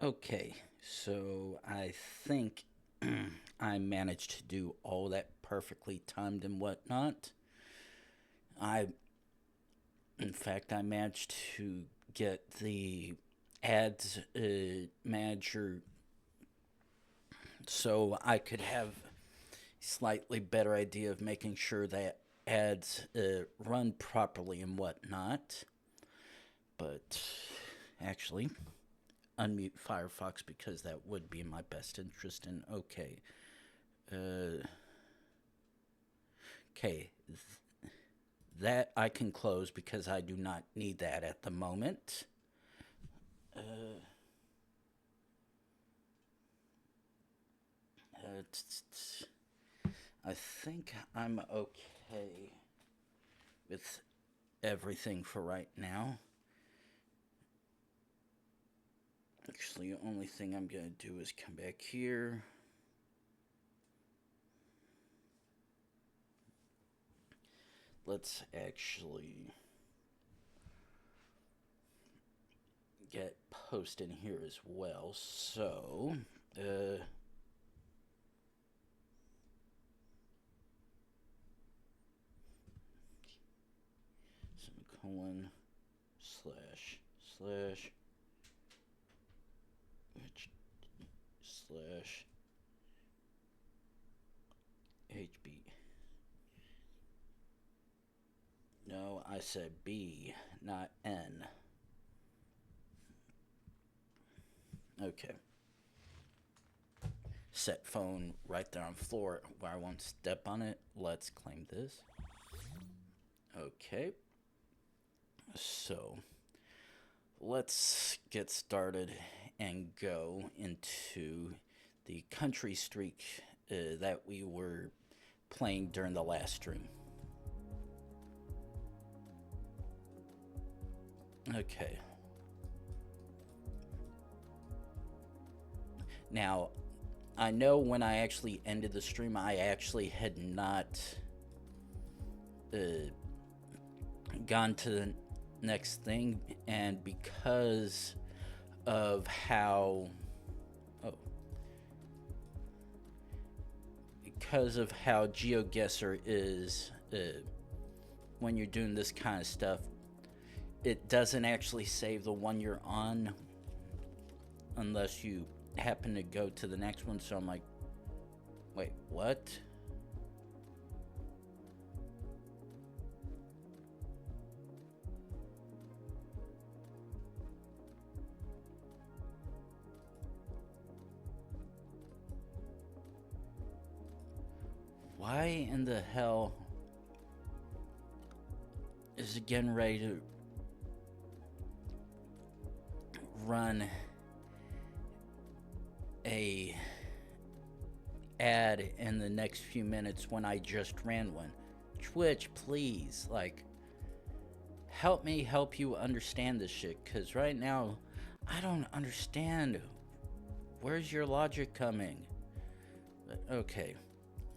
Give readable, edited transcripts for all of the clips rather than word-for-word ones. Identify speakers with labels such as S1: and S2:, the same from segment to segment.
S1: Okay, so I think I managed to do all that perfectly timed and whatnot. I, in fact, I managed to get the ads manager so I could have a slightly better idea of making sure that ads run properly and whatnot. But actually, unmute Firefox because that would be in my best interest. And okay, uh, okay, that I can close because I do not need that at the moment. Uh, I think I'm okay with everything for right now. Actually, the only thing I'm going to do is come back here. Let's actually get post in here as well. So, semicolon slash slash which slash HB. No, I said B, not N. Okay. Set phone right there on floor where I won't step on it. Let's claim this. Okay. So let's get started and go into the country streak that we were playing during the last stream. Okay. Now, I know when I actually ended the stream, I actually had not uh, gone to the next thing, and because of how oh because of how Geoguessr is when you're doing this kind of stuff, it doesn't actually save the one you're on unless you happen to go to the next one. So I'm like, wait, what? Why in the hell is it getting ready to run a ad in the next few minutes when I just ran one? Twitch, please, like, help me help you understand this shit, because right now I don't understand. Where's your logic coming? But okay,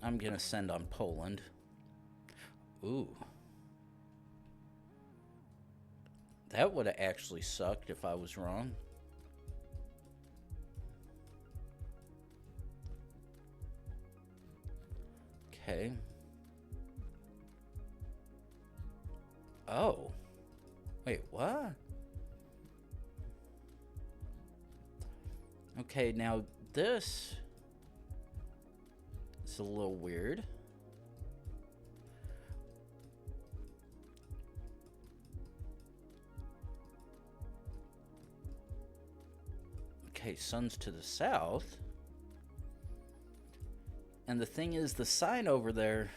S1: I'm gonna send on Poland. Ooh, that would have actually sucked if I was wrong. Okay. Oh. Wait, what? Okay, now this is a little weird. Okay, sun's to the south. And the thing is, the sign over there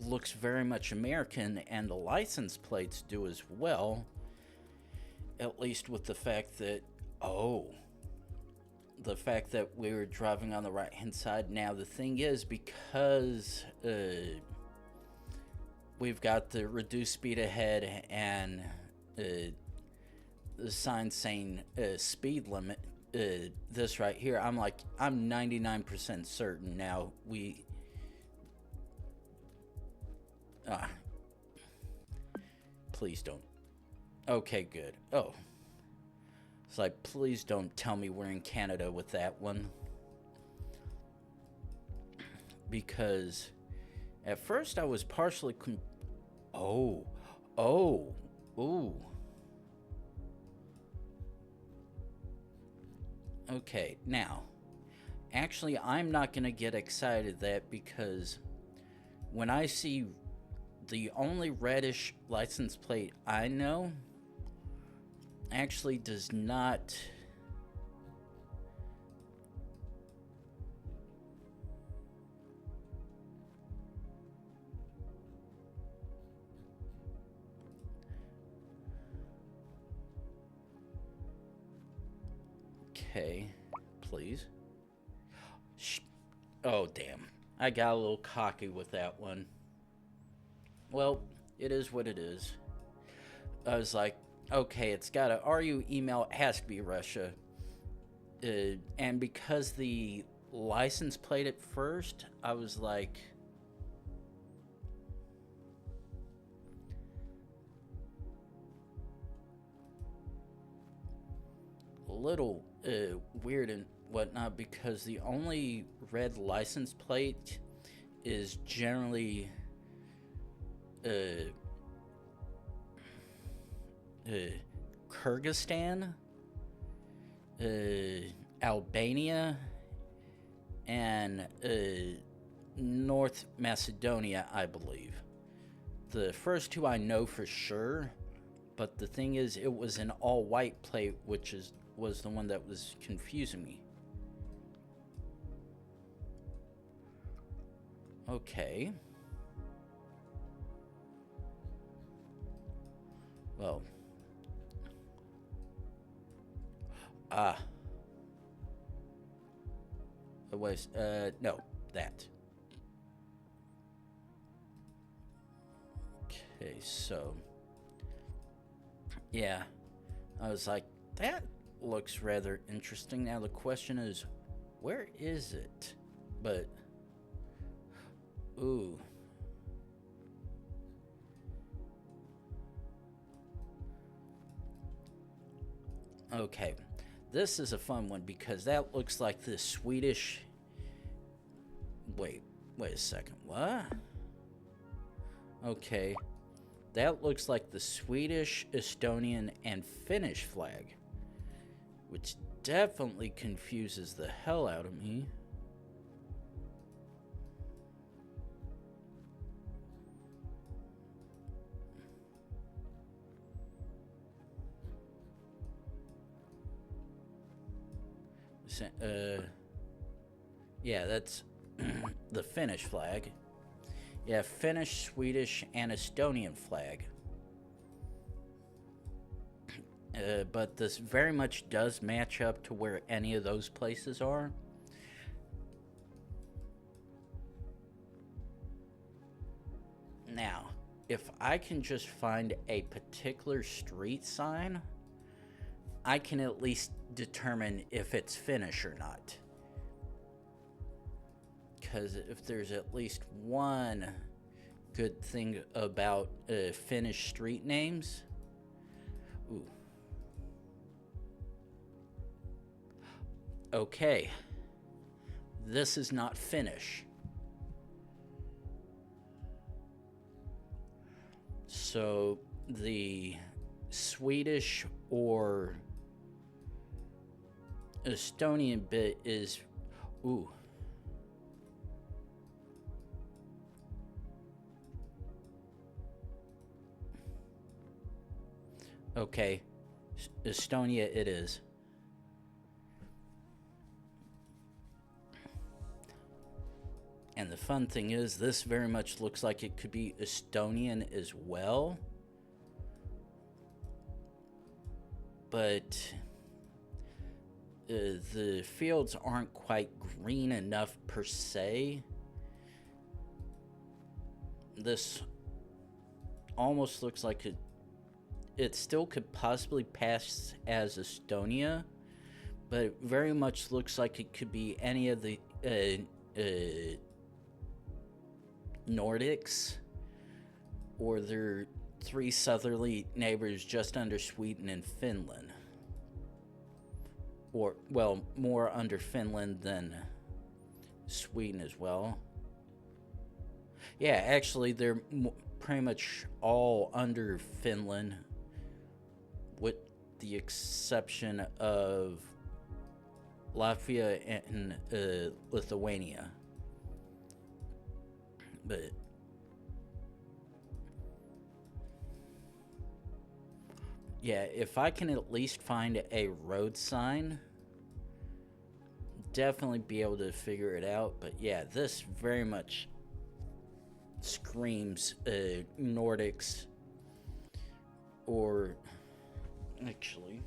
S1: looks very much American, and the license plates do as well. At least with the fact that, oh, the fact that we were driving on the right hand side. Now, the thing is, because we've got the reduced speed ahead and the sign saying speed limit, this right here, I'm 99% certain now Ah, please don't. Okay, good. Oh. It's like, please don't tell me we're in Canada with that one. Because at first I was partially oh. Ooh. Okay, now, actually, I'm not gonna get excited that because when I see the only reddish license plate I know actually does not okay, please. Oh, damn. I got a little cocky with that one. Well, it is what it is. I was like, okay, it's got a RU email. It has to be Russia. And because the license plate at first, I was like, a little weird and whatnot, because the only red license plate is generally Kyrgyzstan, Albania, and North Macedonia, I believe. The first two I know for sure, but the thing is, it was an all-white plate, which was the one that was confusing me. Okay. Well. Was, no, that. Okay, so. Yeah. I was like, that looks rather interesting. Now the question is, where is it? But. Ooh. Okay. This is a fun one because that looks like the Swedish. Wait a second. What? Okay. That looks like the Swedish, Estonian, and Finnish flag, which definitely confuses the hell out of me. Yeah, that's the Finnish flag. Yeah, Finnish, Swedish, and Estonian flag. But this very much does match up to where any of those places are. Now, if I can just find a particular street sign, I can at least determine if it's Finnish or not. Because if there's at least one good thing about Finnish street names. Ooh. Okay. This is not Finnish. So the Swedish or Estonian bit is, ooh. Okay, Estonia it is. And the fun thing is, this very much looks like it could be Estonian as well. But the fields aren't quite green enough per se. This almost looks like it still could possibly pass as Estonia, but it very much looks like it could be any of the Nordics, or their three southerly neighbors just under Sweden and Finland. Or, well, more under Finland than Sweden as well. Yeah, actually, they're pretty much all under Finland, with the exception of Latvia and Lithuania. But yeah, if I can at least find a road sign, definitely be able to figure it out. But yeah, this very much screams Nordics, or actually,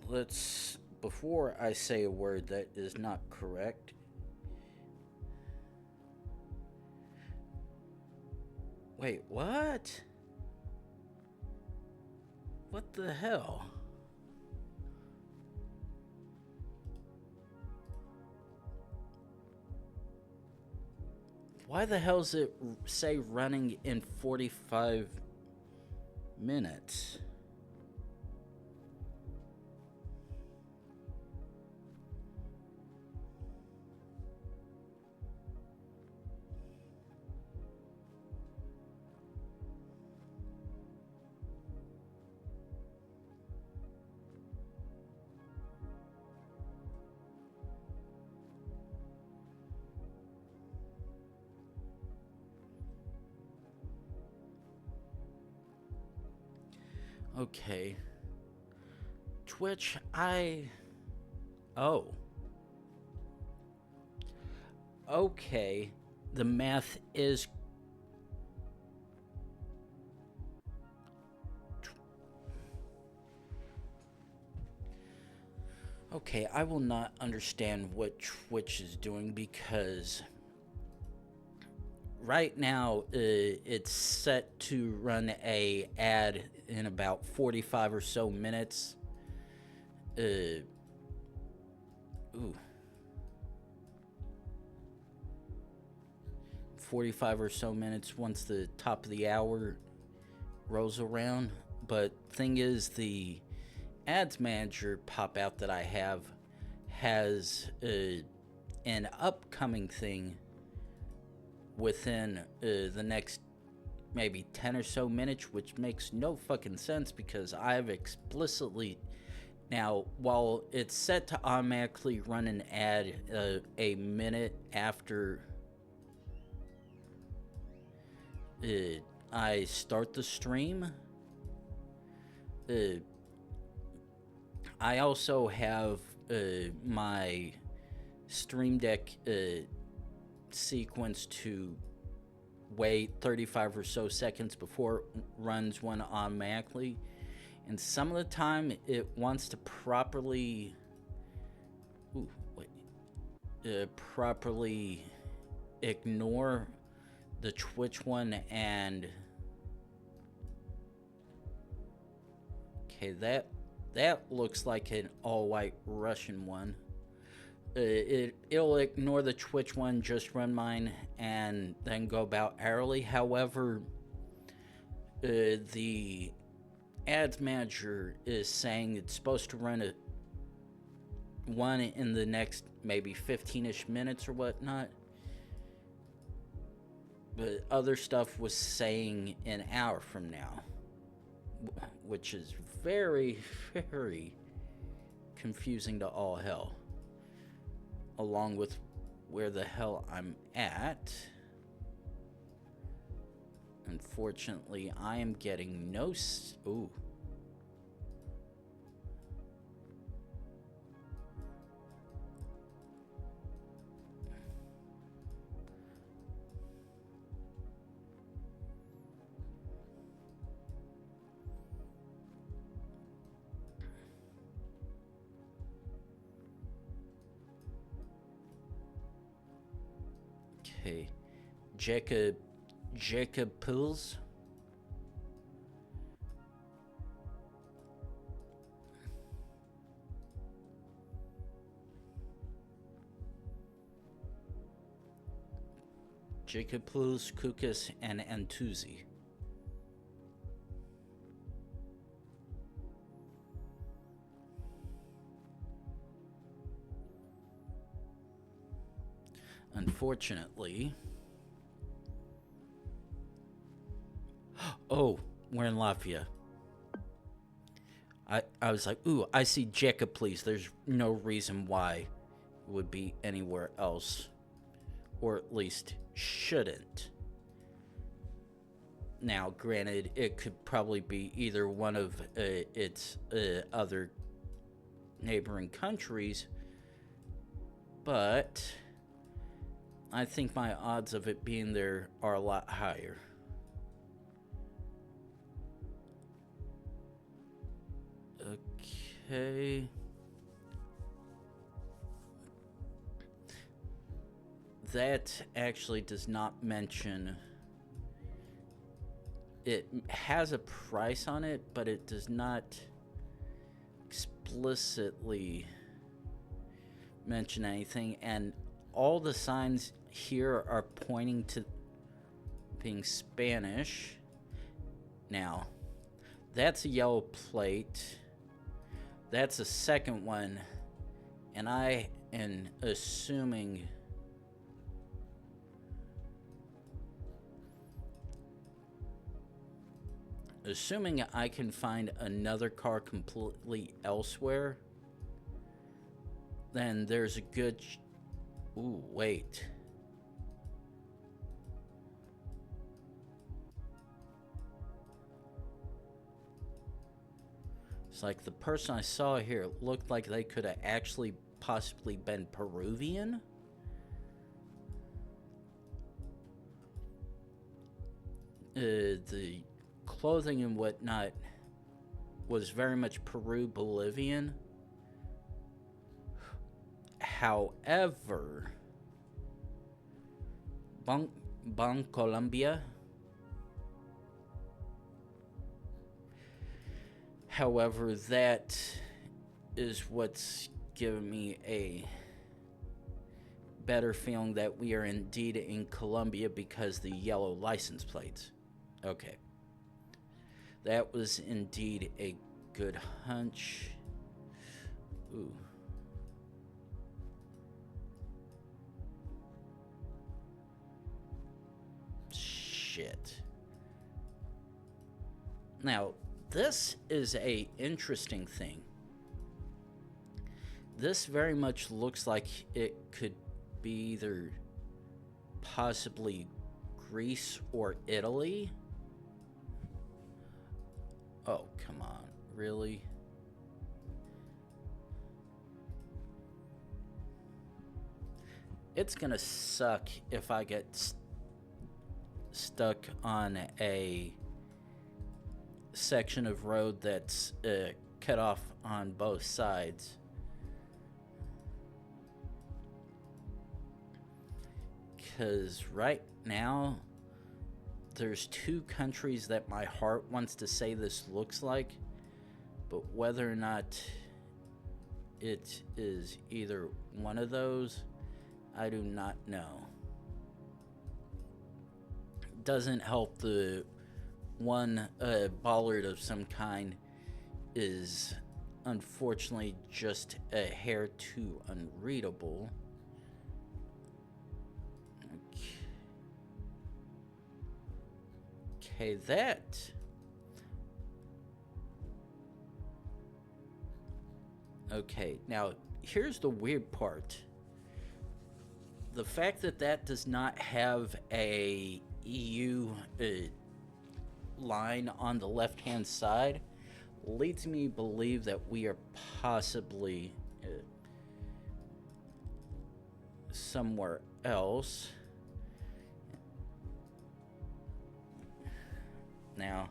S1: let's, before I say a word that is not correct, wait, what? What the hell? Why the hell does it say running in 45 minutes? Okay. Twitch, oh. Okay. The math is... Okay, I will not understand what Twitch is doing, because right now it's set to run a ad in about 45 or so minutes. 45 or so minutes once the top of the hour rolls around. But thing is, the ads manager pop out that I have has an upcoming thing within the next maybe 10 or so minutes, which makes no fucking sense, because I've explicitly... Now, while it's set to automatically run an ad a minute after I start the stream, I also have my Stream Deck sequence to wait 35 or so seconds before it runs one automatically. And some of the time it wants to properly properly ignore the Twitch one, and okay, that looks like an all-white Russian one. It'll ignore the Twitch one, just run mine, and then go about hourly. However, the ads manager is saying it's supposed to run one in the next maybe 15-ish minutes or whatnot. But other stuff was saying an hour from now, which is very, very confusing to all hell. Along with where the hell I'm at. Unfortunately, I am getting no... Ooh. Okay. Jacob Pools. Jacobus, Kukas, and Antuzi. Unfortunately... Oh, we're in Latvia. I was like, ooh, I see Jacob, please. There's no reason why it would be anywhere else. Or at least shouldn't. Now, granted, it could probably be either one of its other neighboring countries. But I think my odds of it being there are a lot higher. Okay. That actually does not mention... It has a price on it, but it does not explicitly mention anything. And all the signs here are pointing to being Spanish. Now, that's a yellow plate. That's a second one. And I am assuming... Assuming I can find another car completely elsewhere, then there's a good... Ooh, wait. It's like the person I saw here looked like they could have actually possibly been Peruvian. The clothing and whatnot was very much Peru-Bolivian. However, Colombia. However, that is what's given me a better feeling that we are indeed in Colombia because the yellow license plates. Okay. That was indeed a good hunch. Ooh. Shit. Now, this is a interesting thing. This very much looks like it could be either possibly Greece or Italy. Oh, come on. Really? It's gonna suck if I get stuck on a section of road that's cut off on both sides. Because right now... There's two countries that my heart wants to say this looks like, but whether or not it is either one of those, I do not know. Doesn't help the one bollard of some kind is unfortunately just a hair too unreadable. Okay, that... Okay, now, here's the weird part. The fact that that does not have a EU line on the left-hand side leads me to believe that we are possibly somewhere else. Now,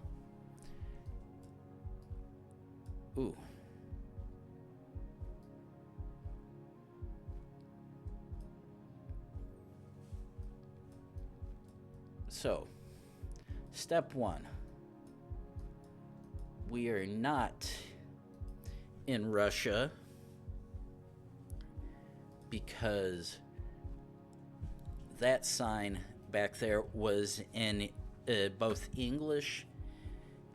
S1: ooh. So, step one. We are not in Russia because that sign back there was in both English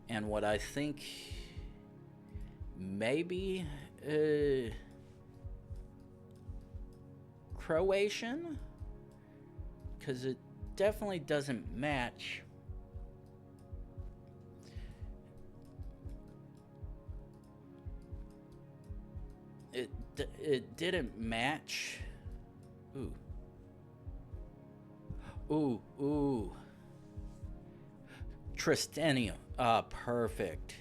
S1: and what I think maybe Croatian, because it definitely doesn't match. It didn't match. Ooh. Ooh. Tristania. Ah, perfect.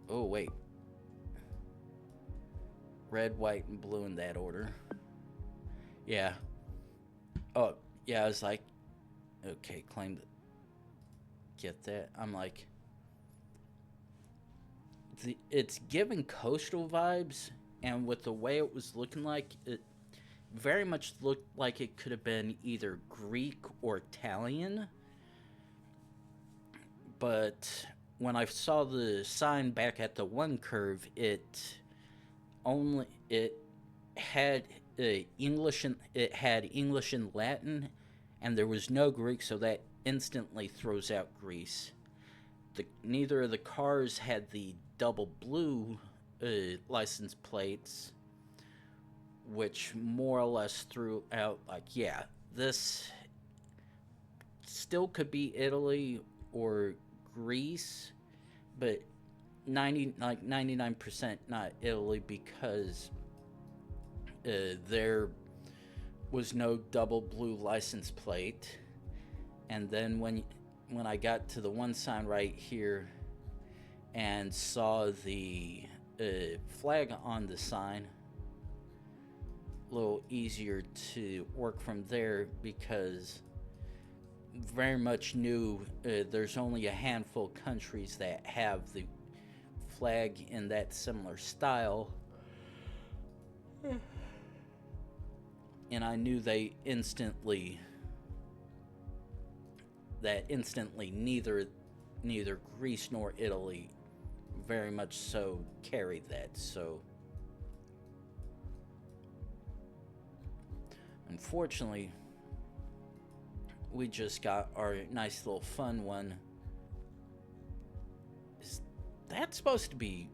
S1: Oh, wait. Red, white, and blue in that order. Yeah. Oh, yeah, I was like, okay, claim that. Get that? I'm like, it's giving coastal vibes, and with the way it was looking like, it very much looked like it could have been either Greek or Italian. But when I saw the sign back at the one curve, it had English and Latin, and there was no Greek, so that instantly throws out Greece. Neither of the cars had the double blue license plates, which more or less threw out, like, yeah, this still could be Italy or Greece, but 99% not Italy, because there was no double blue license plate. And then when I got to the one sign right here and saw the flag on the sign, a little easier to work from there, because very much knew there's only a handful of countries that have the flag in that similar style. And I knew neither Greece nor Italy very much so carried that. So unfortunately, we just got our nice little fun one. Is that supposed to be...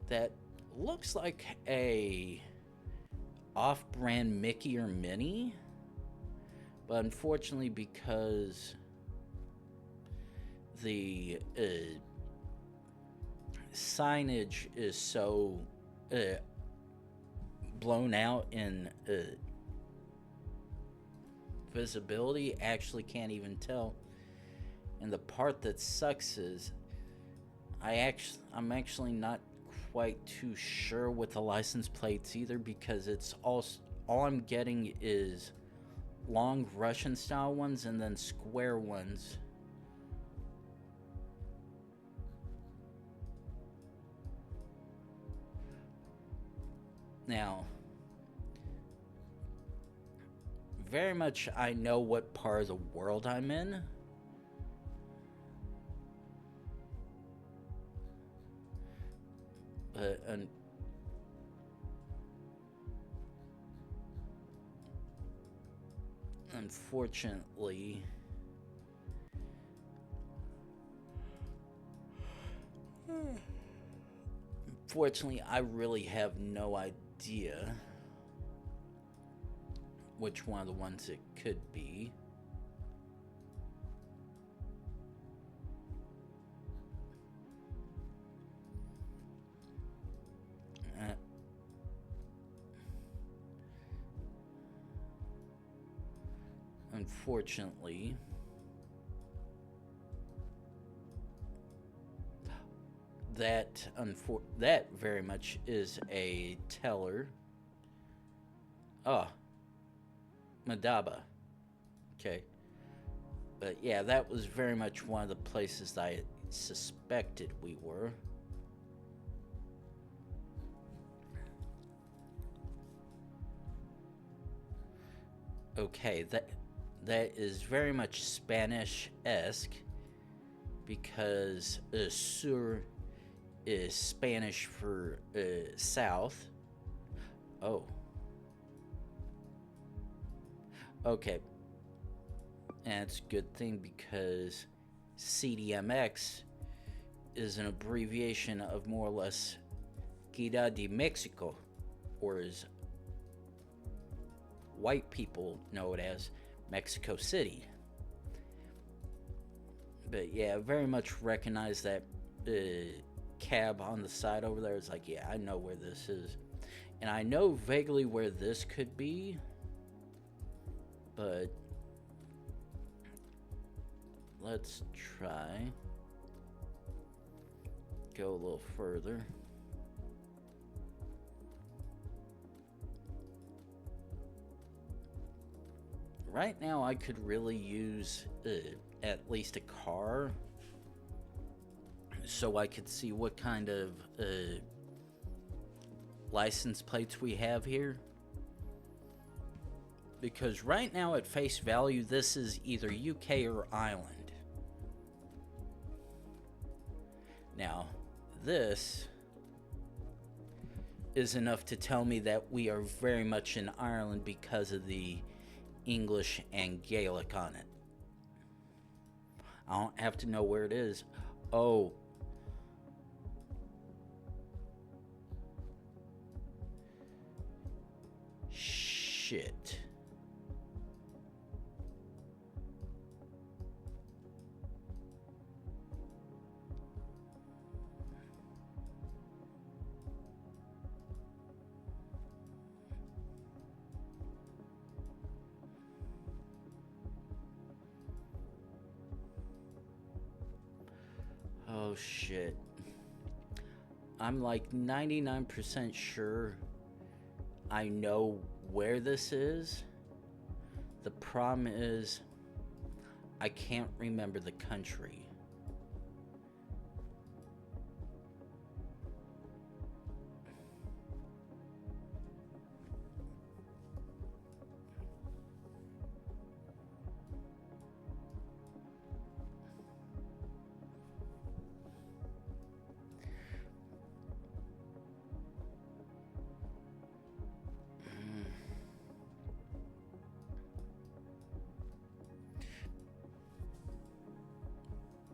S1: That looks like a off-brand Mickey or Minnie, but unfortunately, because the signage is so blown out in visibility, actually can't even tell. And the part that sucks is I'm actually not quite too sure with the license plates either, because it's all I'm getting is long Russian style ones and then square ones. Now, very much I know what part of the world I'm in. But unfortunately, I really have no idea which one of the ones it could be. Unfortunately, that very much is a teller. Oh, Madaba. Okay. But yeah, that was very much one of the places that I suspected we were. Okay, that is very much Spanish-esque, because sur is Spanish for south. Oh. Okay. And it's a good thing because CDMX is an abbreviation of more or less Ciudad de Mexico, or as white people know it as Mexico City. But yeah, very much recognize that cab on the side over there. It's like, yeah, I know where this is. And I know vaguely where this could be, but let's try. Go a little further. Right now, I could really use at least a car so I could see what kind of license plates we have here. Because right now, at face value, this is either UK or Ireland. Now, this is enough to tell me that we are very much in Ireland because of the English and Gaelic on it. I don't have to know where it is. Oh. Shit. Oh shit. I'm like 99% sure I know where this is. The problem is I can't remember the country.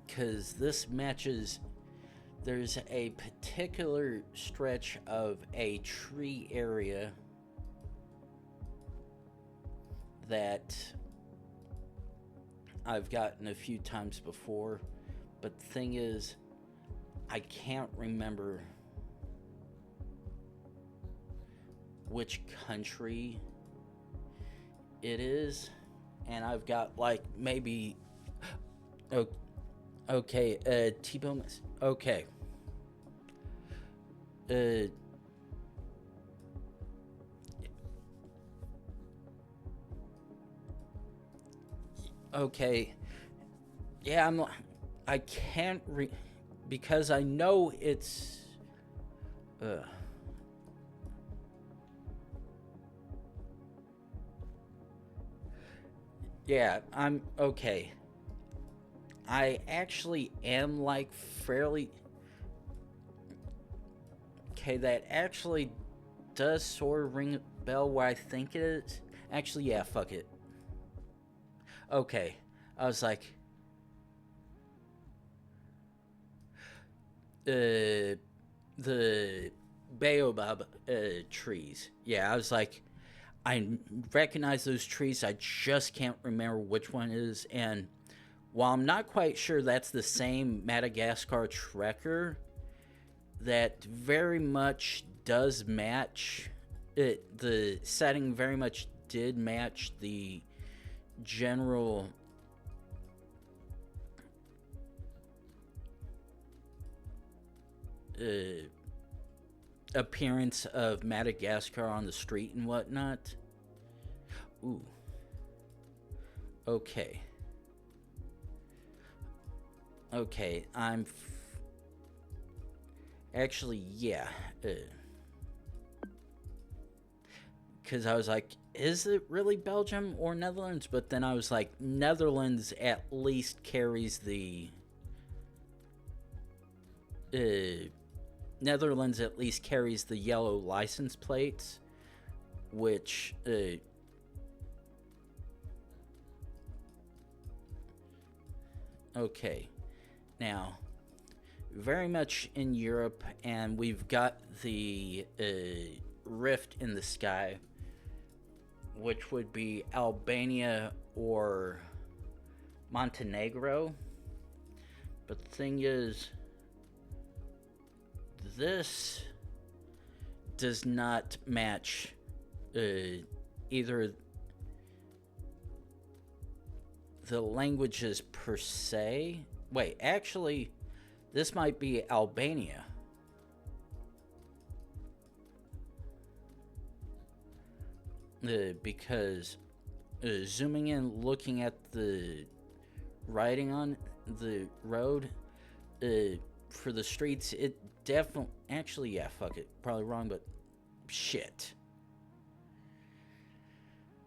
S1: Because this matches, there's a particular stretch of a tree area that I've gotten a few times before, but the thing is, I can't remember which country it is, and I've got like maybe T-Bone. Okay. Okay. Yeah, I can't because I know it's yeah, I'm okay. I actually am like fairly okay. That actually does sort of ring a bell where I think it is. Actually, yeah, fuck it. Okay, I was like, the baobab trees. Yeah, I was like, I recognize those trees. I just can't remember which one it is. And while I'm not quite sure that's the same Madagascar trekker, that very much does match it. The setting very much did match the general appearance of Madagascar on the street and whatnot. Ooh. Okay. Okay, actually, yeah. Because I was like, is it really Belgium or Netherlands? But then I was like, Netherlands at least carries the Netherlands at least carries the yellow license plates, which okay, now very much in Europe, and we've got the rift in the sky, which would be Albania or Montenegro. But the thing is, this does not match either the languages per se. Wait, actually, this might be Albania. Because zooming in, looking at the writing on the road for the streets, it definitely, actually, yeah, fuck it, probably wrong, but shit.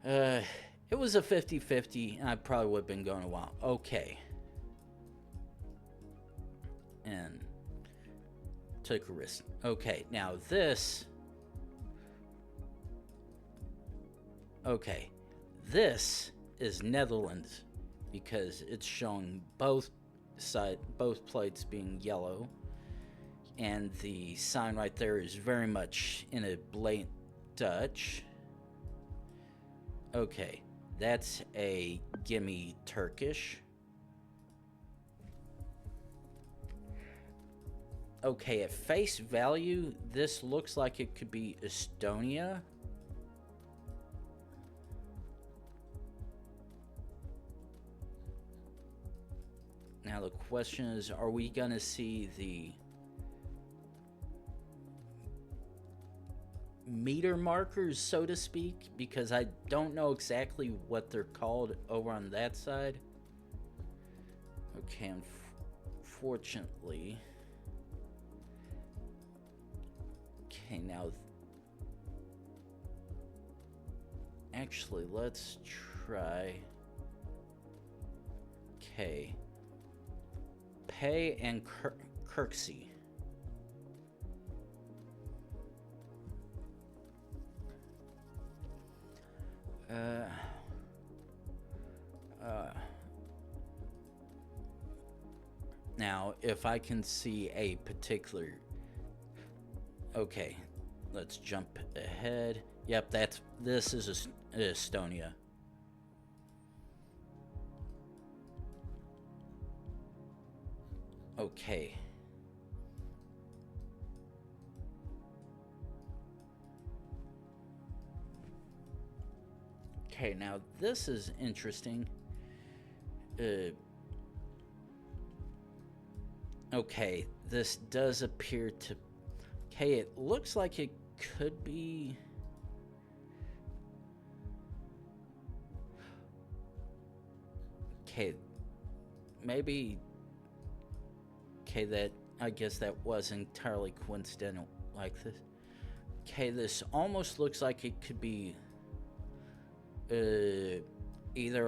S1: It was a 50-50, and I probably would have been going a while. Okay. And took a risk. Okay, now this. Okay, this is Netherlands because it's showing both plates being yellow, and the sign right there is very much in a blatant Dutch. Okay, that's a gimme Turkish. Okay, at face value, this looks like it could be Estonia. Now the question is, are we gonna see the meter markers, so to speak? Because I don't know exactly what they're called over on that side. Okay, unfortunately. Okay, now actually let's try. Okay, pay and Kirksey. Now, if I can see a particular... Okay, let's jump ahead. Yep, this is Estonia. Okay. Okay, now this is interesting. Okay, this does appear to... Okay, it looks like it could be... Okay, maybe... Okay, that... I guess that was entirely coincidental like this. Okay, this almost looks like it could be... either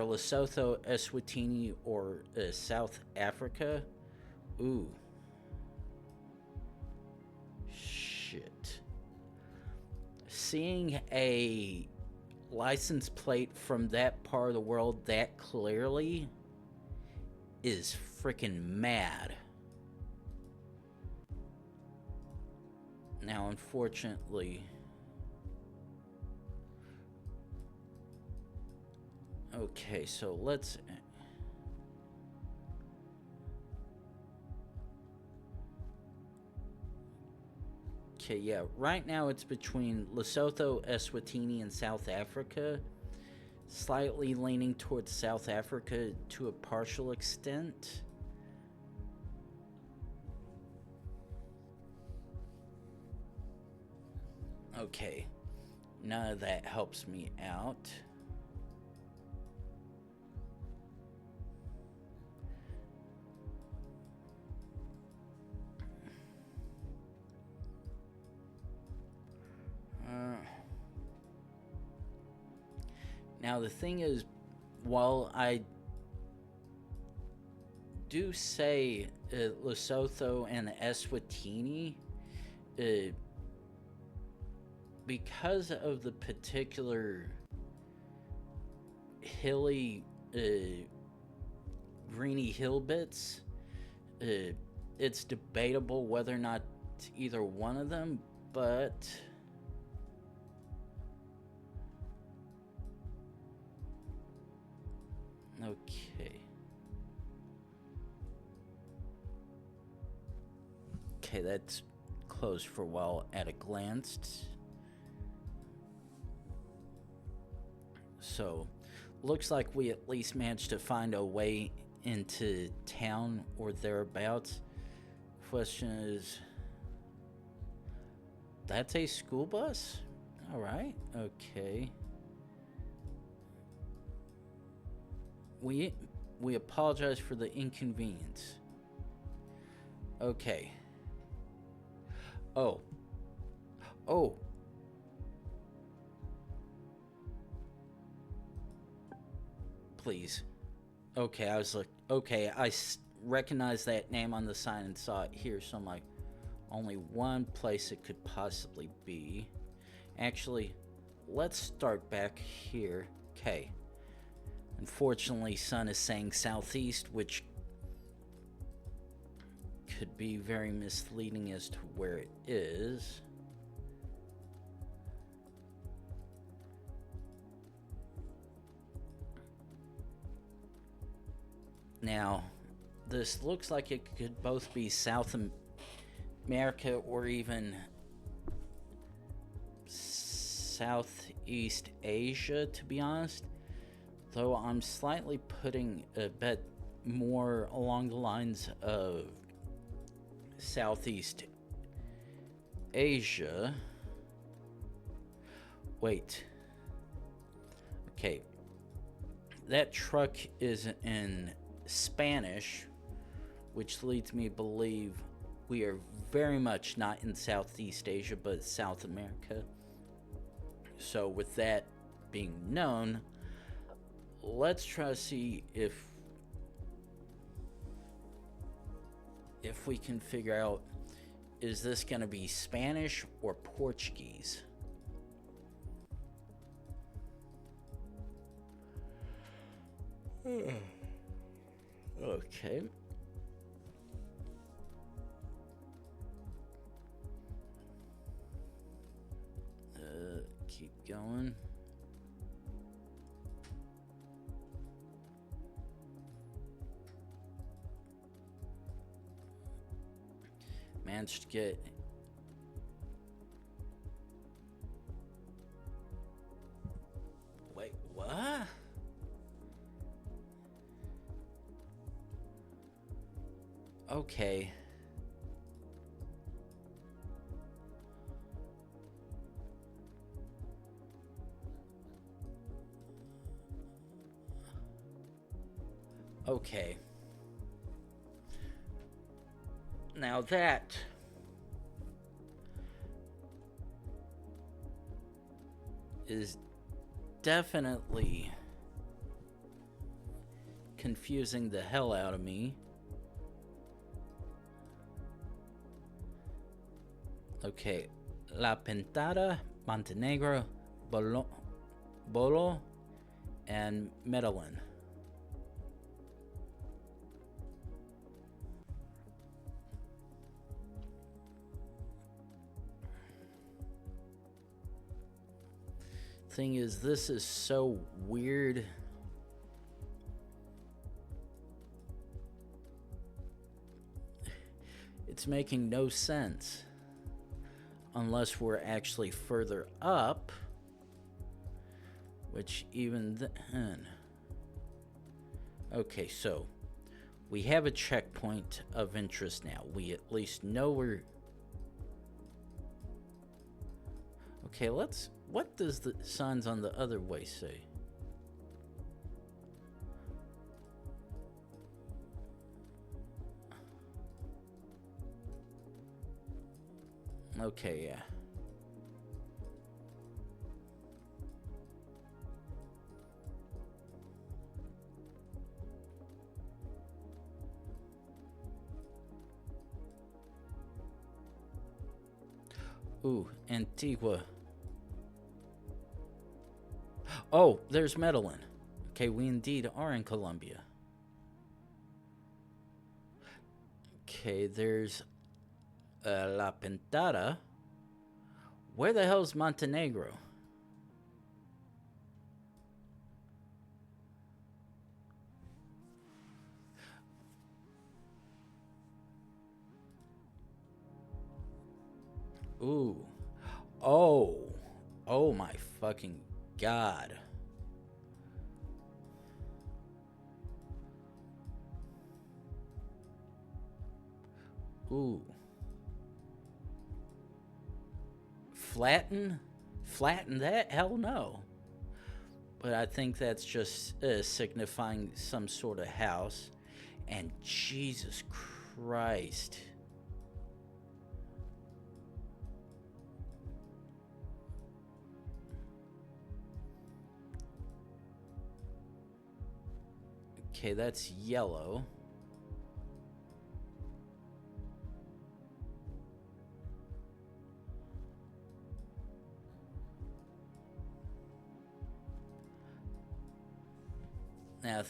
S1: Lesotho, Eswatini, or South Africa. Ooh. Shit. Seeing a license plate from that part of the world that clearly is freaking mad. Now, unfortunately... Okay, so let's... Okay, yeah, right now it's between Lesotho, Eswatini, and South Africa. Slightly leaning towards South Africa to a partial extent. Okay, none of that helps me out. Now the thing is, while I do say Lesotho and Eswatini, uh, because of the particular hilly, greeny hill bits, it's debatable whether or not either one of them, but okay. Okay, that's closed for a while at a glance. So, looks like we at least managed to find a way into town or thereabouts. Question is, that's a school bus? Alright, okay. We apologize for the inconvenience. Okay. Oh. Please. Okay, I was like, okay, recognized that name on the sign and saw it here, so I'm like, only one place it could possibly be. Actually, let's start back here. Okay. Unfortunately, sun is saying southeast, which could be very misleading as to where it is. Now, this looks like it could both be South America or even Southeast Asia, to be honest. Though I'm slightly putting a bet more along the lines of Southeast Asia. Wait. Okay. That truck is in Spanish, which leads me to believe we are very much not in Southeast Asia, but South America. So with that being known, let's try to see if we can figure out, is this going to be Spanish or Portuguese? Okay. Keep going. Managed to get Wait, what? Okay. Okay. Now that is definitely confusing the hell out of me. Okay. La Pintada, Montenegro, Bolo, and Medellin. Thing is, this is so weird. It's making no sense unless we're actually further up, which even then. Okay, so we have a checkpoint of interest now. We at least know we're... Okay, let's... What does the signs on the other way say? Okay, yeah. Ooh, Antigua. Oh, there's Medellin. Okay, we indeed are in Colombia. Okay, there's La Pintada. Where the hell's Montenegro? Ooh. Oh. Oh my fucking god. Ooh. Flatten? Flatten that? Hell no. But I think that's just signifying some sort of house. And Jesus Christ. Okay, that's yellow. Now,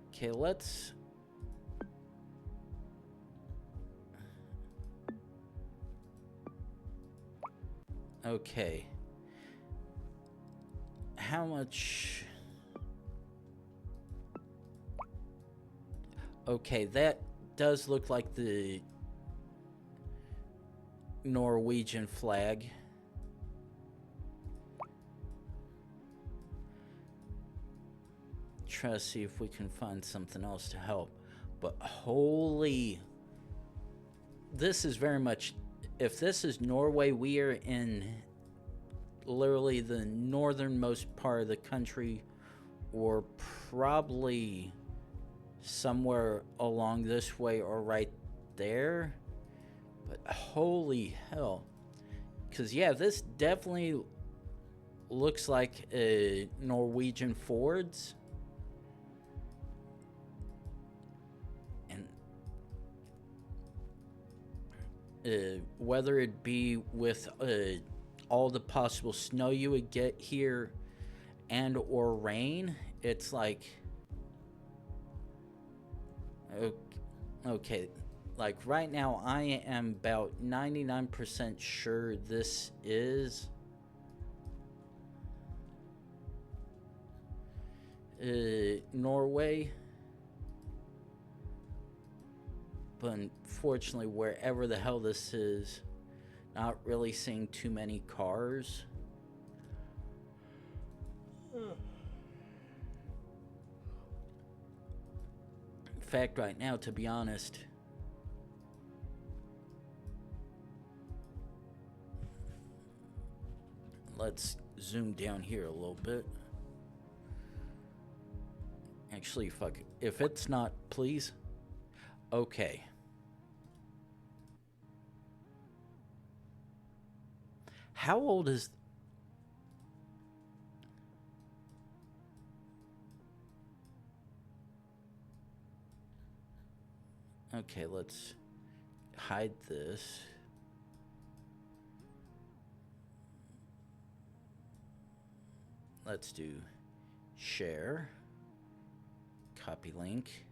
S1: okay, let's... Okay. How much... Okay, that does look like the Norwegian flag. Try to see if we can find something else to help. But holy... This is very much... If this is Norway, we are in literally the northernmost part of the country, or probably somewhere along this way or right there. But holy hell. Because, yeah, this definitely looks like a Norwegian Fords. And whether it be with all the possible snow you would get here and or rain, it's like... Okay, like right now I am about 99% sure this is Norway, but unfortunately wherever the hell this is, not really seeing too many cars. In fact, right now, to be honest, let's zoom down here a little bit. Actually, fuck it. If it's not, please. Okay. How old is... Okay, let's hide this. Let's do share, copy link.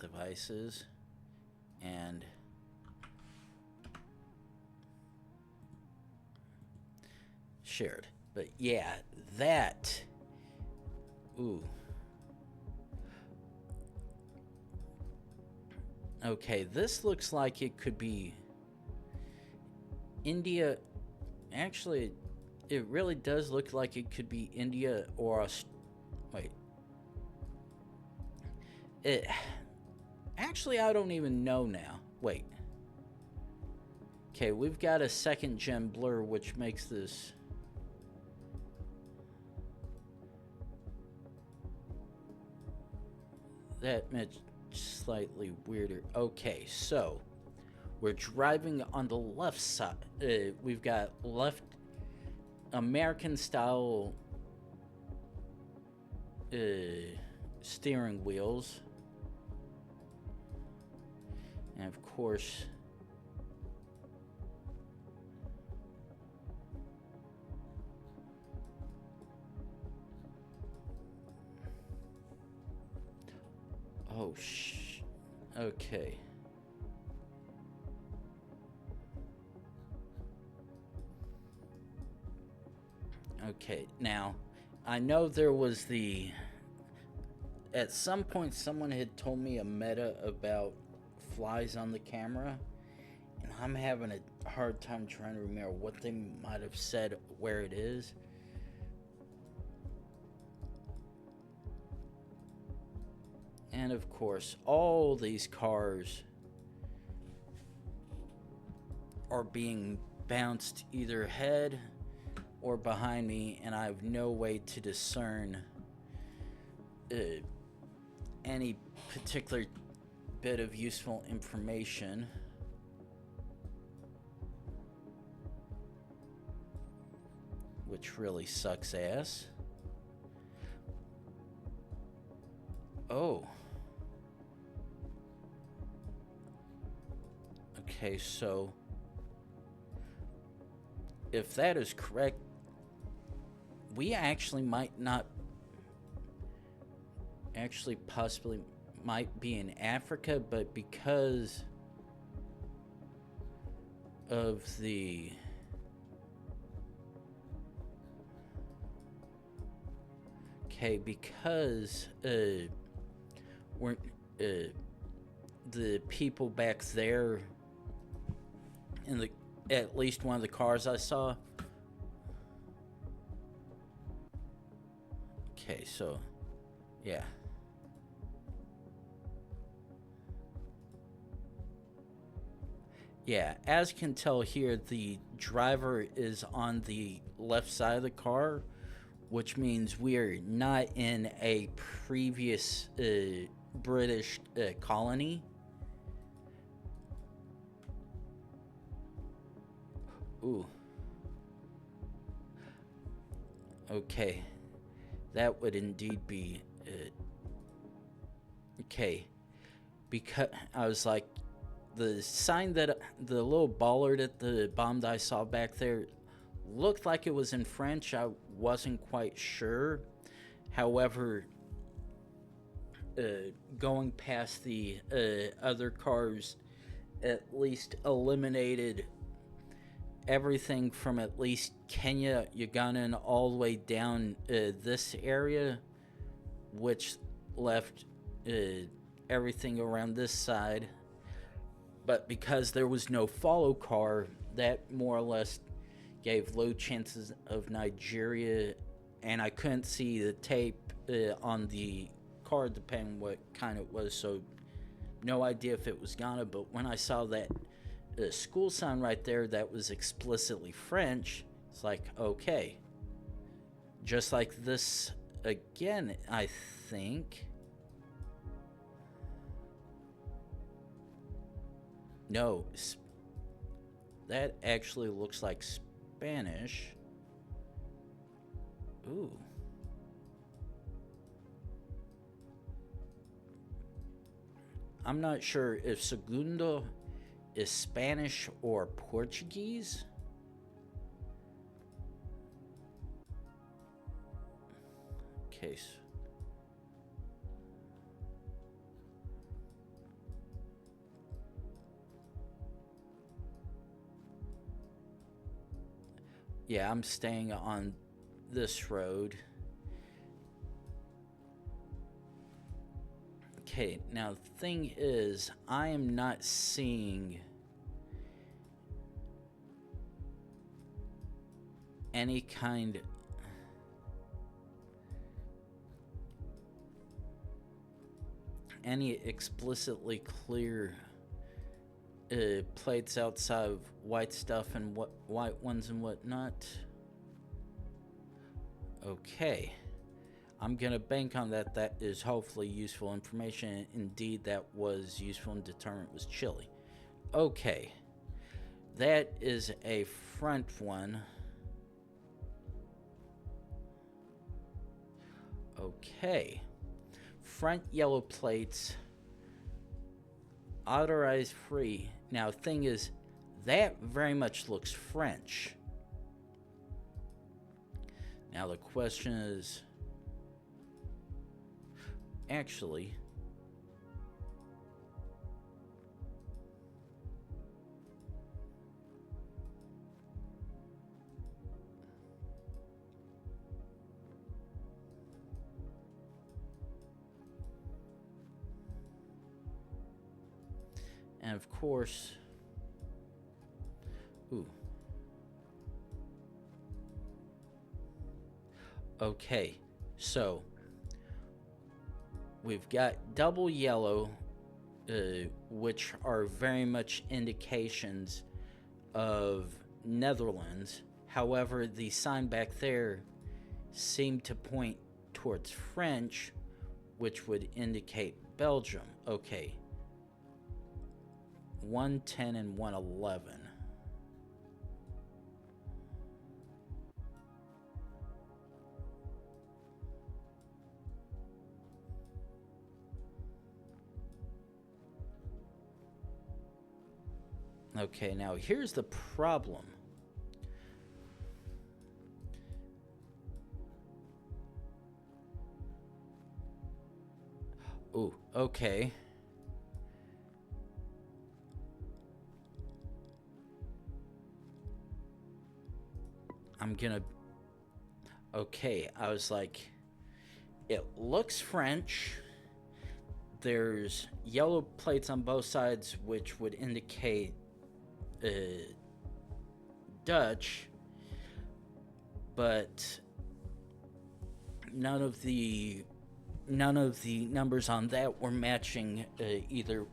S1: Devices and shared. But yeah, that... Ooh. Okay, this looks like it could be India. Actually, it really does look like it could be India or wait. Actually, I don't even know now. Wait. Okay, we've got a second gen blur, which makes this... that much slightly weirder. Okay, so we're driving on the left side. We've got left American style steering wheels, and of course okay. Okay, now I know there was at some point someone had told me a meta about flies on the camera, and I'm having a hard time trying to remember what they might have said where it is. And of course, all these cars are being bounced either ahead or behind me, and I have no way to discern any particular bit of useful information. Which really sucks ass. Oh. Okay, so if that is correct, we actually might not, actually possibly might be in Africa, but because of the because we're the people back there in the at least one of the cars I saw. Okay, so yeah. Yeah, as you can tell here, the driver is on the left side of the car, which means we are not in a previous British colony. Ooh. Okay. That would indeed be okay. Because I was like, the sign that the little bollard at the bottom that I saw back there looked like it was in French. I wasn't quite sure. However, going past the other cars at least eliminated everything from at least Kenya, Uganda, and all the way down this area, which left everything around this side. But because there was no follow car, that more or less gave low chances of Nigeria, and I couldn't see the tape on the car depending what kind it was, so no idea if it was Ghana. But when I saw that school sign right there that was explicitly French, it's like, okay. Just like this again, I think. No, that actually looks like Spanish. Ooh. I'm not sure if segundo is Spanish or Portuguese. Okay. Yeah, I'm staying on this road. Okay, now the thing is, I am not seeing any kind any explicitly clear plates outside of white stuff and what white ones and whatnot. Okay, I'm gonna bank on that. That is hopefully useful information. Indeed, that was useful and determined it was chilly. Okay, that is a front one. Okay. Front yellow plates. Authorized free. Now, thing is, that very much looks French. Now, the question is... Actually... And of course... Ooh. Okay, so... We've got double yellow, which are very much indications of Netherlands. However, the sign back there seemed to point towards French, which would indicate Belgium. Okay. 110 and 111. Okay, now here's the problem. Ooh, okay. I'm gonna... Okay, I was like... It looks French. There's yellow plates on both sides, which would indicate... Dutch, but none of the numbers on that were matching either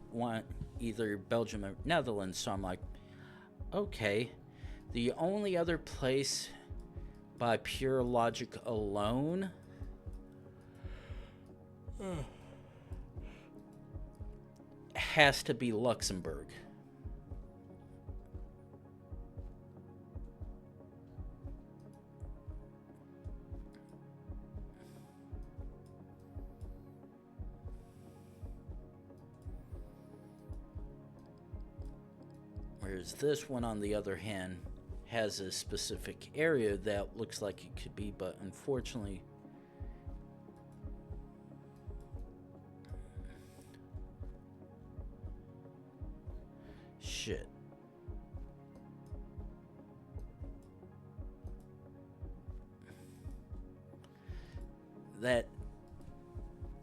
S1: Belgium or Netherlands. So I'm like, okay. The only other place, by pure logic alone, has to be Luxembourg. Whereas this one, on the other hand, has a specific area that looks like it could be, but unfortunately... Shit. That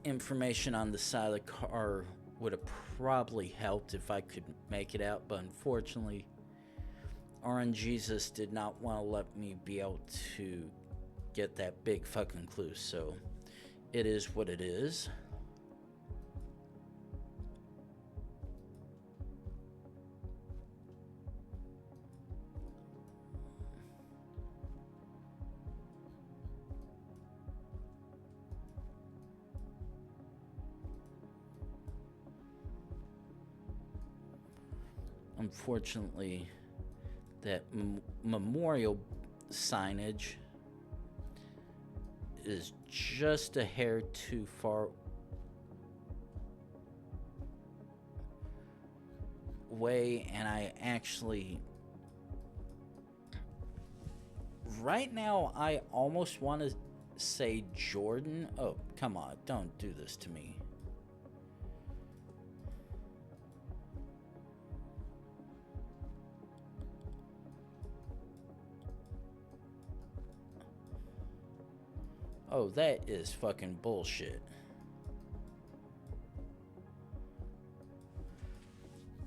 S1: information on the side of the car would have probably helped if I could make it out, but unfortunately, RNGesus did not want to let me be able to get that big fucking clue, so it is what it is. Unfortunately, that memorial signage is just a hair too far away, and I actually... Right now, I almost want to say Jordan. Oh, come on, don't do this to me. Oh, that is fucking bullshit.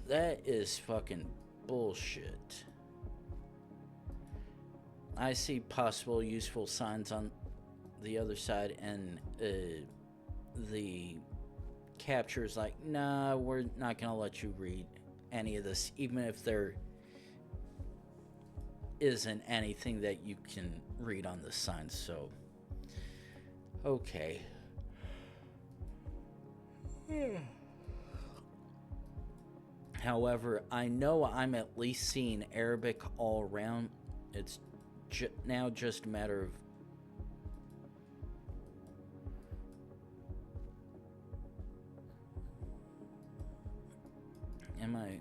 S1: That is fucking bullshit. I see possible useful signs on the other side, and the capture's like, nah, we're not gonna let you read any of this, even if there isn't anything that you can read on the signs. So okay. However, I know I'm at least seeing Arabic all around. It's now just a matter of am I?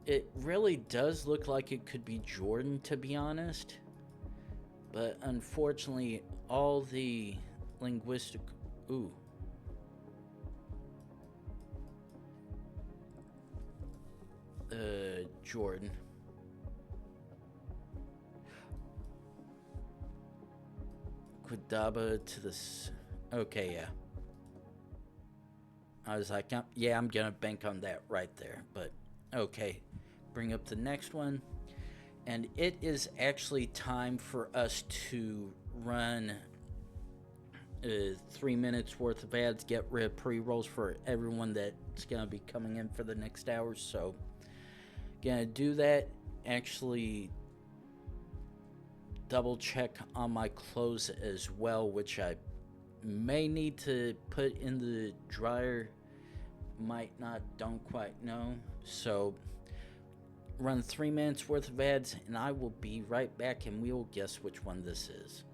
S1: It really does look like it could be Jordan, to be honest. But unfortunately, all the linguistic. Ooh. Jordan. Qadaba to the. Okay, yeah. I was like, yeah, I'm gonna bank on that right there. But okay, bring up the next one. And it is actually time for us to run 3 minutes worth of ads, get rid of pre-rolls for everyone that's gonna be coming in for the next hour. So, gonna do that. Actually, double check on my clothes as well, which I may need to put in the dryer. Might not, don't quite know. So, run 3 minutes worth of ads, and I will be right back, and we will guess which one this is.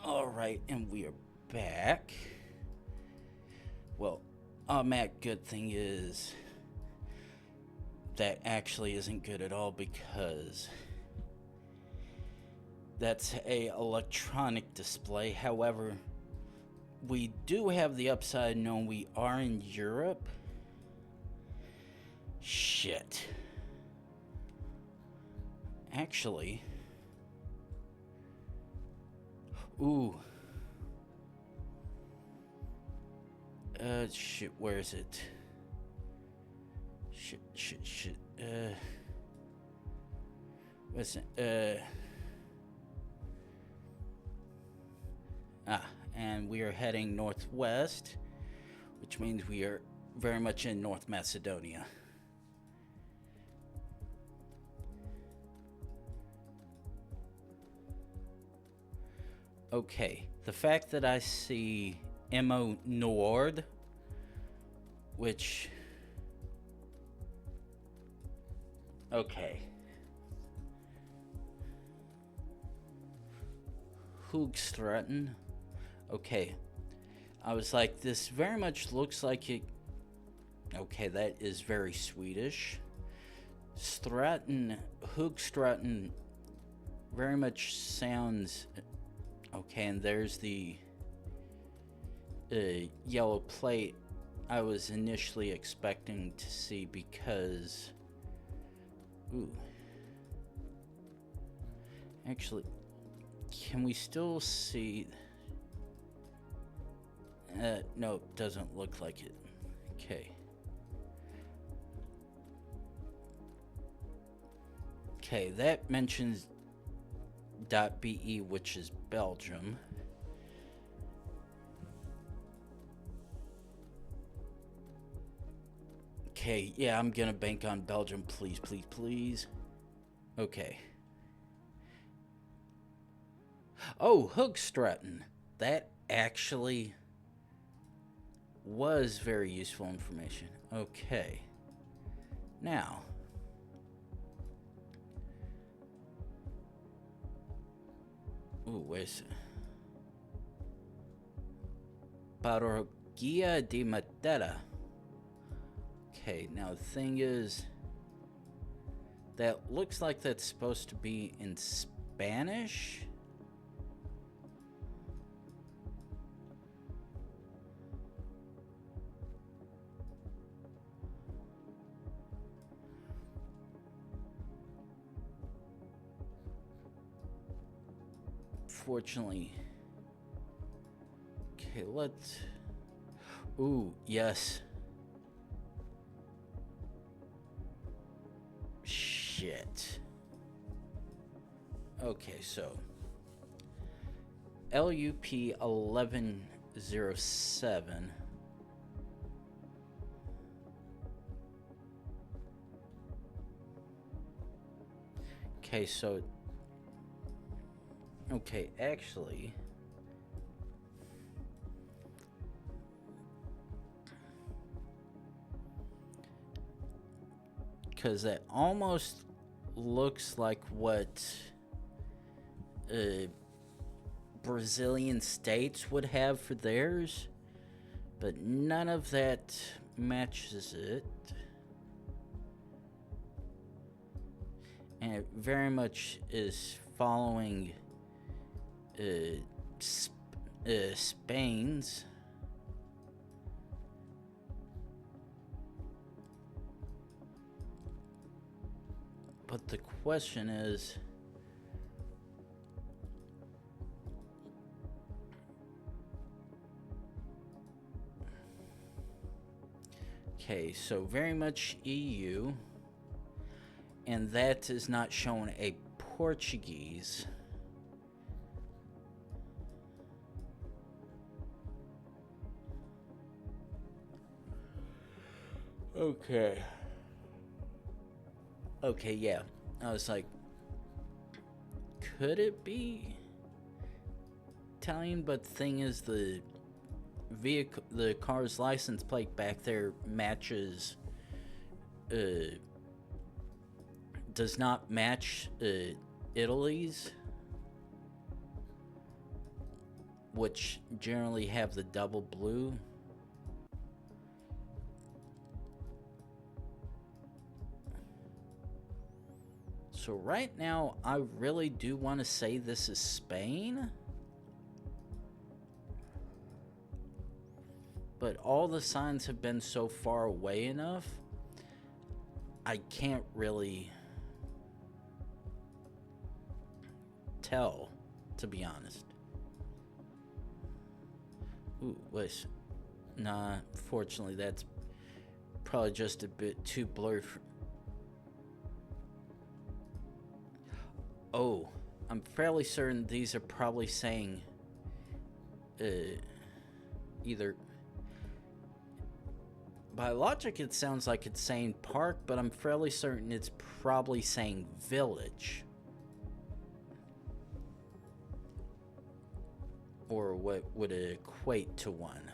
S1: Alright, and we are back. Well, Matt, good thing is that actually isn't good at all because that's a electronic display. However, we do have the upside known we are in Europe. Shit. Actually, ooh. Shit, where is it? Shit. Listen, and we are heading northwest, which means we are very much in North Macedonia. Okay, the fact that I see Emo Nord, which... Okay. Hoogstraten. Okay. I was like, this very much looks like it... Okay, that is very Swedish. Stratton, Hoogstraten very much sounds... Okay, and there's the yellow plate I was initially expecting to see because... Ooh. Actually, can we still see... no, it doesn't look like it. Okay. Okay, that mentions .be, which is Belgium. Okay, yeah, I'm gonna bank on Belgium, please. Okay. Oh, Hoogstraten. That actually was very useful information. Okay. Now. Ooh, where's... Parroquia de Matera. Okay, now the thing is... That looks like that's supposed to be in Spanish? Fortunately. Okay, let's... Ooh, yes. Shit. Okay, so... LUP 1107. Okay, so... Okay, actually... Because that almost looks like what Brazilian states would have for theirs, but none of that matches it. And it very much is following Spain's. But the question is, okay, so very much EU, and that is not showing a Portuguese. Okay. Okay, yeah. I was like, could it be Italian? But the thing is, the vehicle, the car's license plate back there matches, does not match Italy's. which generally have the double blue. So right now, I really do want to say this is Spain. But all the signs have been so far away enough, I can't really tell, to be honest. Ooh, wait. Nah, fortunately, that's probably just a bit too blurry. Oh, I'm fairly certain these are probably saying either. By logic, it sounds like it's saying park, but I'm fairly certain it's probably saying village. Or what would equate to one.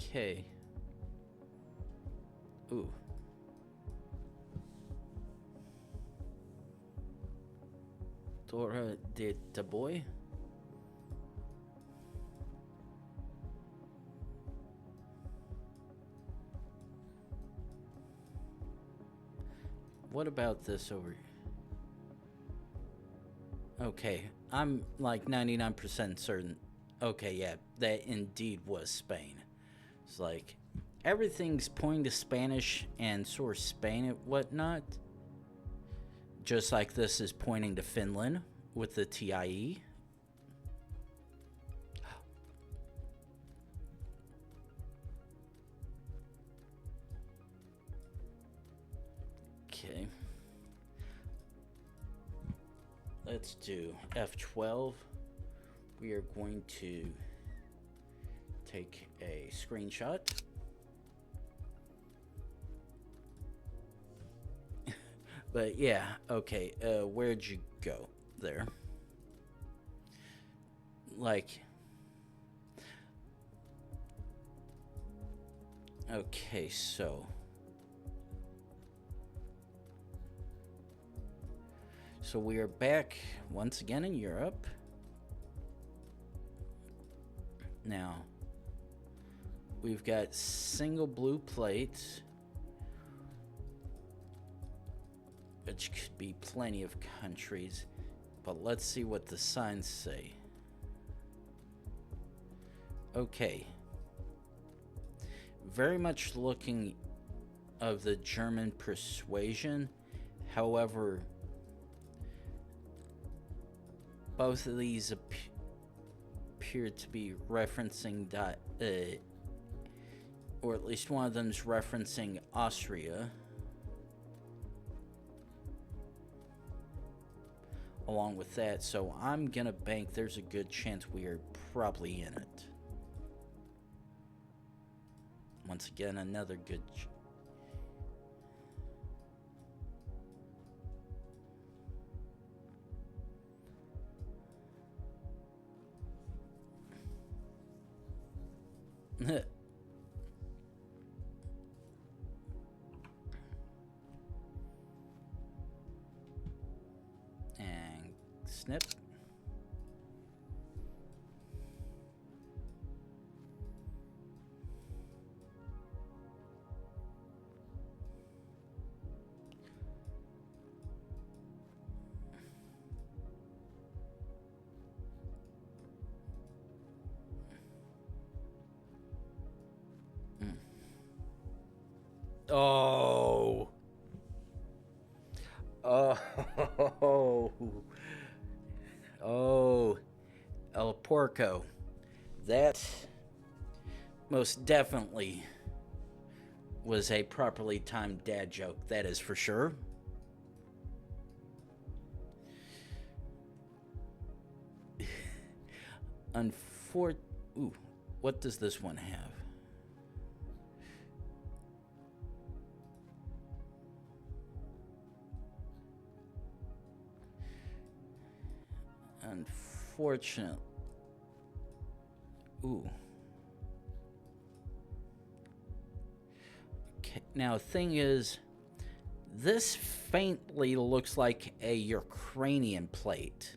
S1: Okay. Ooh. Torre de Taboy? What about this over here? Okay, I'm like 99% certain. Okay, yeah, that indeed was Spain. It's like everything's pointing to Spanish and sort of Spain and whatnot. Just like this is pointing to Finland with the TIE. Okay. Let's do F12. We are going to take a screenshot. But yeah, okay, where'd you go there? Like, okay, so we are back once again in Europe. Now, we've got single blue plates, which could be plenty of countries, but let's see what the signs say. Okay. Very much looking of the German persuasion. However, both of these appear to be referencing or at least one of them's referencing Austria. Along with that, so I'm gonna bank there's a good chance we are probably in it. Once again, another good and snip. Oh. Oh. Oh. El Porco. That most definitely was a properly timed dad joke, that is for sure. Ooh, what does this one have? Unfortunate. Ooh. Okay, now, thing is, this faintly looks like a Ukrainian plate.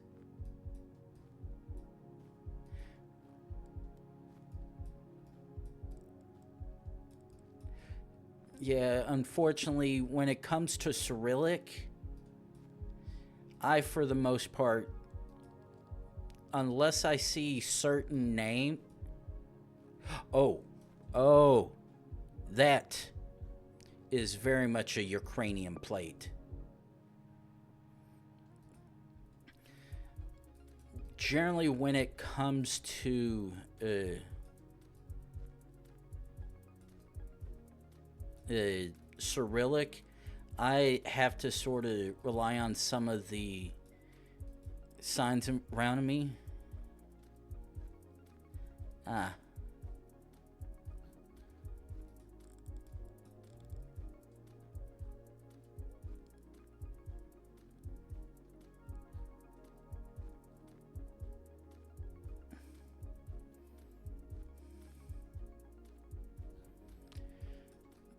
S1: Yeah, unfortunately, when it comes to Cyrillic, I, for the most part, unless I see certain name... Oh, that is very much a Ukrainian plate. Generally, when it comes to Cyrillic, I have to sort of rely on some of the signs around me. Ah.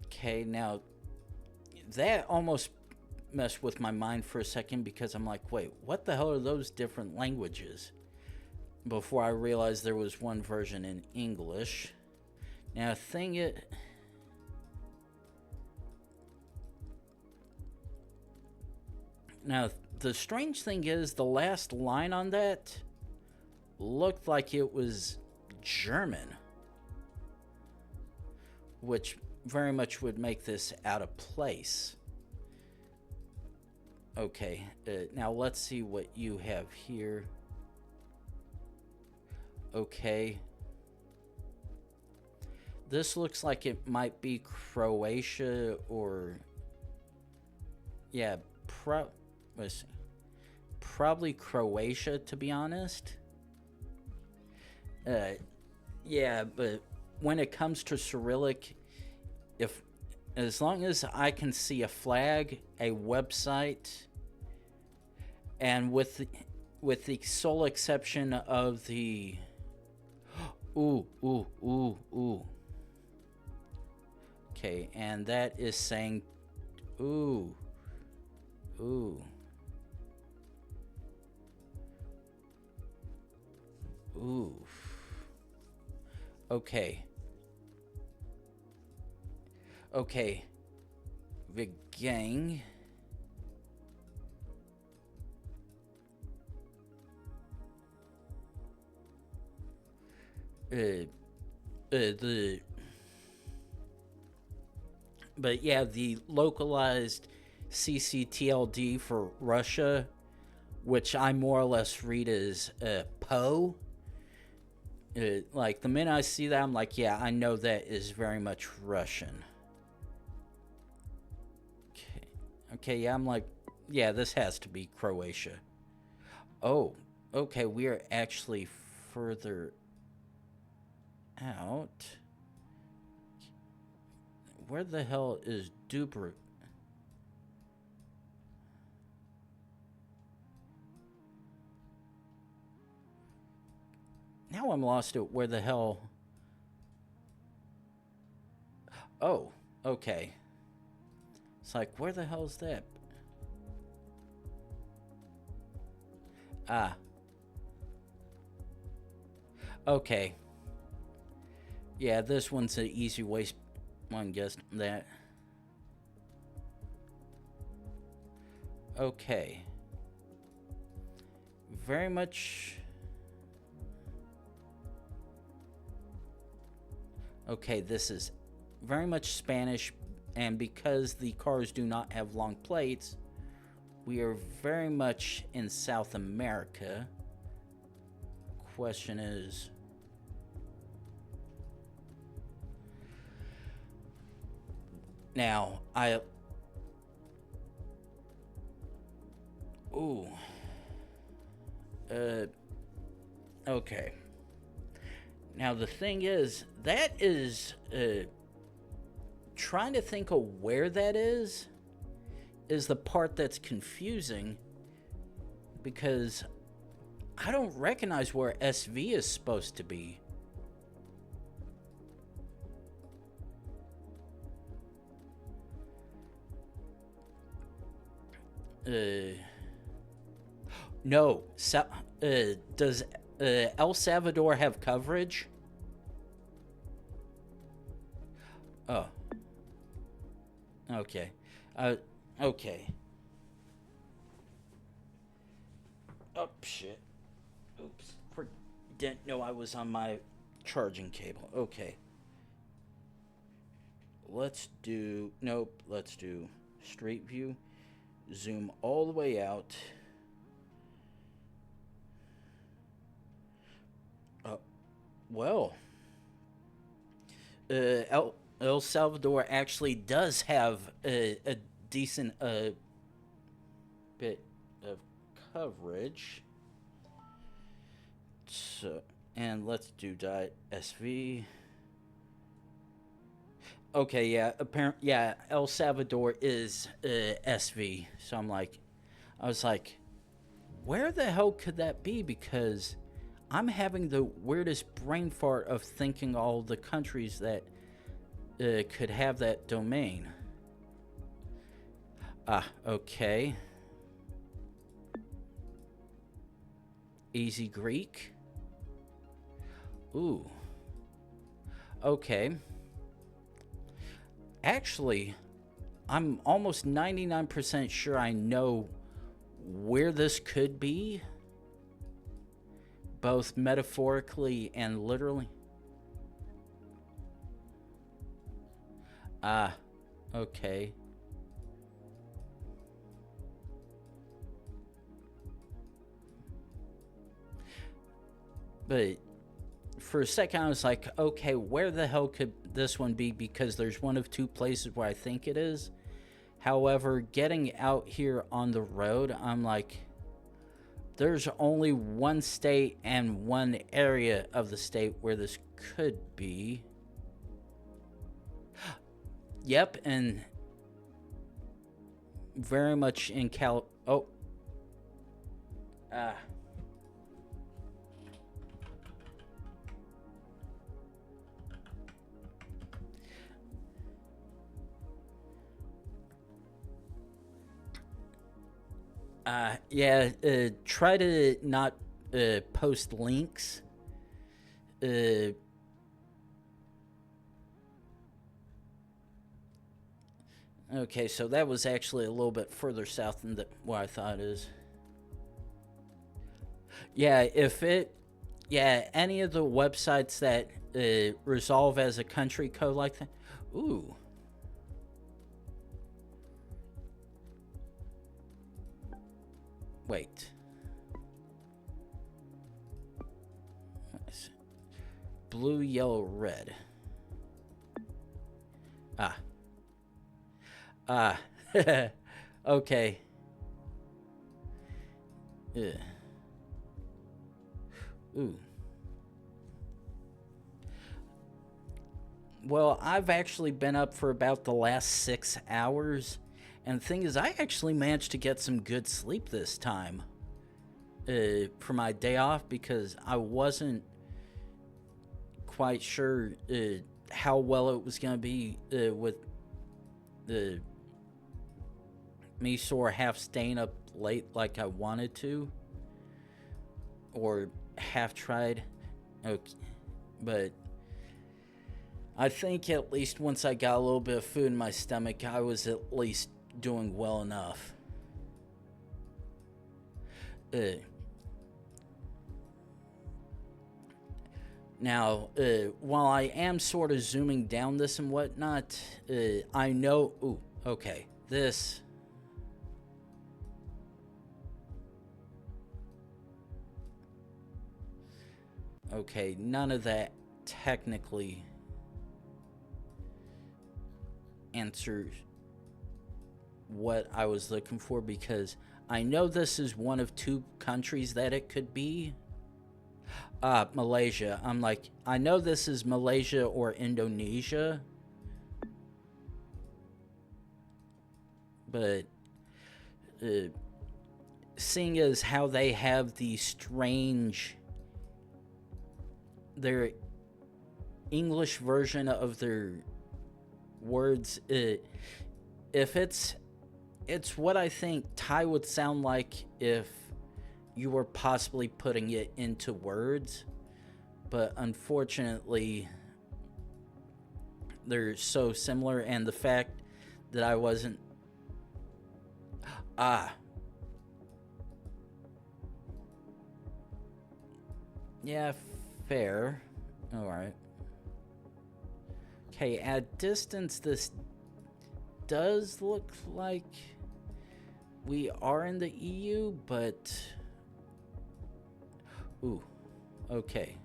S1: Okay, now that almost messed with my mind for a second because I'm like, wait, what the hell are those different languages? Before I realized there was one version in English. Now, the strange thing is, the last line on that looked like it was German, which very much would make this out of place. Okay, now let's see what you have here. Okay. This looks like it might be Croatia or... Yeah, let's see. Probably Croatia, to be honest. Yeah, but when it comes to Cyrillic, as long as I can see a flag, a website, and with the sole exception of the... Ooh. Okay, and that is saying... Ooh. Okay. The gang... But yeah, the localized CCTLD for Russia, which I more or less read as PO. Like, the minute I see that, I'm like, yeah, I know that is very much Russian. Okay, yeah, I'm like, yeah, this has to be Croatia. Oh, okay, we are actually further out. Where the hell is Dubrovnik? Now I'm lost at where the hell... Oh, okay. It's like, where the hell is that? Ah. Okay. Yeah, this one's an easy way. One guessed that. Okay. Very much... Okay, this is very much Spanish, and because the cars do not have long plates, we are very much in South America. Question is... Now, okay. Now, the thing is, that is, trying to think of where that is the part that's confusing, because I don't recognize where SV is supposed to be. No. Does El Salvador have coverage? Oh. Okay. Okay. Oh, shit. Oops. Didn't know I was on my charging cable. Okay. Let's do... Nope. Let's do Street View. Zoom all the way out. Well... El Salvador actually does have a decent bit of coverage. So, and let's do .sv. Okay, yeah, El Salvador is SV. So I was like, where the hell could that be? Because I'm having the weirdest brain fart of thinking all the countries that could have that domain. Okay. Easy Greek. Ooh. Okay. Actually, I'm almost 99% sure I know where this could be, both metaphorically and literally. Okay. But for a second I was like, okay, where the hell could this one be? Because there's one of two places where I think it is. However, getting out here on the road, I'm like, there's only one state and one area of the state where this could be. Yep, and very much in oh. Yeah, try to not post links. Okay, so that was actually a little bit further south than what I thought it is. Yeah, any of the websites that resolve as a country code like that. Ooh. Wait. Blue, yellow, red. Okay. Yeah. Ooh. Well, I've actually been up for about the last 6 hours. And the thing is, I actually managed to get some good sleep this time for my day off, because I wasn't quite sure how well it was going to be with me sort of half staying up late like I wanted to, or half tried. Okay, but I think at least once I got a little bit of food in my stomach, I was at least doing well enough. Now, while I am sort of zooming down this and whatnot, I know... Ooh, okay. This... Okay, none of that technically answers what I was looking for, because I know this is one of two countries that it could be. Malaysia. I'm like, I know this is Malaysia or Indonesia, but seeing as how they have the strange, their English version of their words, if it's what I think Thai would sound like if you were possibly putting it into words, but unfortunately they're so similar, and the fact that I wasn't yeah, fair. All right. Okay, at distance this does look like we are in the EU, but ooh, okay.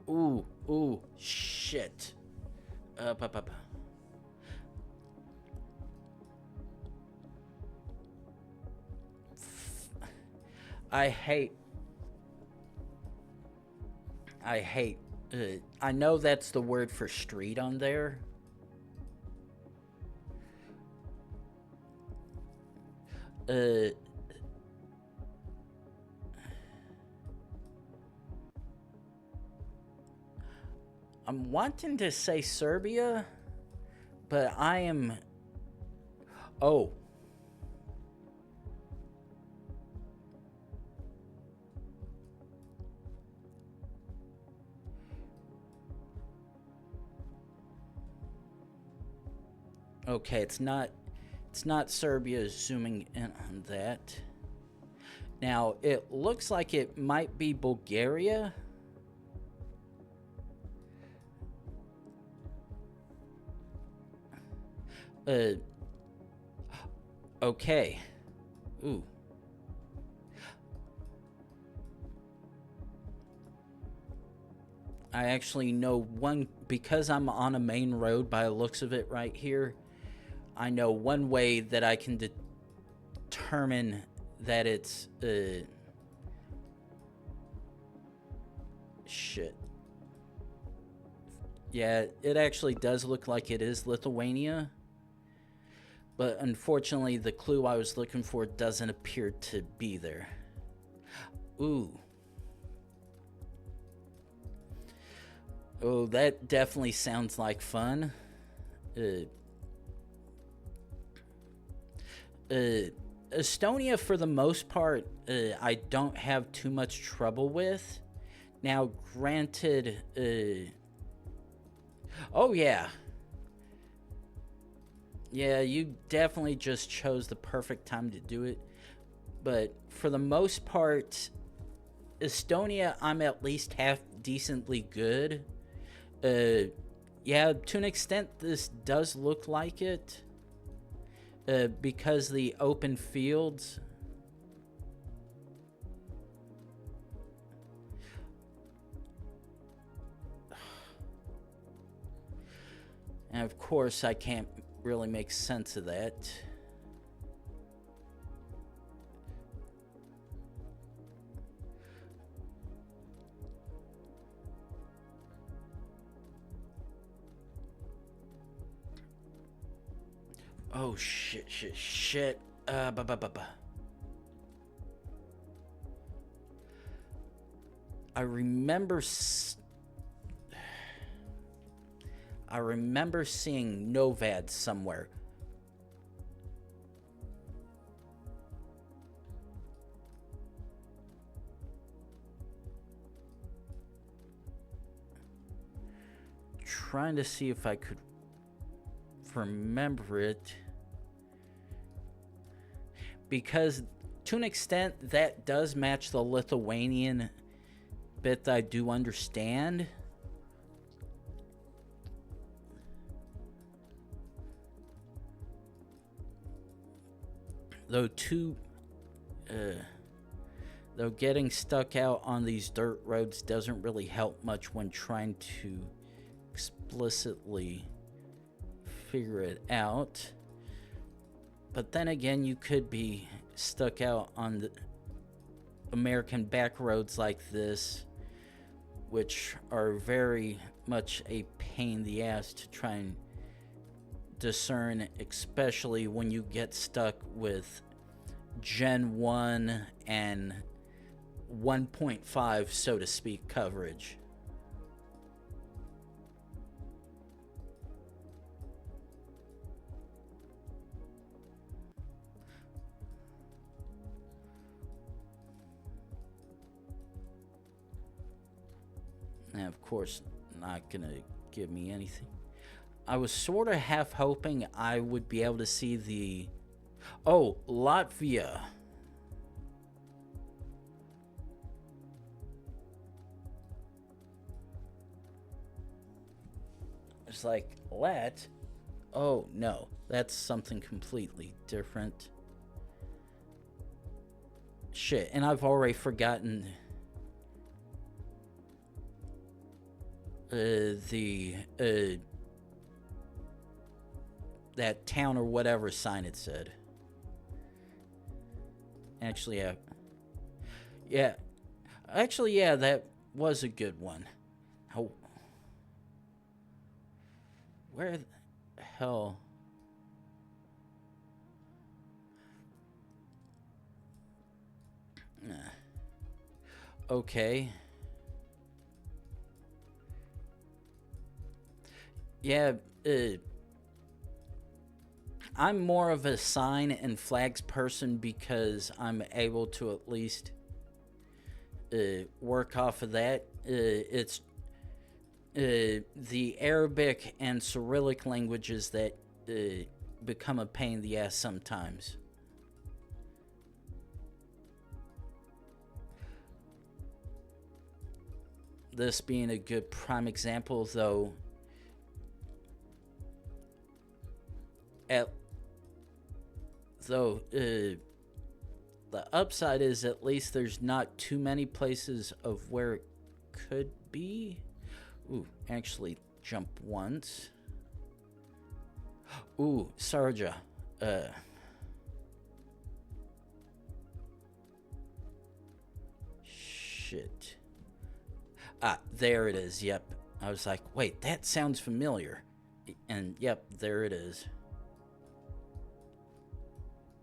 S1: Ooh, shit. Up. I hate. I know that's the word for street on there. I'm wanting to say Serbia, but I am. Oh. Okay, it's not Serbia zooming in on that. Now, it looks like it might be Bulgaria. Okay. Ooh. I actually know one, because I'm on a main road by the looks of it right here. I know one way that I can determine that it's shit. Yeah, it actually does look like it is Lithuania. But unfortunately, the clue I was looking for doesn't appear to be there. Ooh. Oh, that definitely sounds like fun. Estonia, for the most part, I don't have too much trouble with. Now, granted, oh yeah. Yeah, you definitely just chose the perfect time to do it. But for the most part, Estonia, I'm at least half decently good. Yeah, to an extent, this does look like it. Because the open fields. And of course, I can't really make sense of that. Oh, shit. I remember seeing Novad somewhere. Trying to see if I could remember it. Because to an extent that does match the Lithuanian bit that I do understand. Though getting stuck out on these dirt roads doesn't really help much when trying to explicitly figure it out. But then again, you could be stuck out on American back roads like this, which are very much a pain in the ass to try and discern, especially when you get stuck with Gen 1 and 1.5, so to speak, coverage. And of course, not gonna give me anything. I was sort of half hoping I would be able to see the... Oh, Latvia. It's like, Lat? Oh, no. That's something completely different. Shit, and I've already forgotten... that town or whatever sign it said. Actually, yeah. Actually, yeah, that was a good one. How... Where the hell... Okay. Yeah, I'm more of a sign and flags person because I'm able to at least work off of that. It's the Arabic and Cyrillic languages that become a pain in the ass sometimes. This being a good prime example, though. The upside is at least there's not too many places of where it could be. Ooh, actually jump once. Ooh, Sarja. Shit. Ah, there it is, yep. I was like, wait, that sounds familiar. And yep, there it is.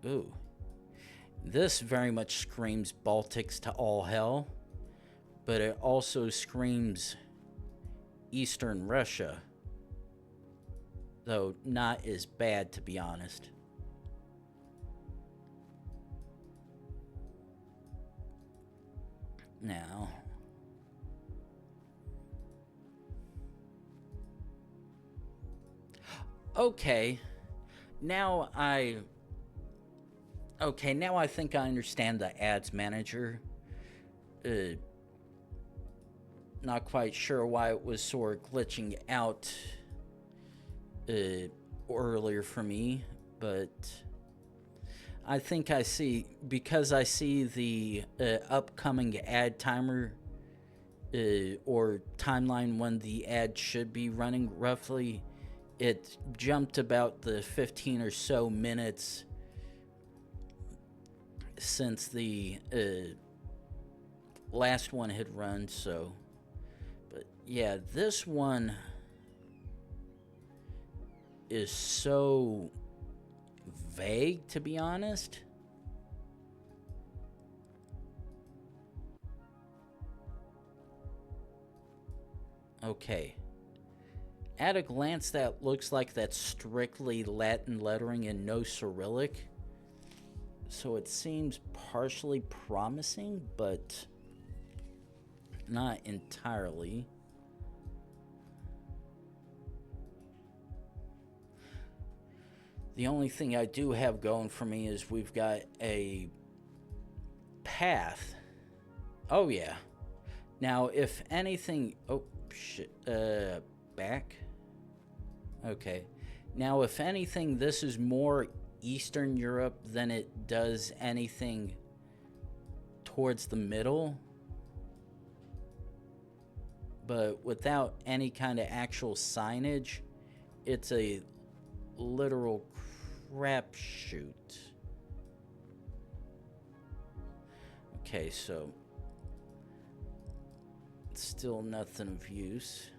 S1: Ooh. This very much screams Baltics to all hell, but it also screams Eastern Russia. Though not as bad, to be honest. Now... Okay. Now I think I understand the ads manager. Not quite sure why it was sort of glitching out earlier for me, but I think I see, because I see the upcoming ad timer or timeline when the ad should be running roughly. It jumped about the 15 or so minutes since the last one had run, so... But yeah, this one is so vague, to be honest. Okay. At a glance, that looks like that's strictly Latin lettering and no Cyrillic. So it seems partially promising, but not entirely. The only thing I do have going for me is we've got a path. Oh, yeah. Now, if anything... Oh, shit. Back? Okay. Now, if anything, this is more Eastern Europe than it does anything towards the middle. But without any kind of actual signage, it's a literal crapshoot. Okay, so still nothing of use.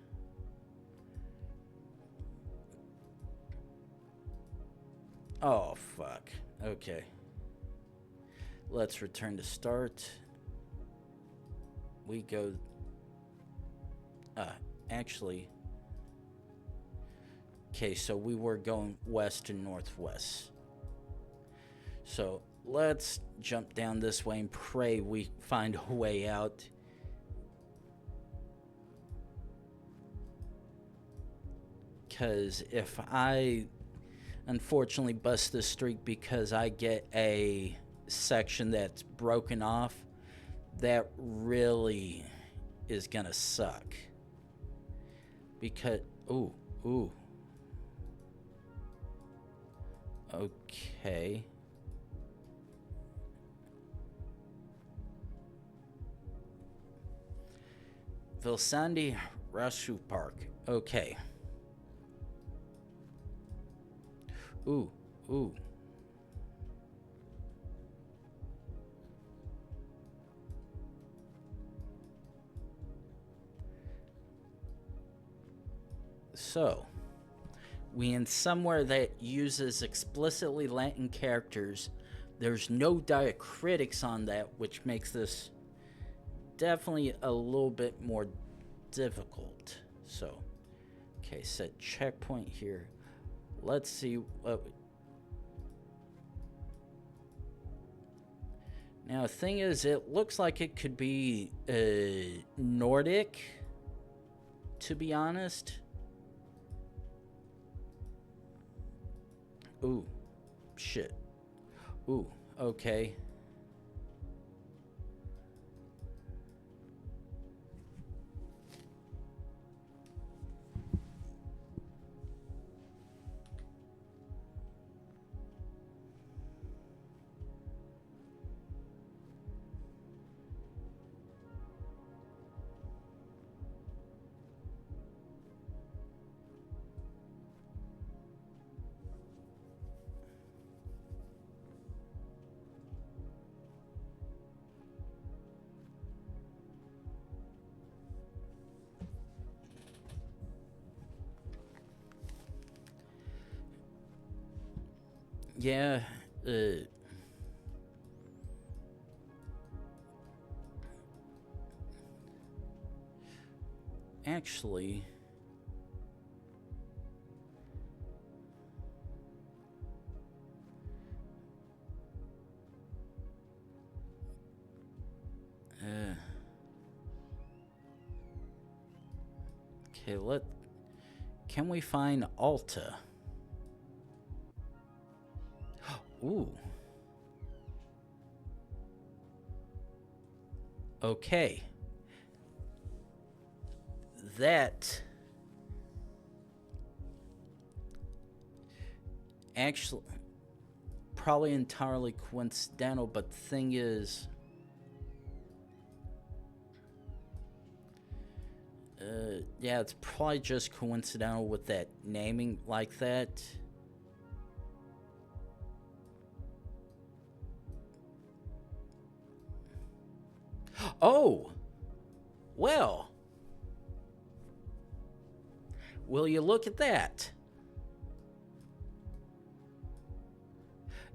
S1: Oh, fuck. Okay. Let's return to start. We go... actually... Okay, so we were going west and northwest. So let's jump down this way and pray we find a way out. Because if I unfortunately bust this streak because I get a section that's broken off, that really is gonna suck. Because... Ooh. Okay. Vilsandi Rasu Park. Okay. Ooh. So, we in somewhere that uses explicitly Latin characters. There's no diacritics on that, which makes this definitely a little bit more difficult. So, okay, set checkpoint here. Let's see what... Now, the thing is, it looks like it could be Nordic, to be honest. Ooh, shit. Ooh, okay. Yeah, actually, okay, can we find Alta? Ooh. Okay. That actually probably entirely coincidental, but the thing is, yeah, it's probably just coincidental with that naming like that. Oh, well, will you look at that?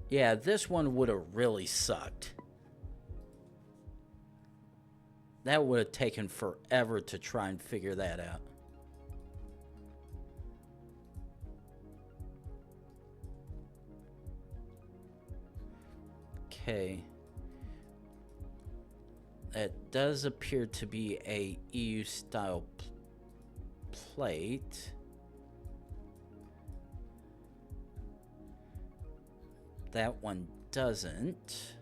S1: Yeah, this one would have really sucked. That would have taken forever to try and figure that out. Okay. That does appear to be a EU style plate. That one doesn't.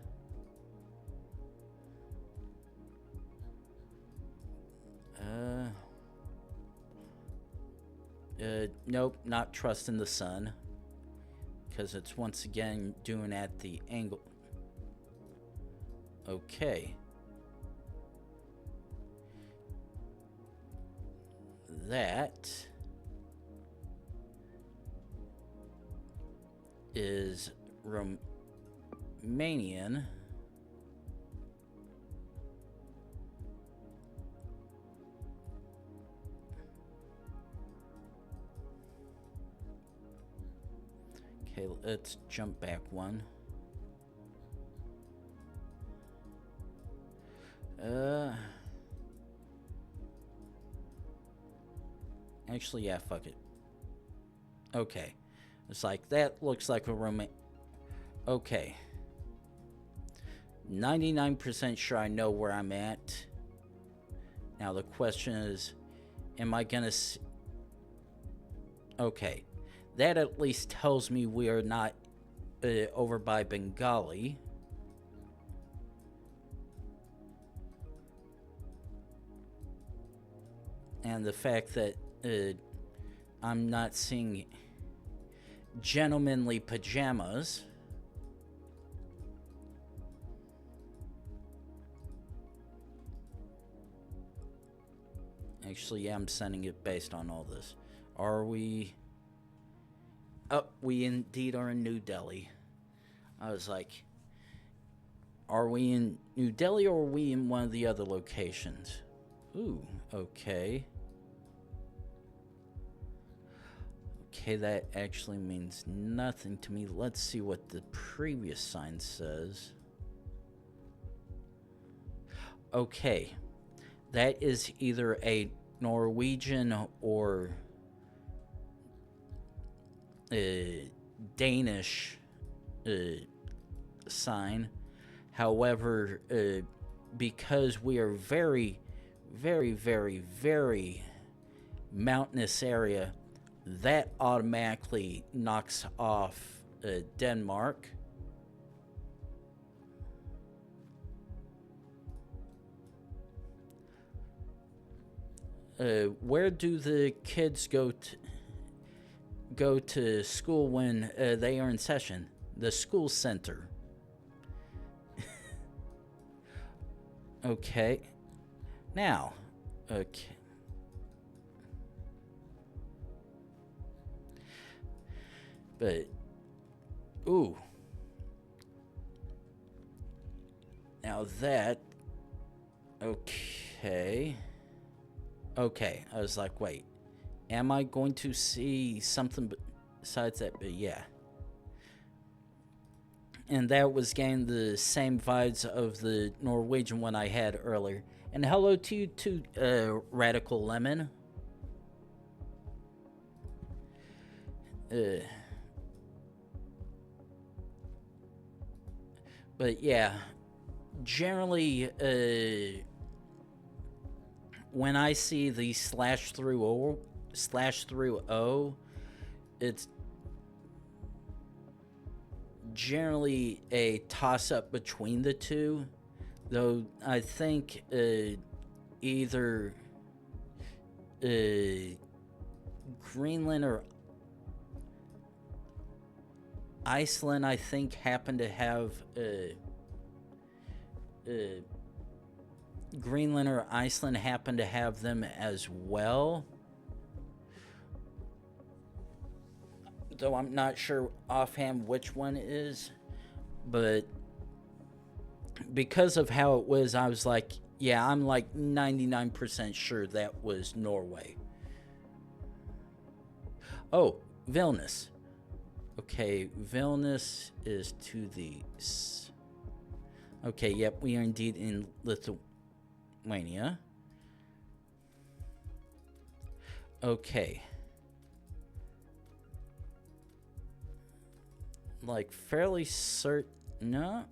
S1: Nope, not trusting the sun. Because it's once again doing at the angle. Okay. That is Romanian. Okay, let's jump back one. Actually, yeah, fuck it. Okay. It's like, that looks like a room. Okay. 99% sure I know where I'm at. Now the question is, am I gonna okay. That at least tells me we are not over by Bengali. And the fact that I'm not seeing gentlemanly pajamas. Actually, yeah, I'm sending it based on all this. Are we... Oh, we indeed are in New Delhi. I was like, are we in New Delhi or are we in one of the other locations? Ooh, okay. Okay, that actually means nothing to me. Let's see what the previous sign says. Okay. That is either a Norwegian or Danish sign. However, because we are very, very, very, very mountainous area, that automatically knocks off Denmark. Where do the kids go to school when they are in session? The school center. Okay. Now, okay. But, ooh. Now that, okay. Okay, I was like, wait, am I going to see something besides that? But yeah. And that was getting the same vibes of the Norwegian one I had earlier. And hello to you too, Radical Lemon. But yeah, generally, when I see the slash through O, it's generally a toss-up between the two, though I think either Greenland or Iceland, I think, happen to have Greenland or Iceland happen to have them as well. Though I'm not sure offhand which one it is. But because of how it was, I was like, yeah, I'm like 99% sure that was Norway. Oh, Vilnius. Okay, Vilnius is to the... Okay, yep, we are indeed in Lithuania. Okay. Like, fairly certain... No?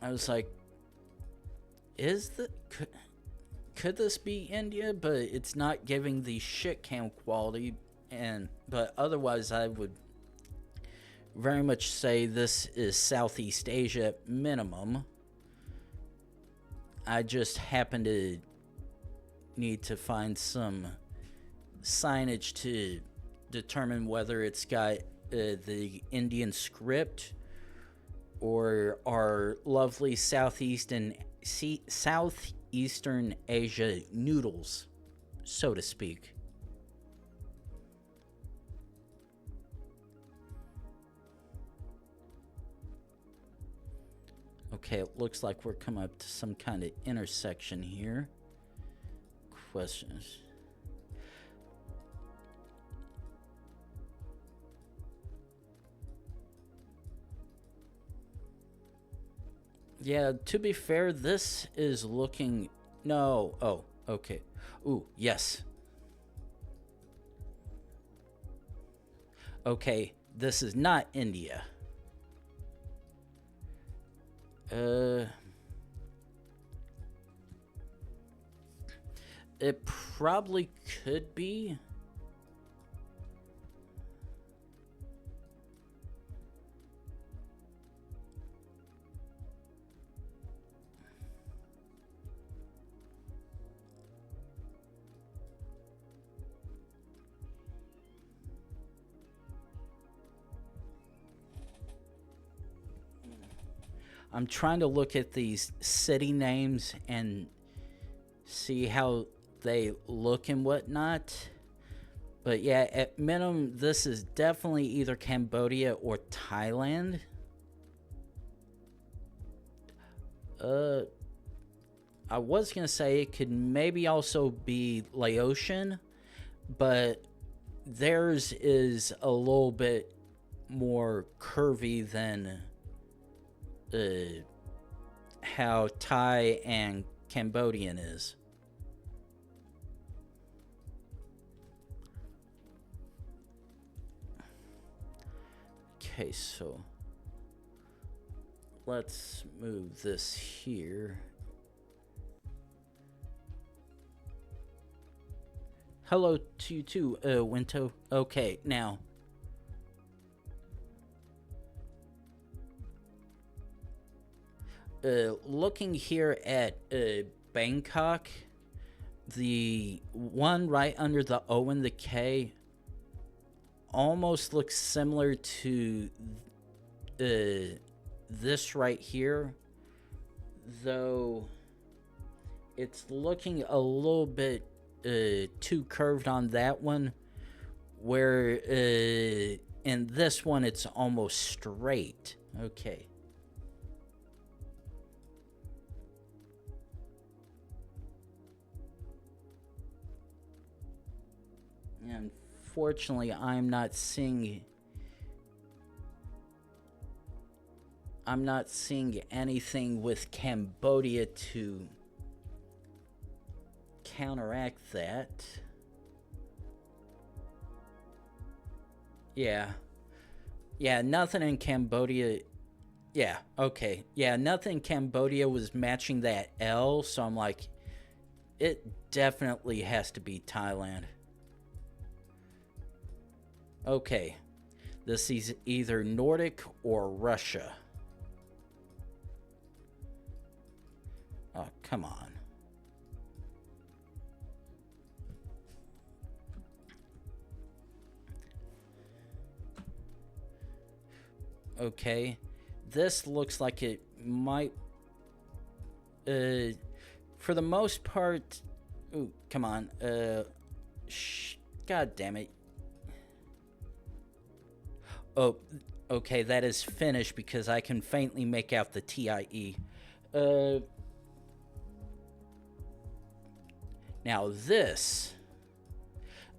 S1: I was like... Could this be India? But it's not giving the shit cam quality. But otherwise, I would very much say this is Southeast Asia at minimum. I just happen to need to find some signage to determine whether it's got the Indian script or our lovely Southeastern Asia noodles, so to speak. Okay, it looks like we're coming up to some kind of intersection here. Questions. Yeah, to be fair, this is looking... No. Oh, okay. Ooh, yes. Okay, this is not India. It probably could be. I'm trying to look at these city names and see how they look and whatnot. But yeah, at minimum, this is definitely either Cambodia or Thailand. I was gonna say it could maybe also be Laotian, but theirs is a little bit more curvy than how Thai and Cambodian is. Okay, so let's move this here. Hello to you too, Winto. Okay, now. Looking here at Bangkok, the one right under the O and the K almost looks similar to this right here, though it's looking a little bit too curved on that one, where in this one it's almost straight. Okay. Unfortunately, I'm not seeing anything with Cambodia to counteract that. Yeah, nothing in Cambodia. Yeah, okay. Yeah, nothing in Cambodia was matching that L, so I'm like, it definitely has to be Thailand. Okay, this is either Nordic or Russia. Oh, come on. Okay, this looks like it might... for the most part... Ooh, come on. God damn it. Oh, okay, that is Finnish because I can faintly make out the TIE. Now this,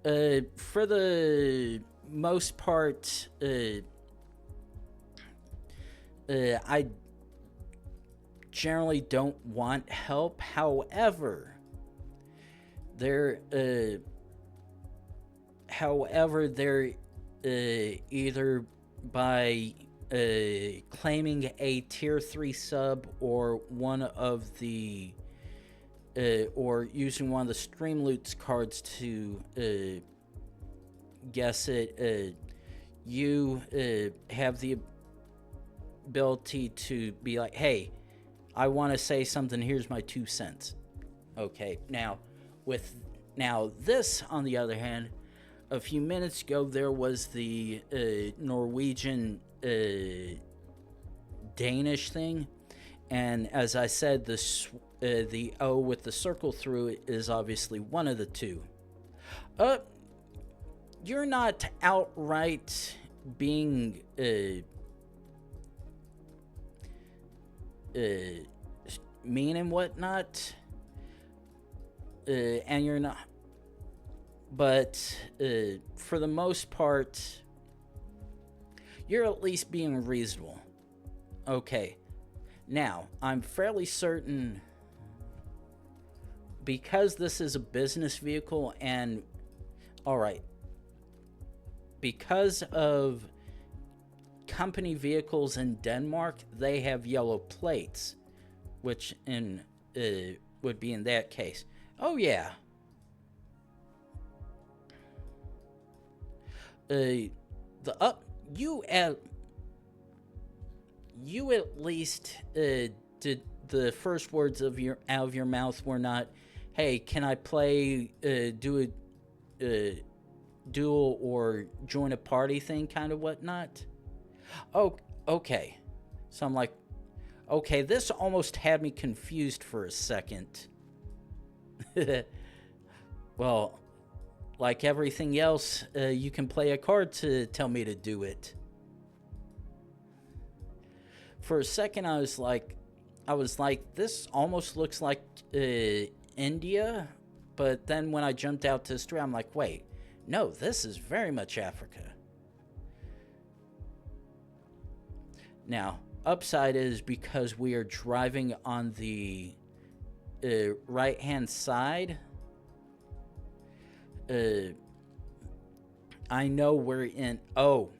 S1: for the most part, I generally don't want help. However, they're either by claiming a tier 3 sub or one of the or using one of the Streamloots cards to guess it, you have the ability to be like, hey, I want to say something, here's my 2 cents. Okay, now this, on the other hand, a few minutes ago, there was the Norwegian Danish thing, and as I said, the O with the circle through it is obviously one of the two. You're not outright being mean and whatnot, and you're not. But for the most part, you're at least being reasonable. Okay. Now, I'm fairly certain, because this is a business vehicle and, all right, because of company vehicles in Denmark, they have yellow plates, which would be in that case. Oh yeah. You at least did the first words of out of your mouth were not, "Hey, can I play do a duel or join a party thing kind of whatnot?" Oh, okay. So I'm like, okay, this almost had me confused for a second. Well, like everything else, you can play a card to tell me to do it. For a second, I was like, this almost looks like India. But then when I jumped out to the street, I'm like, wait, no, this is very much Africa. Now, upside is because we are driving on the right-hand side. I know we're in... Oh.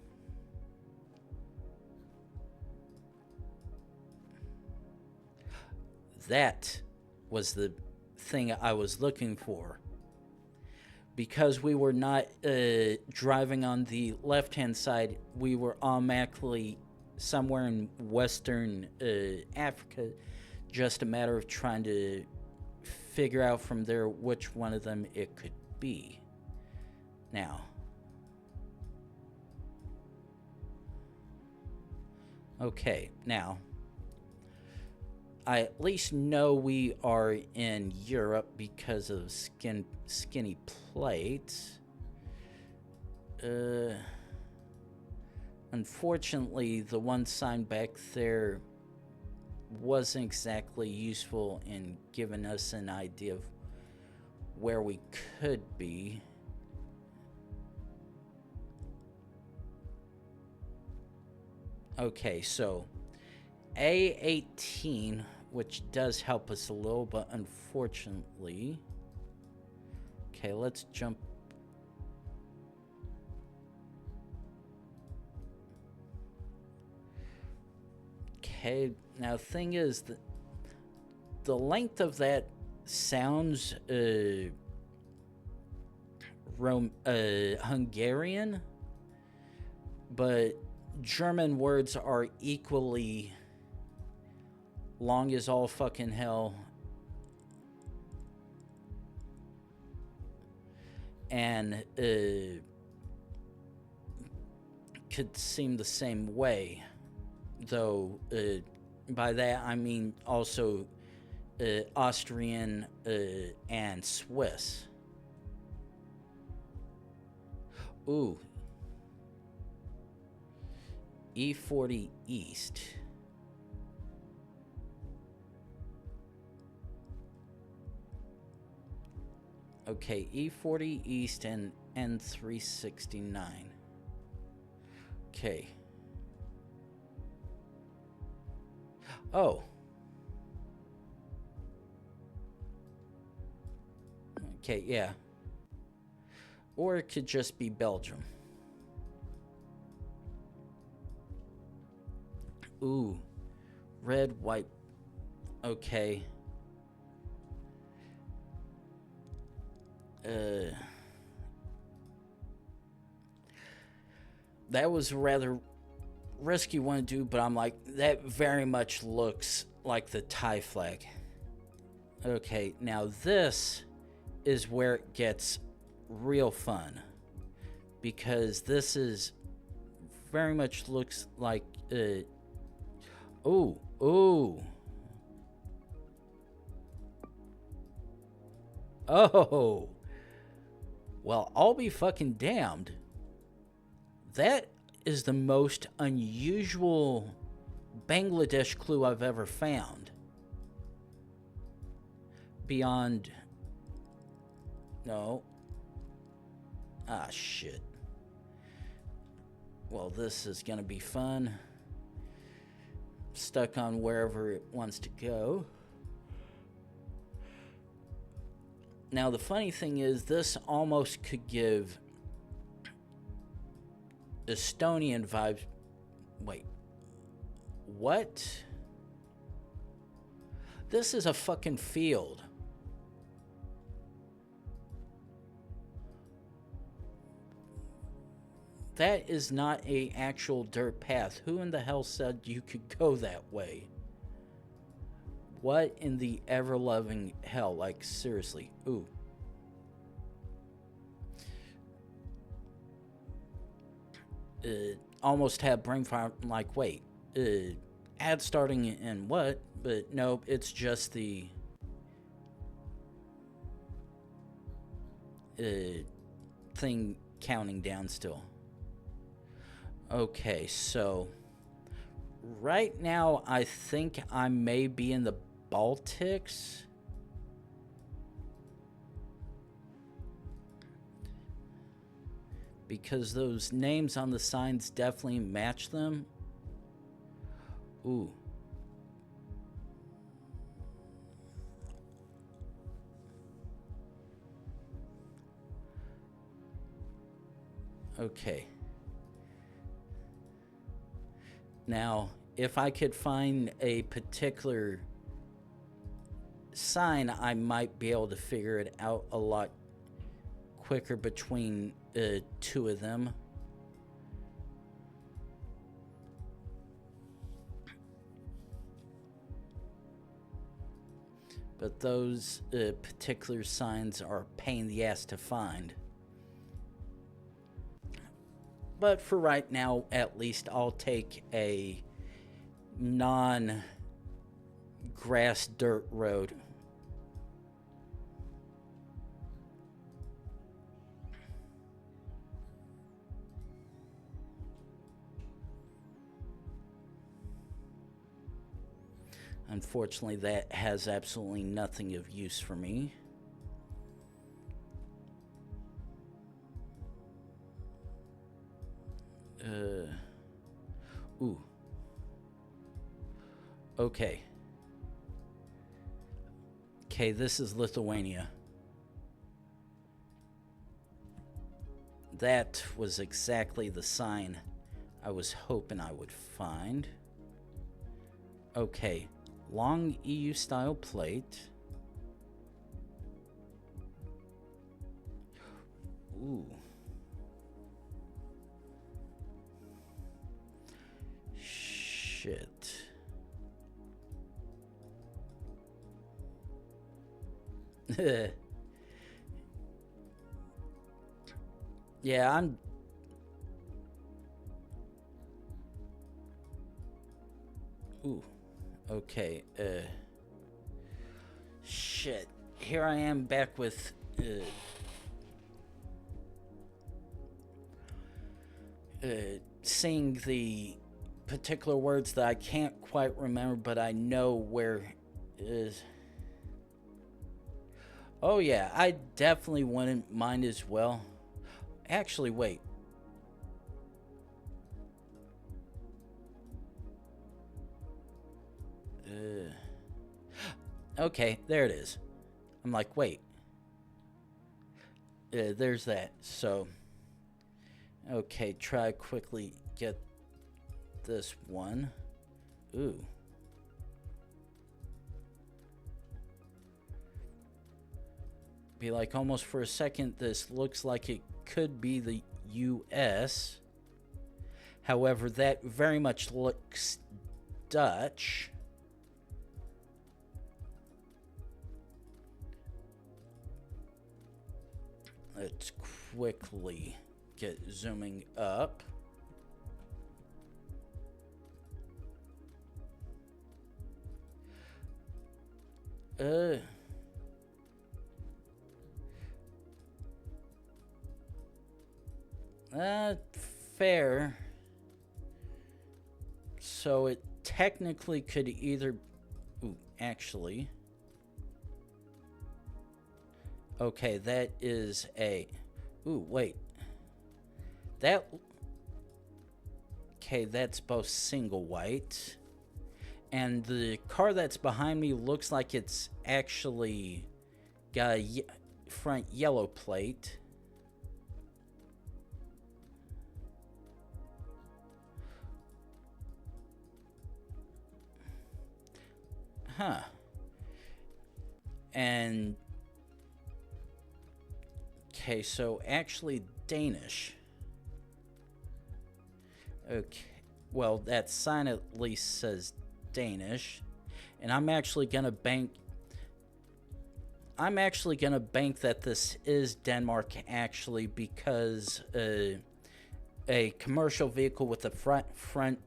S1: That was the thing I was looking for. Because we were not driving on the left-hand side, we were automatically somewhere in Western Africa. Just a matter of trying to figure out from there which one of them it could be. Now, okay, now I at least know we are in Europe because of skinny plates. Unfortunately, the one sign back there wasn't exactly useful in giving us an idea of where we could be. Okay, so A18, which does help us a little, but unfortunately... Okay, let's jump. Okay, now the thing is that the length of that sounds Hungarian, but German words are equally long as all fucking hell, and could seem the same way, though by that I mean also Austrian and Swiss. Ooh. E40 East. Okay, E40 East and N369. Okay. Oh. Okay, yeah. Or it could just be Belgium. Ooh. Red, white. Okay. That was a rather risky one to do, but I'm like, that very much looks like the Thai flag. Okay, now this is where it gets real fun, because this is very much looks like ooh. Oh. Well, I'll be fucking damned. That is the most unusual Bangladesh clue I've ever found. Beyond... No. Ah, shit. Well, this is gonna be fun. stuck on wherever it wants to go. Now, the funny thing is, this almost could give Estonian vibes. Wait. What? This is a fucking field. That is not an actual dirt path. Who in the hell said you could go that way? What in the ever-loving hell? Like, seriously. Ooh. Almost had brain fire. Like, wait. Ad starting in what? But nope, it's just the... thing counting down still. Okay, so... right now, I think I may be in the Baltics. Because those names on the signs definitely match them. Ooh. Okay. Now, if I could find a particular sign, I might be able to figure it out a lot quicker between two of them. But those particular signs are a pain in the ass to find. But for right now, at least, I'll take a non-grass dirt road. Unfortunately, that has absolutely nothing of use for me. Ooh. Okay. Okay, this is Lithuania. That was exactly the sign I was hoping I would find. Okay. Long EU style plate. Ooh. Shit. Yeah, I'm... Ooh. Okay, shit. Here I am back with, seeing the particular words that I can't quite remember, but I know where is. Oh yeah, I definitely wouldn't mind as well. Actually, wait. Okay, there it is. I'm like, wait. There's that. So, okay, try quickly get this one. Ooh. Be like, almost for a second, this looks like it could be the US. However, that very much looks Dutch. Let's quickly get zooming up. Fair. So it technically could either... Ooh, actually... Okay, that is a... Ooh, wait. That... Okay, that's both single white. And the car that's behind me looks like it's actually got a front yellow plate. Huh. And okay, so actually Danish. Okay. Well, that sign at least says Danish. And I'm actually going to bank that this is Denmark actually, because a commercial vehicle with a front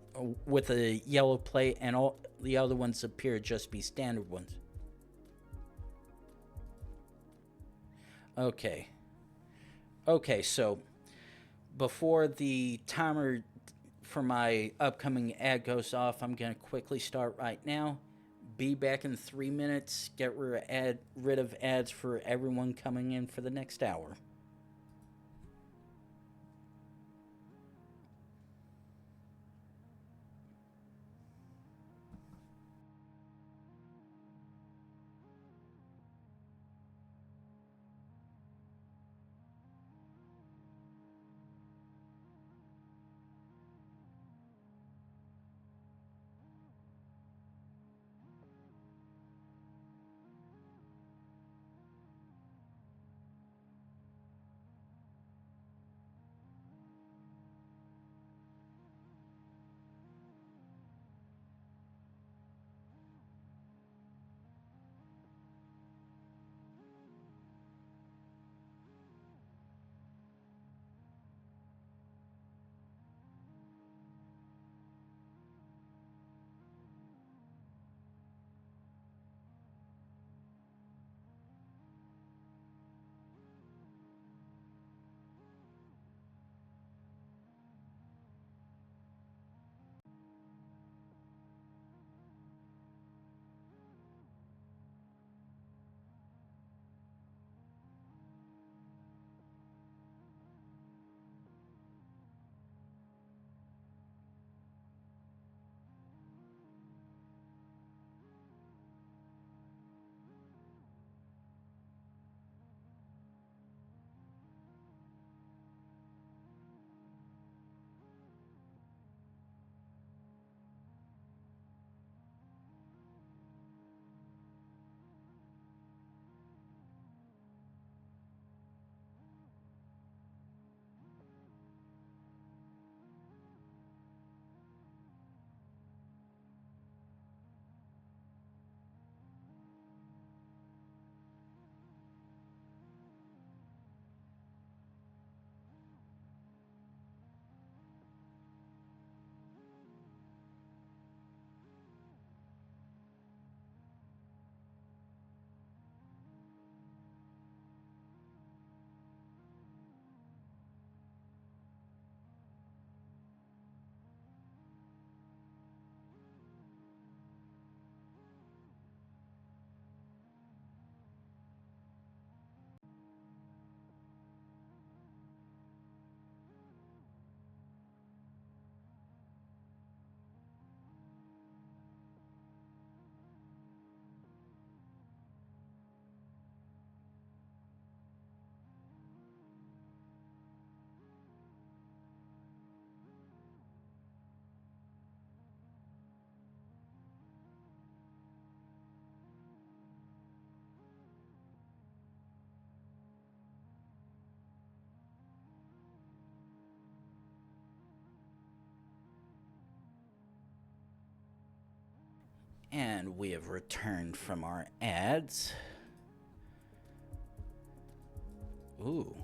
S1: with a yellow plate, and all the other ones appear to just be standard ones. Okay. Okay, so before the timer for my upcoming ad goes off, I'm going to quickly start right now. Be back in 3 minutes. Get rid of ads for everyone coming in for the next hour. And we have returned from our ads. Ooh.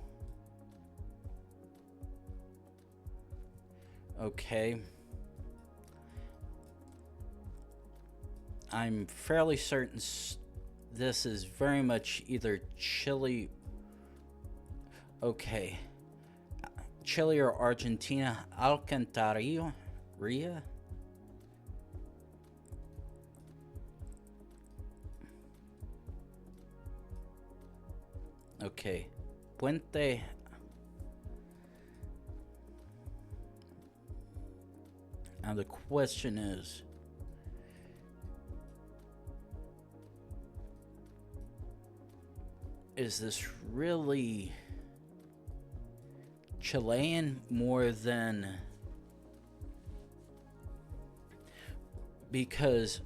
S1: Okay. I'm fairly certain this is very much either Chile. Okay. Chile or Argentina. Alcantarilla? Ria? Okay. Puente. Now the question is, is this really Chilean more than... Because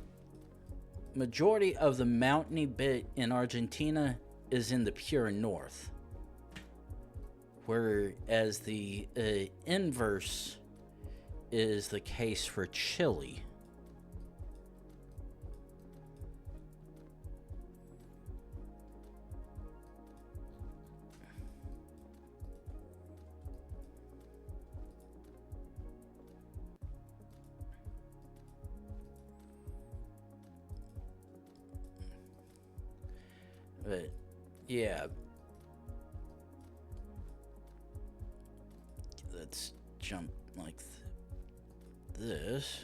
S1: majority of the mountainy bit in Argentina is in the pure north, whereas the inverse is the case for Chile. But yeah, let's jump like this.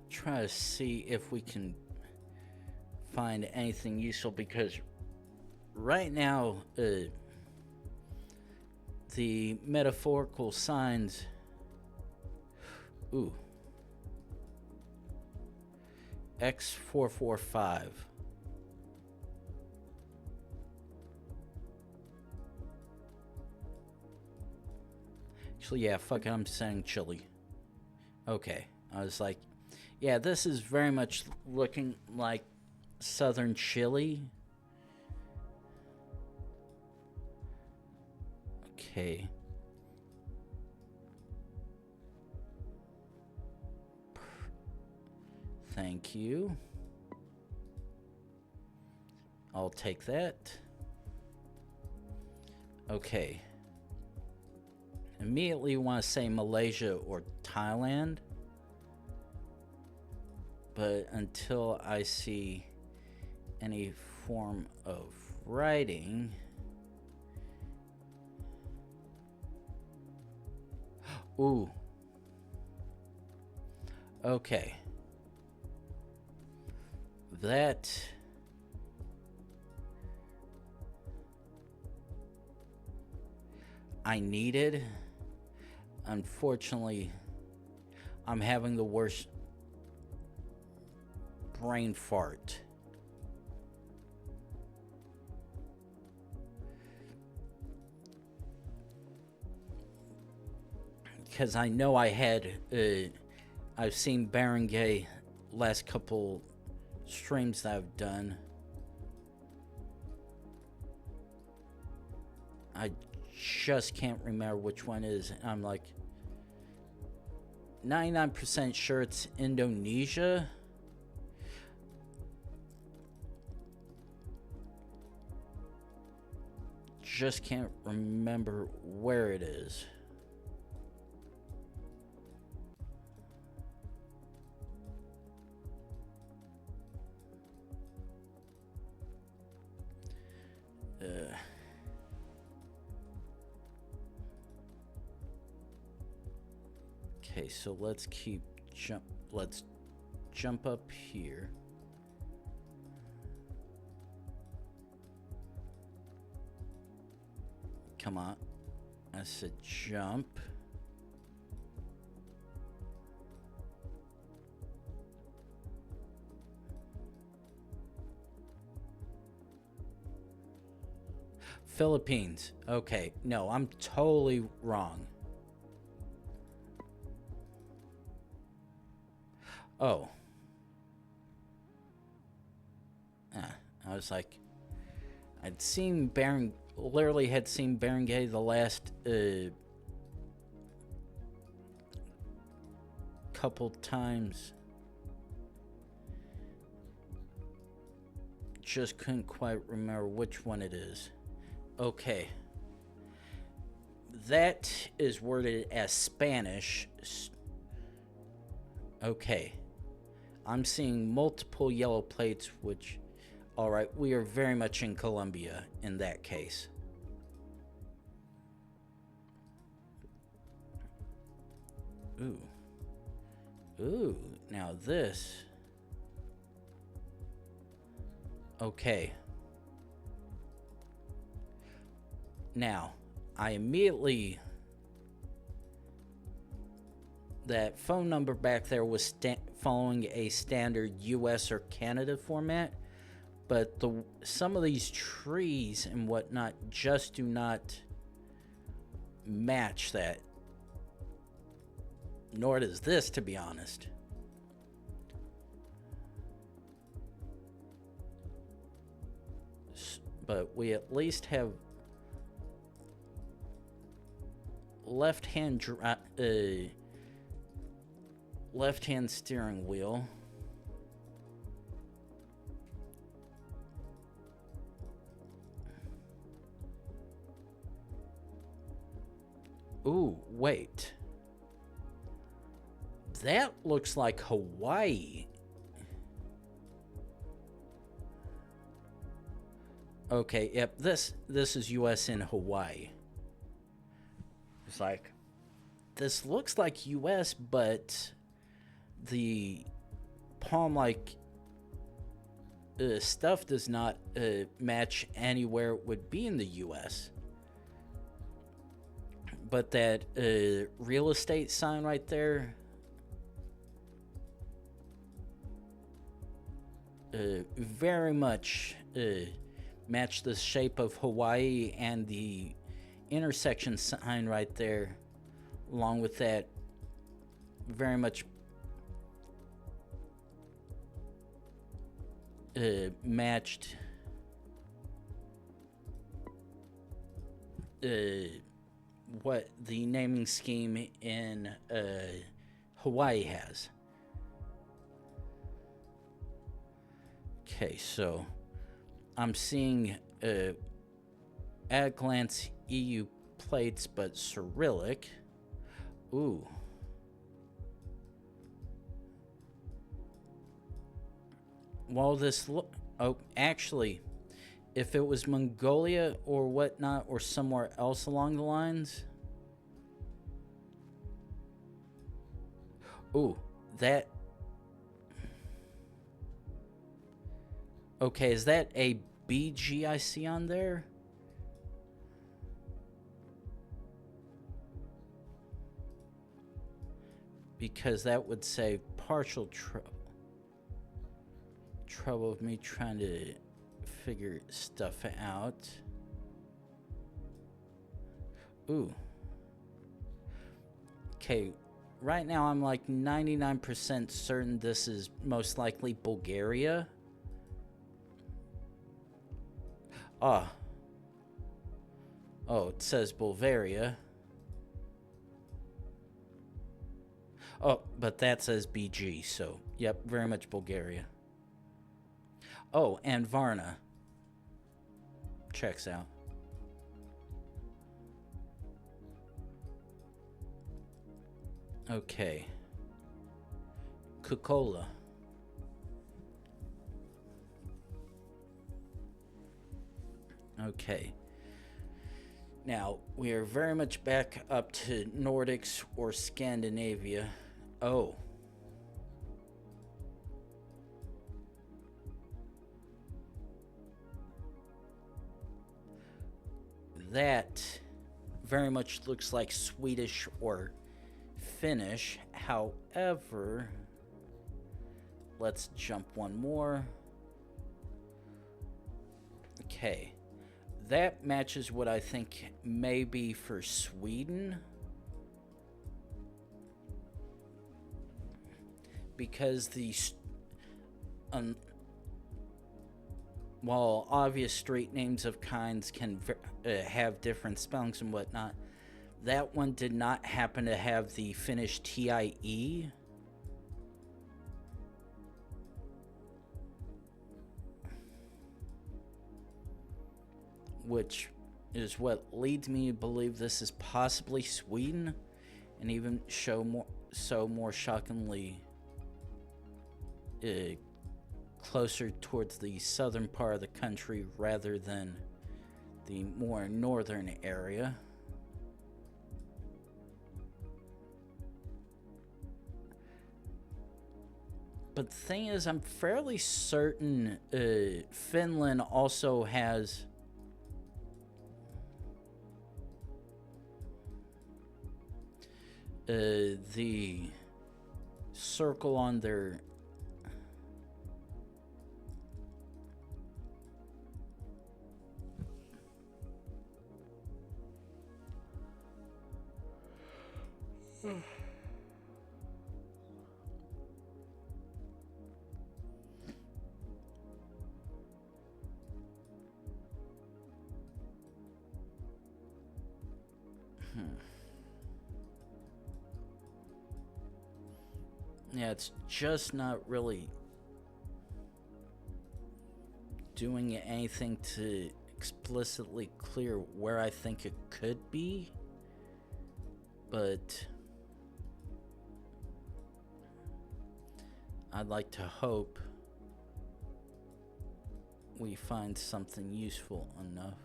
S1: Try to see if we can find anything useful, because right now the metaphorical signs... Ooh. X445. Actually, yeah, fuck it, I'm saying Chile. Okay, I was like, yeah, this is very much looking like southern Chile. Okay. Thank you. I'll take that. Okay. Immediately want to say Malaysia or Thailand, but until I see any form of writing... Ooh. Okay. That... I needed. Unfortunately, I'm having the worst brain fart. Because I know I had, I've seen Barangay last couple streams that I've done. I just can't remember which one is. I'm like 99% sure it's Indonesia. Just can't remember where it is. Okay, so let's jump up here. Come on. I said jump. Philippines. Okay, no, I'm totally wrong. Oh. I was like, I'd seen literally had seen Barangay the last couple times. Just couldn't quite remember which one it is. Okay. That is worded as Spanish. Okay. I'm seeing multiple yellow plates, which... Alright, we are very much in Colombia in that case. Ooh. Ooh, now this... Okay. Now, I immediately... That phone number back there was following a standard US or Canada format, But some of these trees and whatnot just do not match that. Nor does this, to be honest. But we at least have left-hand steering wheel. Ooh, wait. That looks like Hawaii. Okay, yep, this is US in Hawaii. It's like, this looks like US, but the palm-like stuff does not match anywhere it would be in the US. But that real estate sign right there, very much match the shape of Hawaii, and the intersection sign right there, along with that, very much matched what the naming scheme in Hawaii has. Okay, so I'm seeing at a glance EU plates, but Cyrillic. Ooh. While this oh, actually, if it was Mongolia or whatnot, or somewhere else along the lines. Ooh, that. Okay, is that a BG I see on there? Because that would say partial trouble of me trying to figure stuff out. Ooh. Okay, right now I'm like 99% certain this is most likely Bulgaria. Ah. Oh, it says Bulgaria. Oh, but that says BG, so yep, very much Bulgaria. Oh, and Varna. Checks out. Okay. Coca-Cola. Okay. Now, we are very much back up to Nordics or Scandinavia. Oh. That very much looks like Swedish or Finnish. However, let's jump one more. Okay. That matches what I think may be for Sweden. Because the while obvious street names of kinds can have different spellings and whatnot, that one did not happen to have the Finnish TIE. Which is what leads me to believe this is possibly Sweden, and even more shockingly closer towards the southern part of the country rather than the more northern area. But the thing is, I'm fairly certain Finland also has the circle on their Yeah, it's just not really doing anything to explicitly clear where I think it could be, but I'd like to hope we find something useful enough.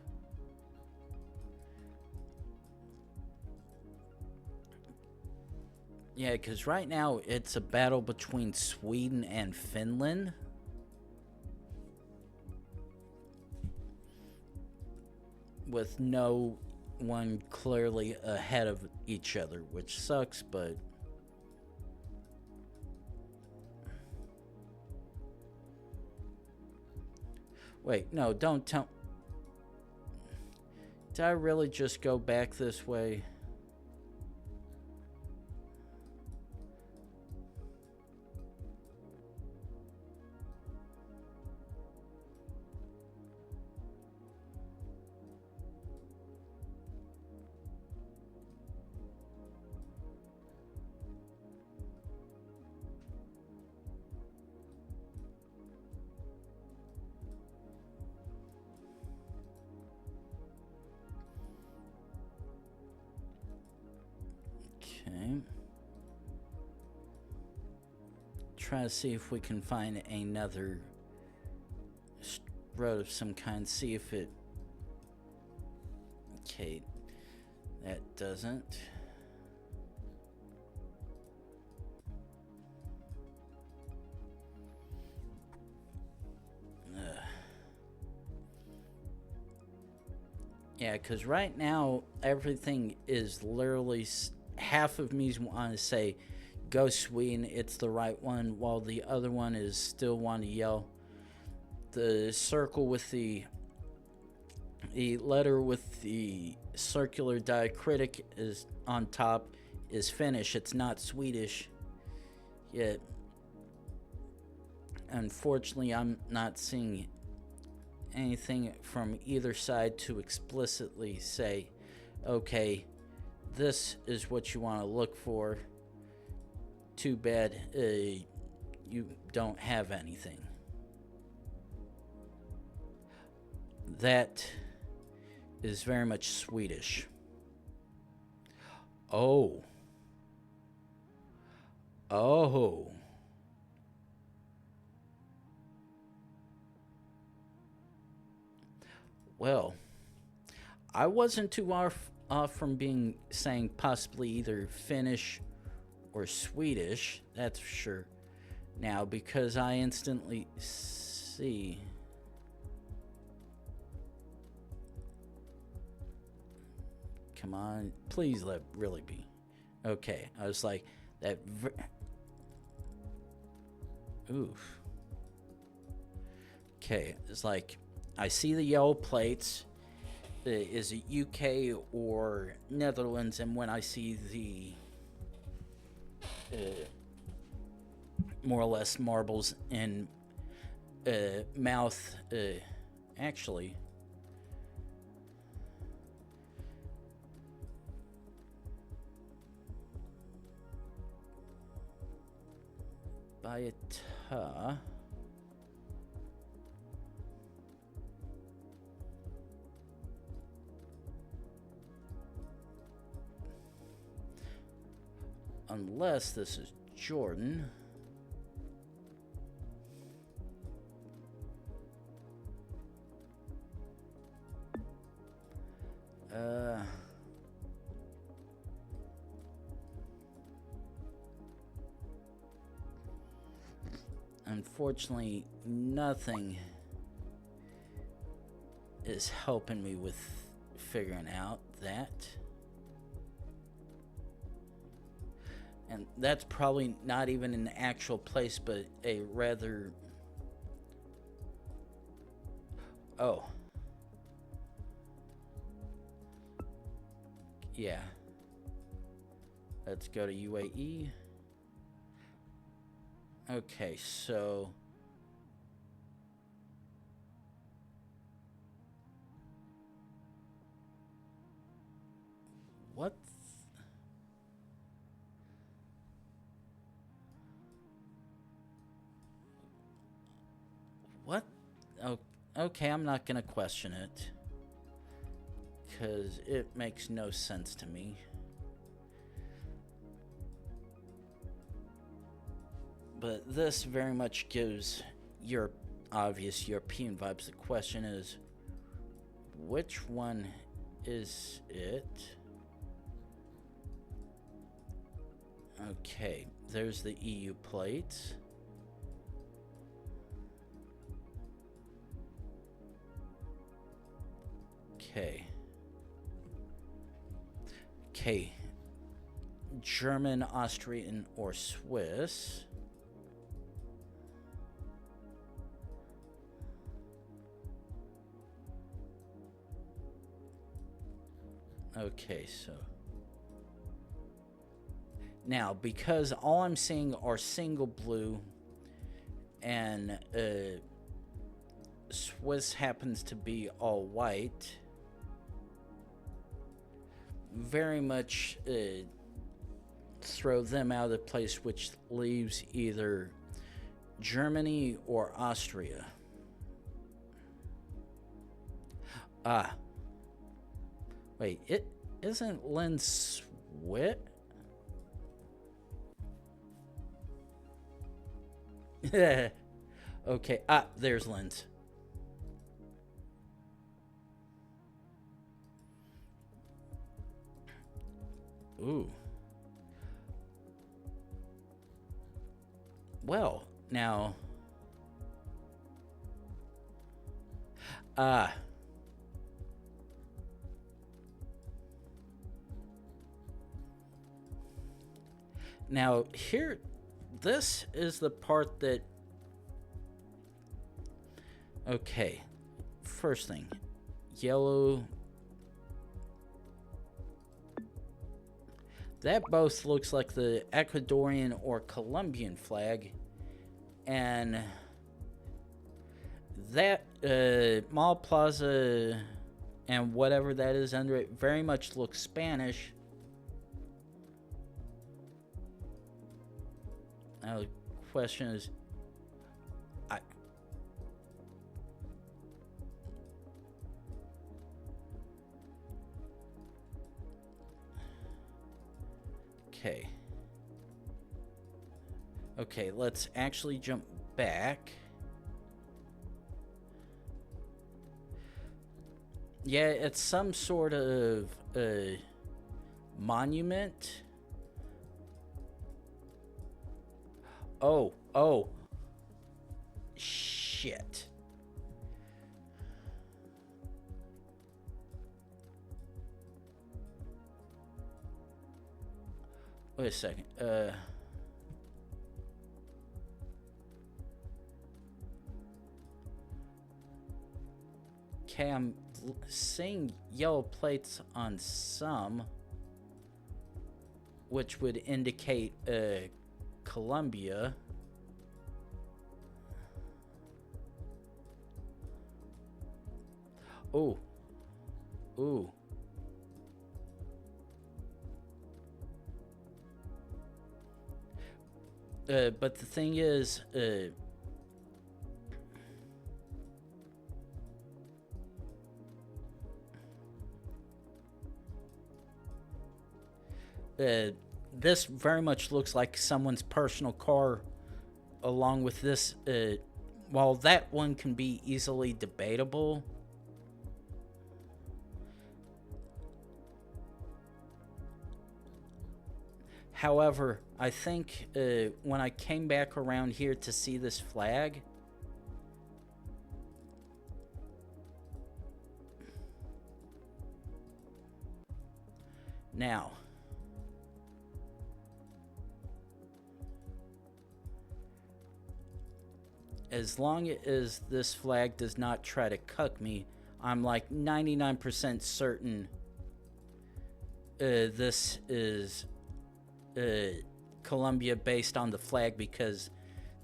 S1: Yeah, because right now it's a battle between Sweden and Finland. With no one clearly ahead of each other, which sucks, but... Wait, no, don't tell... Did I really just go back this way? Okay. Try to see if we can find another road of some kind. See if it... Okay. That doesn't. Yeah, because right now, everything is literally... Half of me want to say, go Sweden, it's the right one, while the other one is still want to yell. The circle with the letter with the circular diacritic is on top is Finnish. It's not Swedish. Yet, unfortunately, I'm not seeing anything from either side to explicitly say, okay, this is what you want to look for. Too bad you don't have anything. That is very much Swedish. Oh. Oh. Well, I wasn't too off from saying possibly either Finnish or Swedish, that's for sure. Now, because I instantly see... Come on, please let really be. Okay, I was like, that... Oof. Okay, it's like, I see the yellow plates. Is it UK or Netherlands? And when I see the more or less marbles in mouth, actually, Baeta. Unless this is Jordan. Unfortunately, nothing is helping me with figuring out that. And that's probably not even an actual place, but a rather... Oh. Yeah. Let's go to UAE. Okay, so what? What? Oh, okay, I'm not gonna question it, because it makes no sense to me. But this very much gives your obvious European vibes. The question is, which one is it? Okay, there's the EU plates. Okay. German, Austrian, or Swiss. Okay, so now, because all I'm seeing are single blue, and Swiss happens to be all white, very much throw them out of the place, which leaves either Germany or Austria. Wait, it isn't Lynn Swit? Okay, there's Lynn's. Ooh. Well, now... Now, here, this is the part that... Okay, first thing, yellow... That both looks like the Ecuadorian or Colombian flag, and that Mall Plaza and whatever that is under it very much looks Spanish. Now the question is, Okay, let's actually jump back. Yeah, it's some sort of monument. Oh. Shit. Wait a second. Okay, I'm seeing yellow plates on some, which would indicate Colombia. Ooh. But the thing is, this very much looks like someone's personal car, along with this. While that one can be easily debatable, however, I think when I came back around here to see this flag, now, as long as this flag does not try to cuck me, I'm like 99% certain this is Colombia based on the flag, because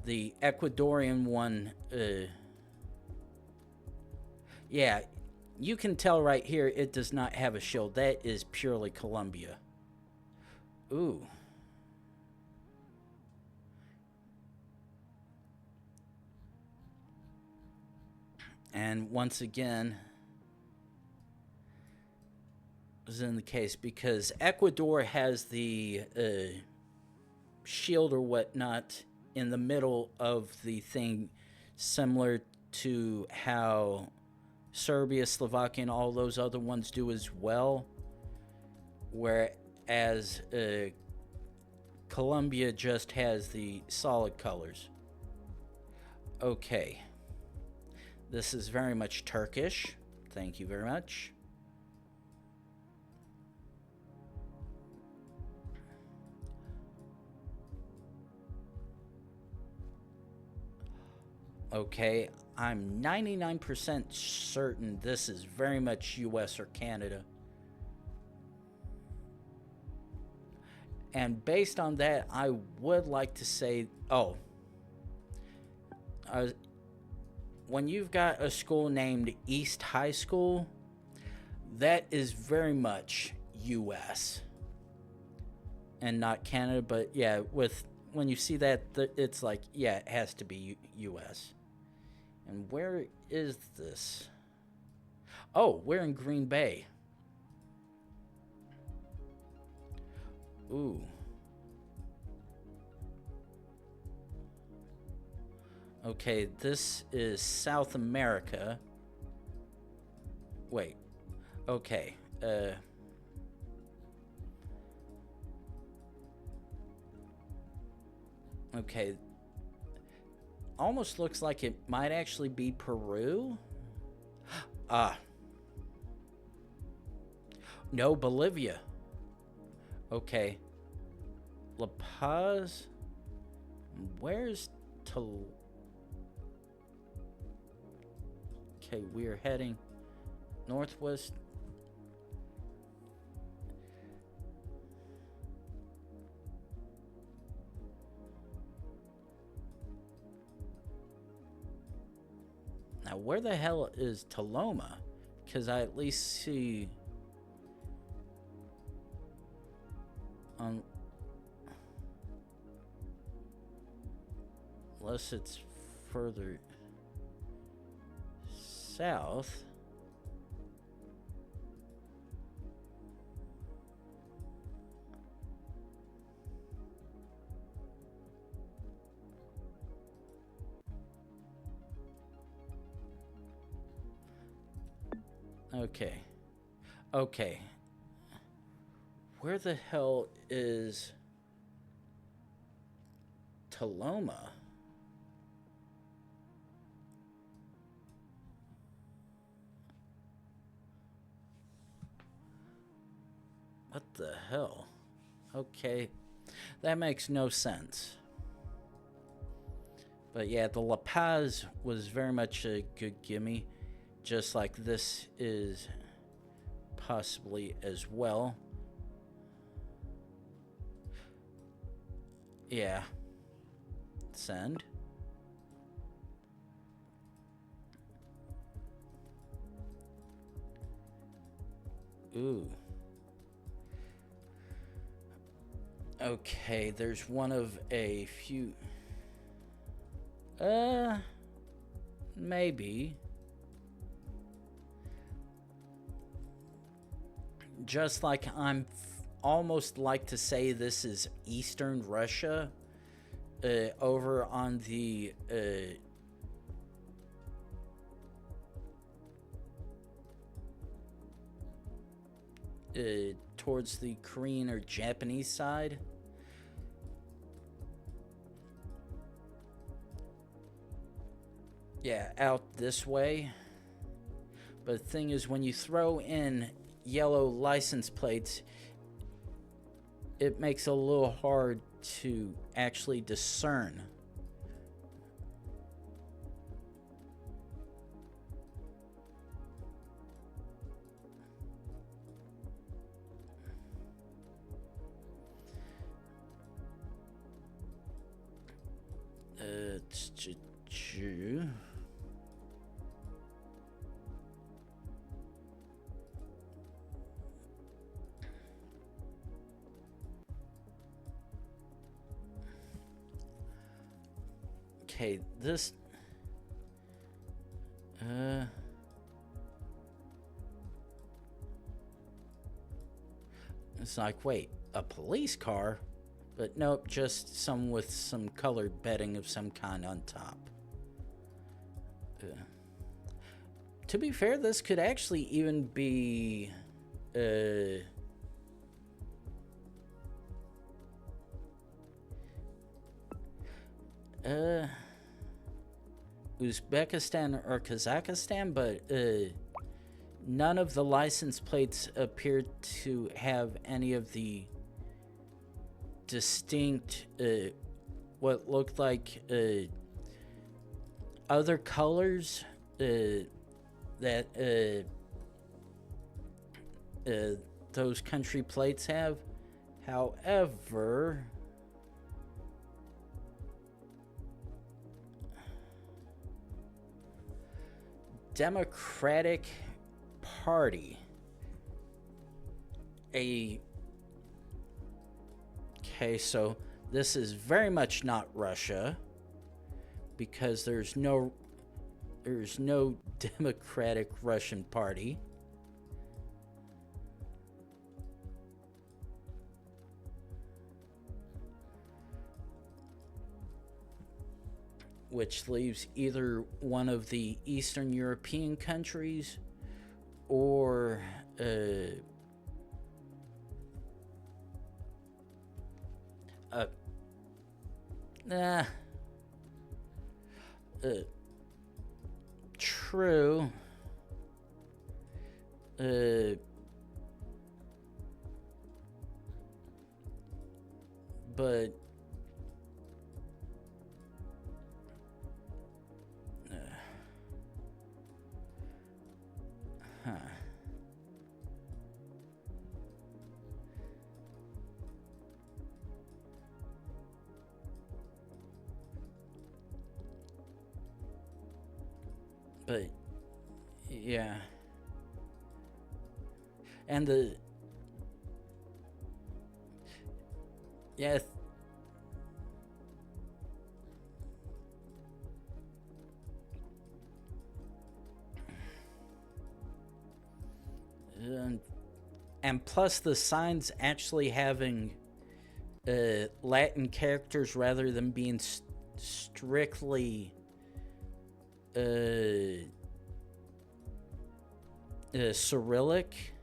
S1: the Ecuadorian one, yeah, you can tell right here it does not have a shield. That is purely Colombia. Ooh. And once again, is in the case because Ecuador has the shield or whatnot in the middle of the thing, similar to how Serbia, Slovakia, and all those other ones do as well. Whereas Colombia just has the solid colors. Okay. This is very much Turkish. Thank you very much. Okay, I'm 99% certain this is very much US or Canada. And based on that, I would like to say, when you've got a school named East High School, that is very much US and not Canada. But yeah, when you see that, it's like, yeah, it has to be US. And where is this? Oh, we're in Green Bay. Ooh. Okay, this is South America. Wait. Okay. Okay. Almost looks like it might actually be Peru. No, Bolivia. Okay. La Paz. Where's Okay, we're heading northwest. Now, where the hell is Toloma? Because I at least see unless it's further south. Okay. Where the hell is Toloma? What the hell? Okay, that makes no sense. But yeah, the La Paz was very much a good gimme, just like this is possibly as well. Yeah. Send. Ooh. Okay, there's one of a few. Maybe. Just like I'm almost like to say this is Eastern Russia, over on the towards the Korean or Japanese side. Yeah, out this way. But the thing is, when you throw in yellow license plates, it makes it a little hard to actually discern. Okay, this... It's like, wait, a police car? But nope, just some with some colored bedding of some kind on top. To be fair, this could actually even be... Uzbekistan or Kazakhstan, but none of the license plates appear to have any of the distinct what looked like other colors that those country plates have. However, Democratic Party, okay, so this is very much not Russia, because there's no Democratic Russian Party. Which leaves either one of the Eastern European countries or true. But but yeah, and the yeah. And plus the signs actually having Latin characters rather than being strictly Cyrillic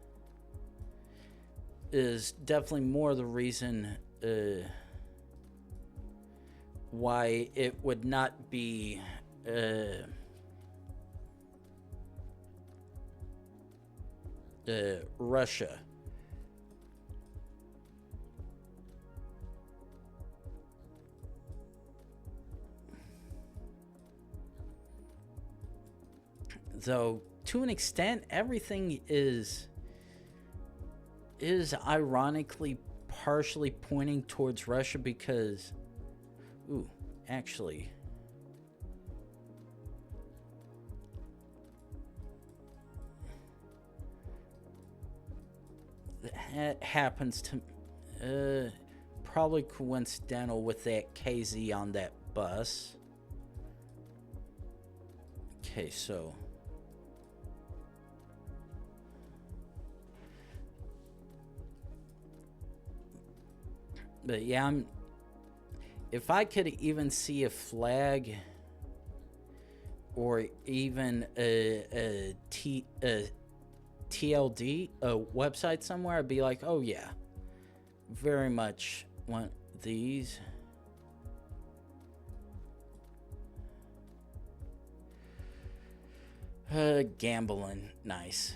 S1: is definitely more the reason why it would not be Russia. Though to an extent everything is ironically partially pointing towards Russia, because actually that happens to probably coincidental with that KZ on that bus. Okay, so but yeah, if I could even see a flag or even a TLD, a website somewhere, I'd be like, oh yeah, very much want these. Gambling, nice.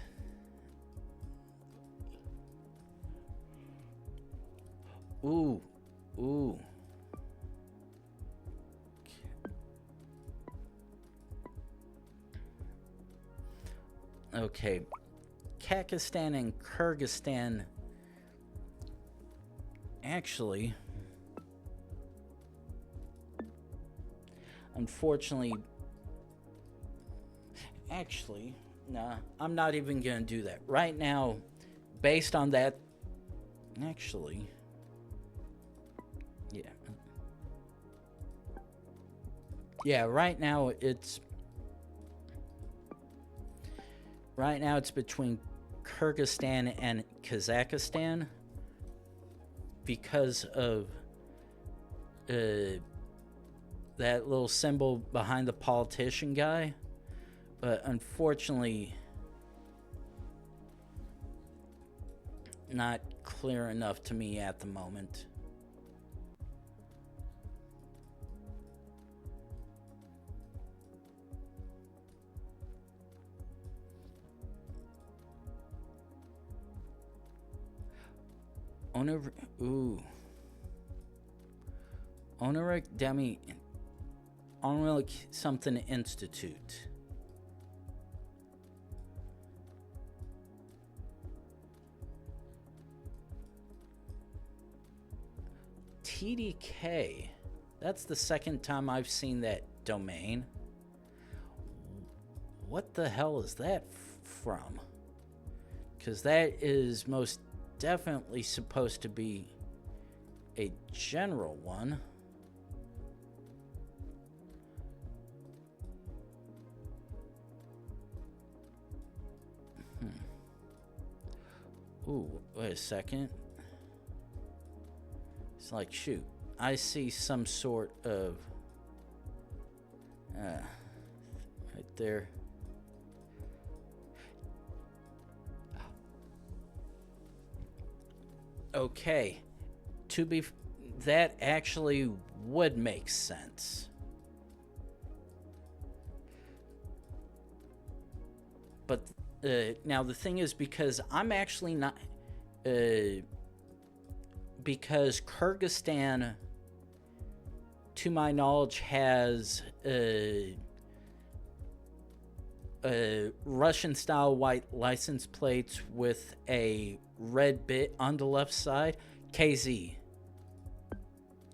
S1: Ooh. Okay. Kazakhstan and Kyrgyzstan. Actually, I'm unfortunately, actually, nah, I'm not even gonna do that right now. Based on that, actually, yeah, yeah. Right now it's between Kyrgyzstan and Kazakhstan because of that little symbol behind the politician guy. But unfortunately, not clear enough to me at the moment. Honoric Demi Honoric something Institute. TDK. That's the second time I've seen that domain. What the hell is that from? Because that is most definitely supposed to be a general one. Ooh, wait a second. It's like, shoot, I see some sort of right there. Okay, that actually would make sense. But now the thing is, because I'm actually not because Kyrgyzstan, to my knowledge, has Russian-style white license plates with a red bit on the left side. KZ.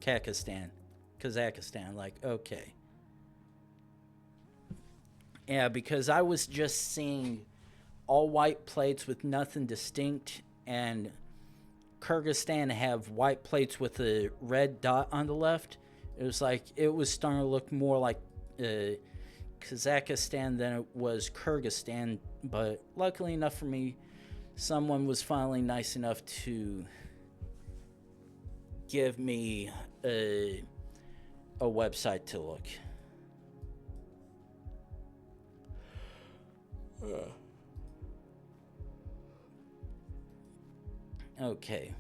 S1: Kazakhstan. Like, okay. Yeah, because I was just seeing all white plates with nothing distinct, and Kyrgyzstan have white plates with a red dot on the left. It was like, it was starting to look more like Kazakhstan than it was Kyrgyzstan. But luckily enough for me, someone was finally nice enough to give me a website to look. Okay,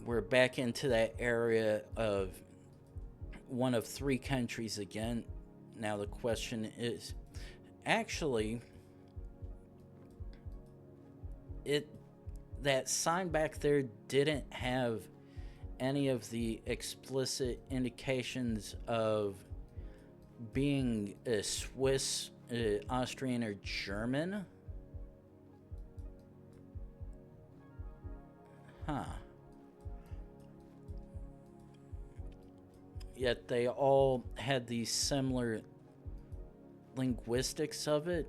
S1: we're back into that area of one of three countries again. Now the question is, actually, that sign back there didn't have any of the explicit indications of being a Swiss, Austrian, or German. Huh. Yet they all had these similar linguistics of it.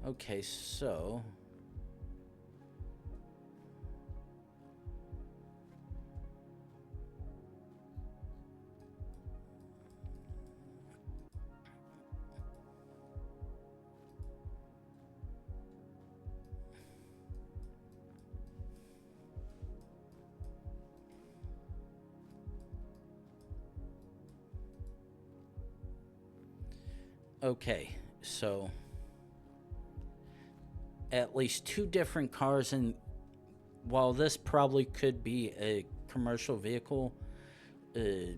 S1: Okay, so okay, so at least two different cars, and while this probably could be a commercial vehicle, a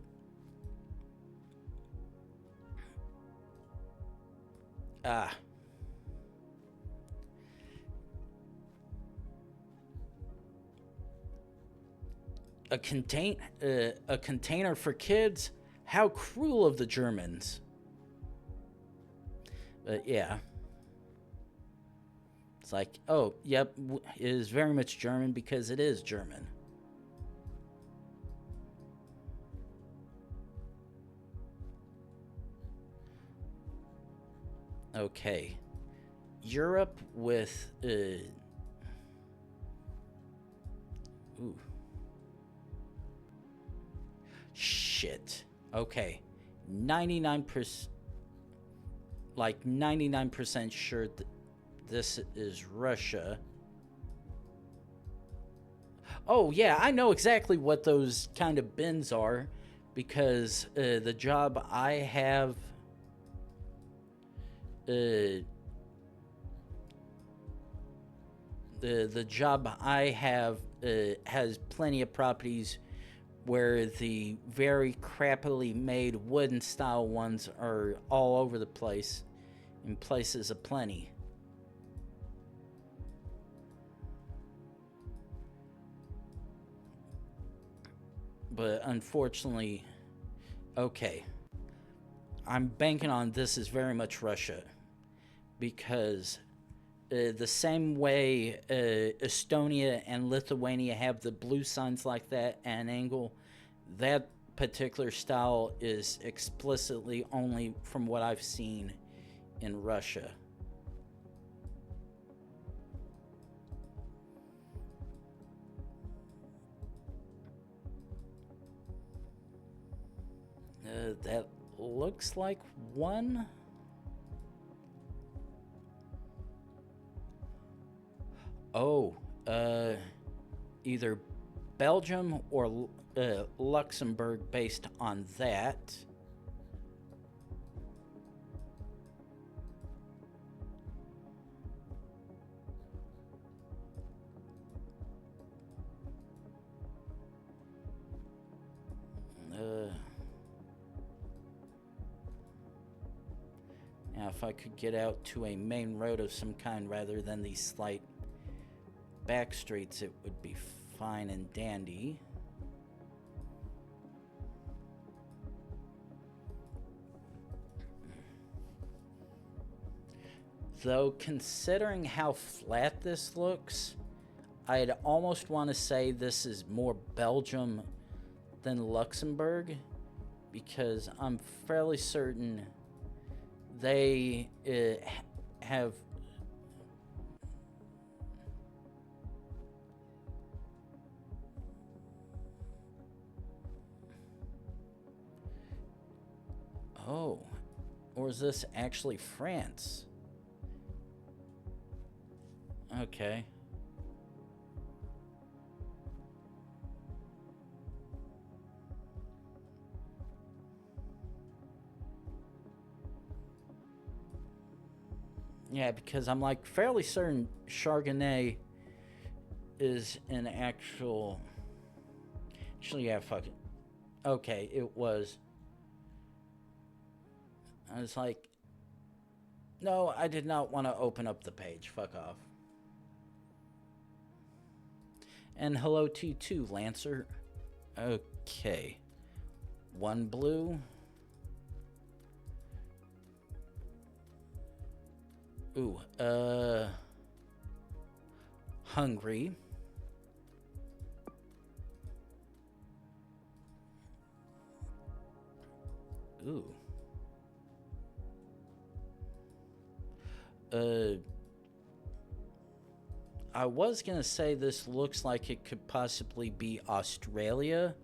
S1: container for kids? How cruel of the Germans. But yeah. It's like, oh, yep, it is very much German because it is German. Okay. Europe with ooh. Shit. Okay. 99%, like 99% sure this is Russia. Oh yeah, I know exactly what those kind of bins are because the job I have the job I have has plenty of properties where the very crappily made wooden style ones are all over the place in places aplenty. But unfortunately, okay, I'm banking on this is very much Russia because the same way Estonia and Lithuania have the blue signs like that at an angle, that particular style is explicitly only from what I've seen in Russia. That looks like one. Oh, either Belgium or Luxembourg based on that. Now, if I could get out to a main road of some kind rather than these slight back streets, it would be fine and dandy. Though, considering how flat this looks, I'd almost want to say this is more Belgium than Luxembourg, because I'm fairly certain they have oh, or is this actually France? Okay. Yeah, because I'm like fairly certain Chardonnay is an actual. Actually, yeah, fuck it. Okay, it was. I was like, no, I did not want to open up the page. Fuck off. And hello to you too, Lancer. Okay. One blue. Ooh, Hungry. Ooh. I was gonna say this looks like it could possibly be Australia,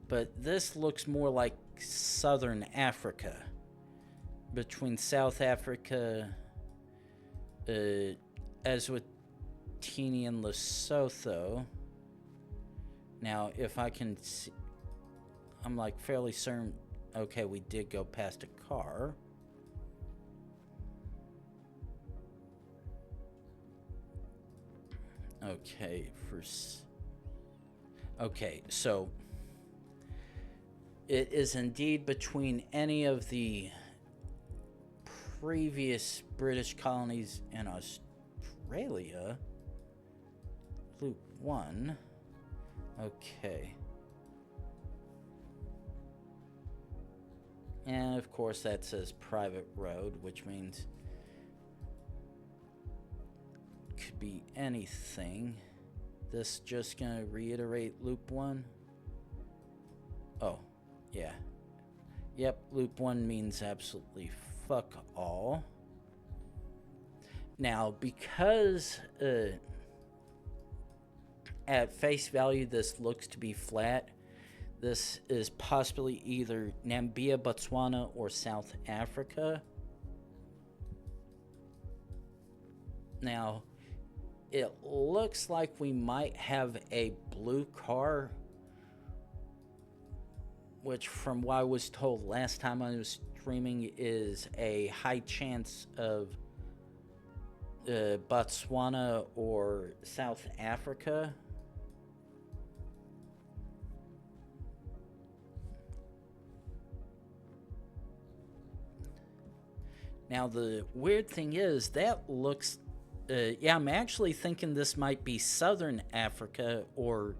S1: but this looks more like Southern Africa. Between South Africa, Eswatini and Lesotho. Now, if I can see, I'm like fairly certain. Okay, we did go past a car. Okay, okay, so it is indeed between any of the previous British colonies in Australia. Loop 1. Okay. And of course that says private road, which means could be anything. This just gonna reiterate loop 1. Oh, yeah. Yep, loop 1 means absolutely fuck all. Now, because at face value this looks to be flat, this is possibly either Namibia, Botswana, or South Africa. Now, it looks like we might have a blue car, which from what I was told last time I was streaming is a high chance of Botswana or South Africa. Now, the weird thing is that looks... yeah, I'm actually thinking this might be Southern Africa or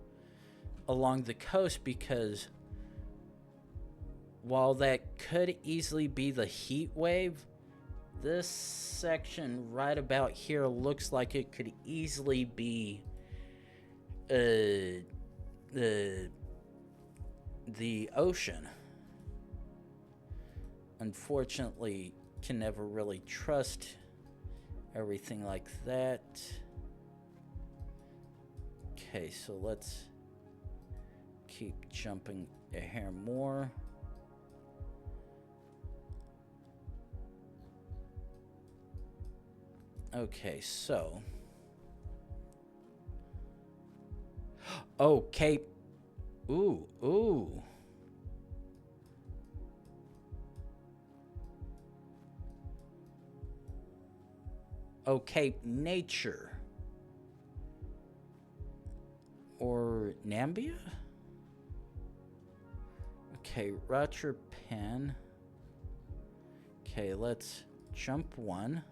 S1: along the coast, because while that could easily be the heat wave, this section right about here looks like it could easily be the ocean. Unfortunately, can never really trust everything like that. Okay, so let's keep jumping a hair more. Okay, so oh, Cape. Ooh. Oh, Cape Nature. Or Namibia? Okay, Roger Pen. Okay, let's jump one.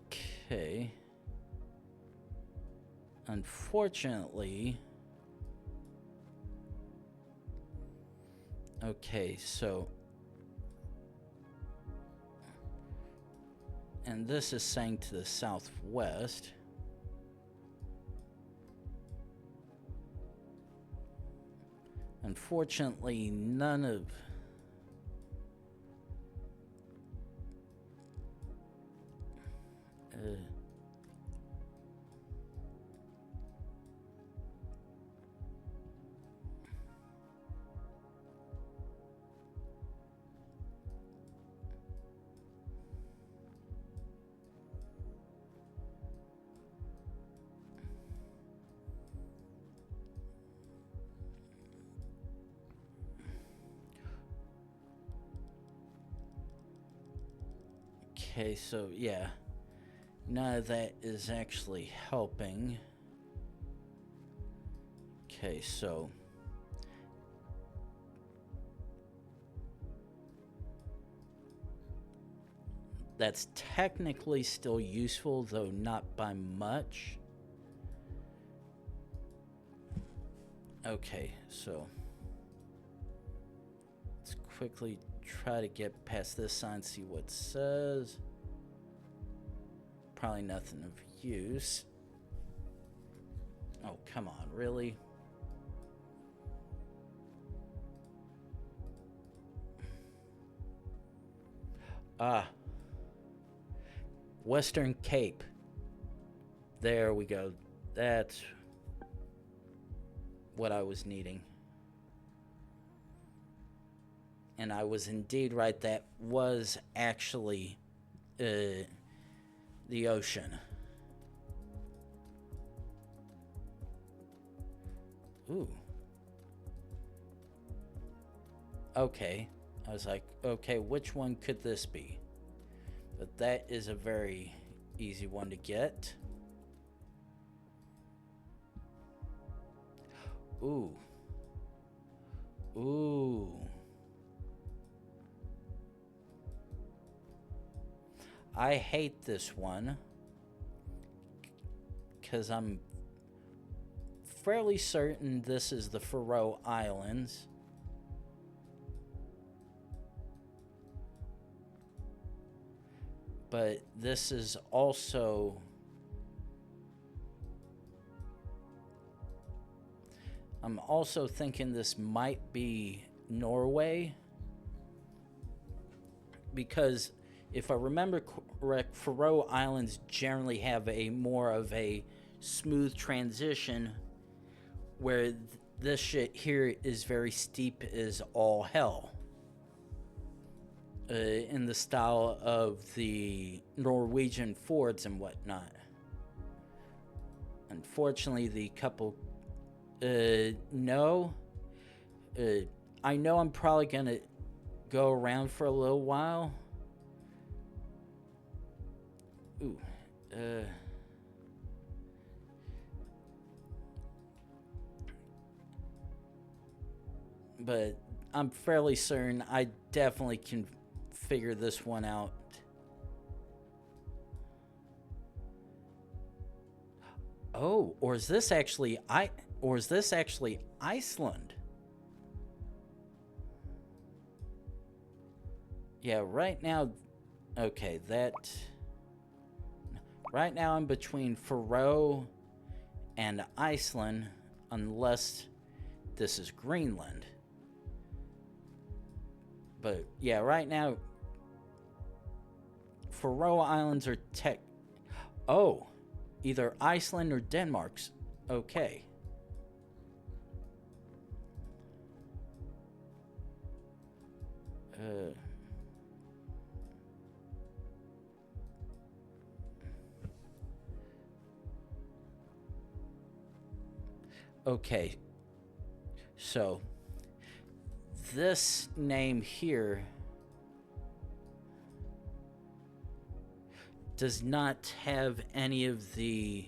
S1: Okay. Unfortunately... Okay, so... And this is saying to the southwest. Unfortunately, none of... Okay, so yeah, none of that is actually helping. Okay, so that's technically still useful, though not by much. Okay, so let's quickly try to get past this sign, see what it says. Probably nothing of use. Oh, come on, really? Ah. Western Cape. There we go. That's what I was needing. And I was indeed right. That was actually the ocean. Ooh. Okay. I was like, okay, which one could this be? But that is a very easy one to get. Ooh. Ooh. I hate this one, because I'm fairly certain this is the Faroe Islands. But this is also I'm also thinking this might be Norway, because if I remember correct, Faroe Islands generally have a more of a smooth transition, where this shit here is very steep as all hell, in the style of the Norwegian fords and whatnot. Unfortunately, the couple no, I know I'm probably gonna go around for a little while. Ooh, but I'm fairly certain I definitely can figure this one out. Oh, or is this actually Iceland? Yeah, right now, okay, right now I'm between Faroe and Iceland, unless this is Greenland. But yeah, right now, Faroe Islands are oh, either Iceland or Denmark's okay. Okay, so this name here does not have any of the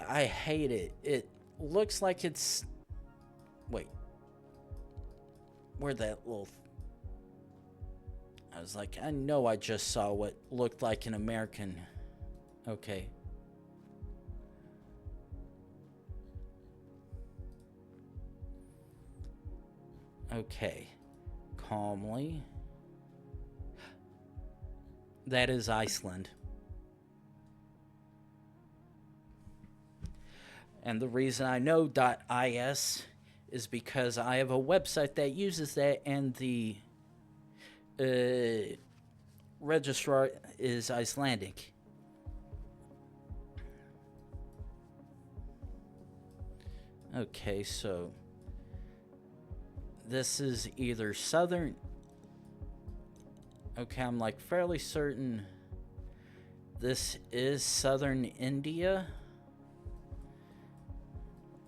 S1: I hate it. It looks like it's wait. Where'd that little I was like, I know I just saw what looked like an American. Okay. Okay. Calmly. That is Iceland. And the reason I know .is is because I have a website that uses that, and the registrar is Icelandic. Okay, so this is either southern. Okay, I'm like fairly certain this is southern India,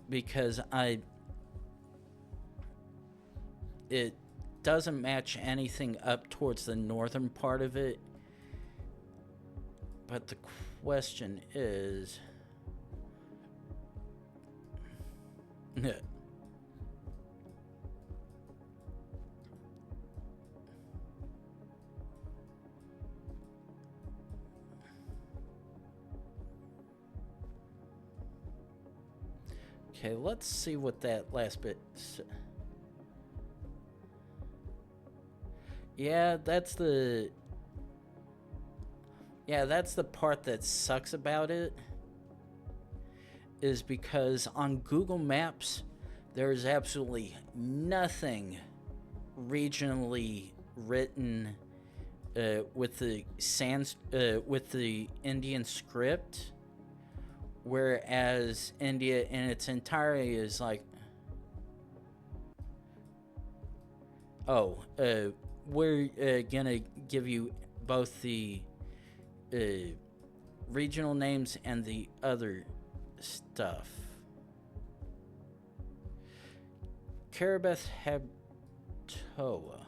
S1: because it doesn't match anything up towards the northern part of it. But the question is okay, let's see what that last bit Yeah, that's the part that sucks about it, is because on Google Maps there's absolutely nothing regionally written with the Indian script, whereas India in its entirety is like, oh, we're gonna give you both the regional names and the other stuff. Karabeth Habtoa.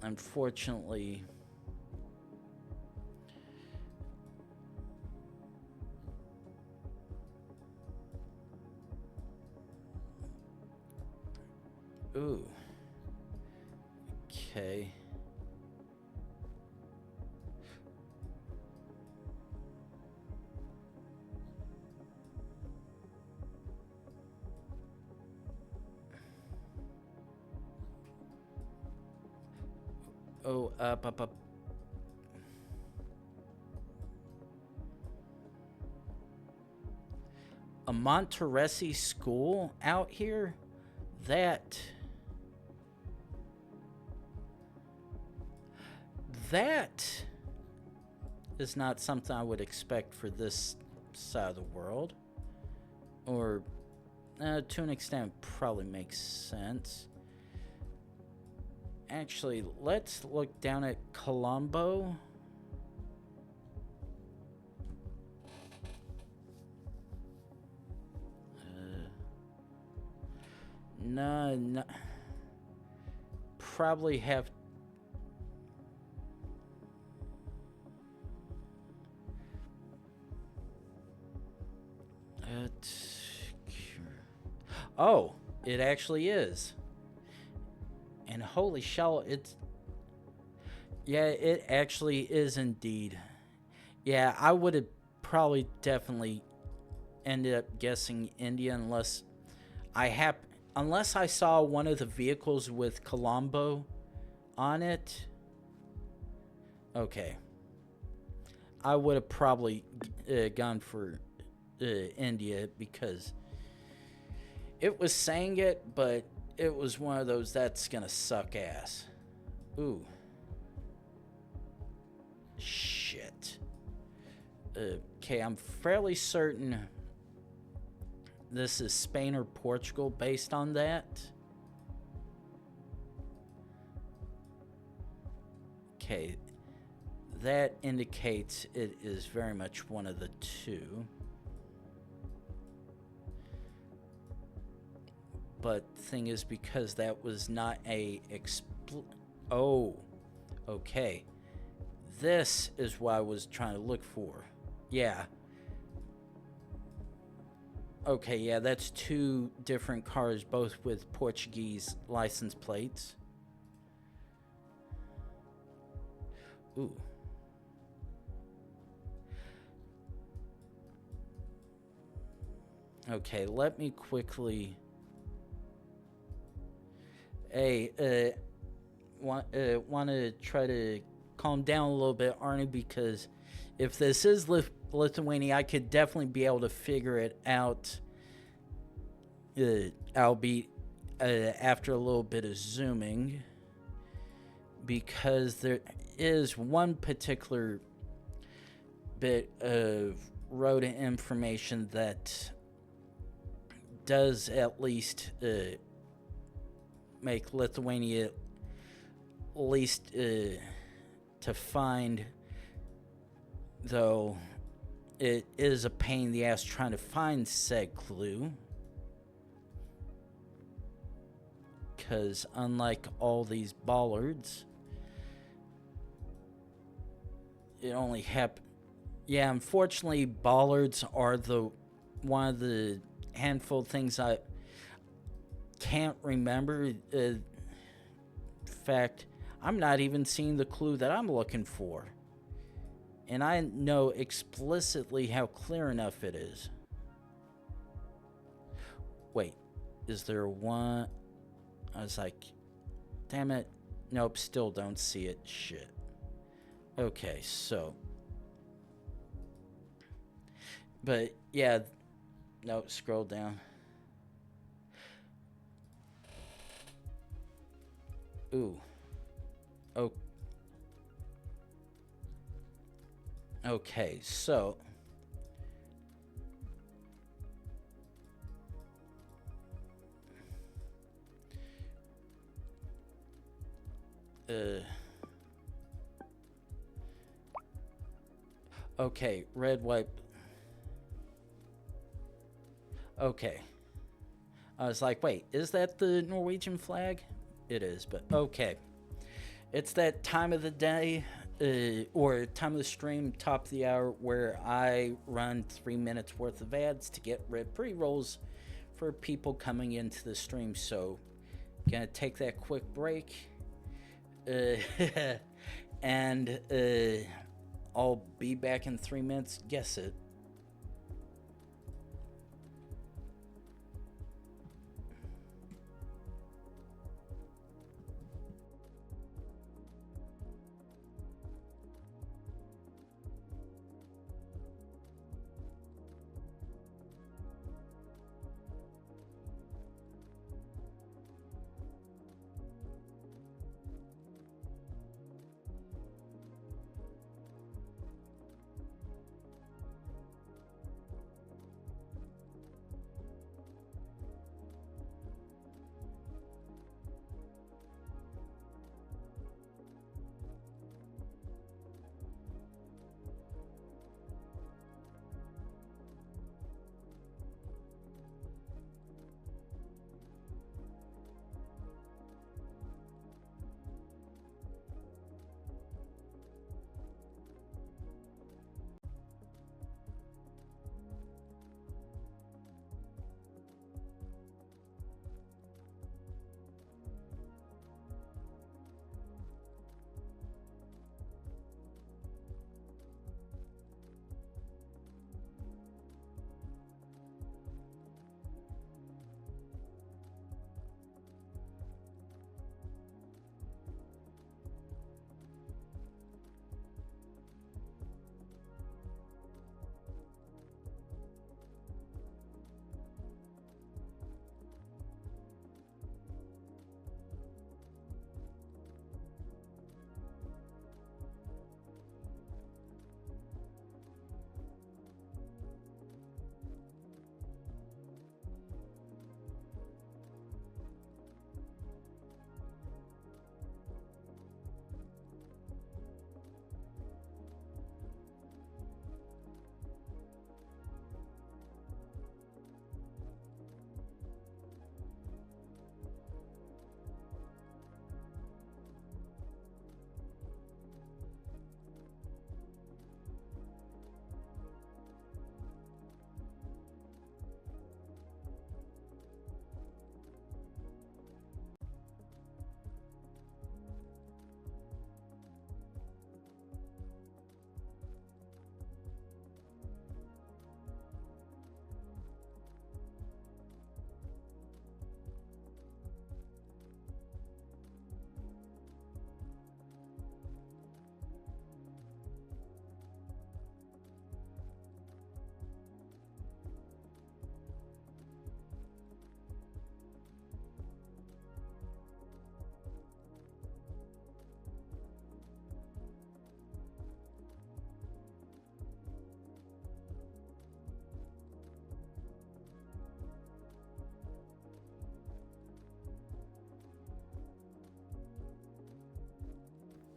S1: Unfortunately, ooh, Okay. Oh, up. A Monteresi school out here? That is not something I would expect for this side of the world. Or, to an extent, probably makes sense. Actually, let's look down at Colombo. No. Probably have. Oh, it actually is. And holy shell, it's. Yeah, it actually is indeed. Yeah, I would have probably definitely ended up guessing India unless I saw one of the vehicles with Colombo on it. Okay. I would have probably gone for India because it was saying it, but it was one of those that's gonna suck ass. Ooh. Shit. Okay, I'm fairly certain this is Spain or Portugal based on that. Okay, that indicates it is very much one of the two. But the thing is, because that was not a oh, okay. This is what I was trying to look for. Yeah. Okay, yeah, that's two different cars, both with Portuguese license plates. Ooh. Okay, let me quickly... Hey, want to try to calm down a little bit, Arnie, because if this is Lithuania, I could definitely be able to figure it out. I'll be after a little bit of zooming, because there is one particular bit of road information that does at least make Lithuania at least to find, though it is a pain in the ass trying to find said clue, because unlike all these bollards, it only yeah, unfortunately bollards are the one of the handful of things I can't remember. In fact, I'm not even seeing the clue that I'm looking for, and I know explicitly how clear enough it is. Wait, is there one? I was like, damn it. Nope, still don't see it. Shit. Okay, so. But yeah, no, scroll down. Ooh. Oh. Okay, so. Okay, red, white. Okay. I was like, wait, is that the Norwegian flag? It is, but okay. It's that time of the day, or time of the stream, top of the hour, where I run 3 minutes worth of ads to get pre-rolls for people coming into the stream. So, gonna take that quick break. Uh, and I'll be back in 3 minutes. Guess it.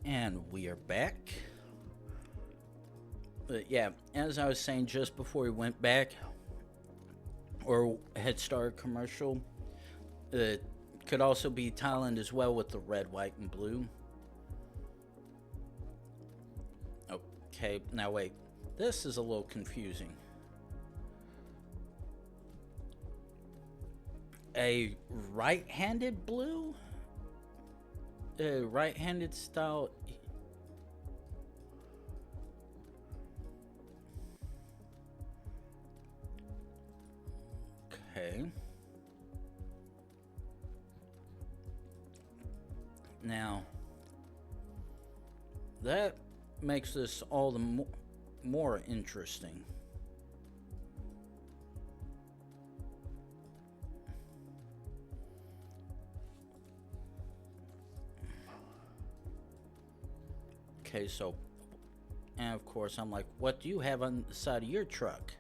S1: And we are back. But yeah, as I was saying just before we went back, or had started commercial, it could also be Thailand as well with the red, white, and blue. Okay, now wait. This is a little confusing. A right-handed blue? A right-handed style. Okay. Now, that makes this all the more interesting. Okay, so, and of course, I'm like, what do you have on the side of your truck?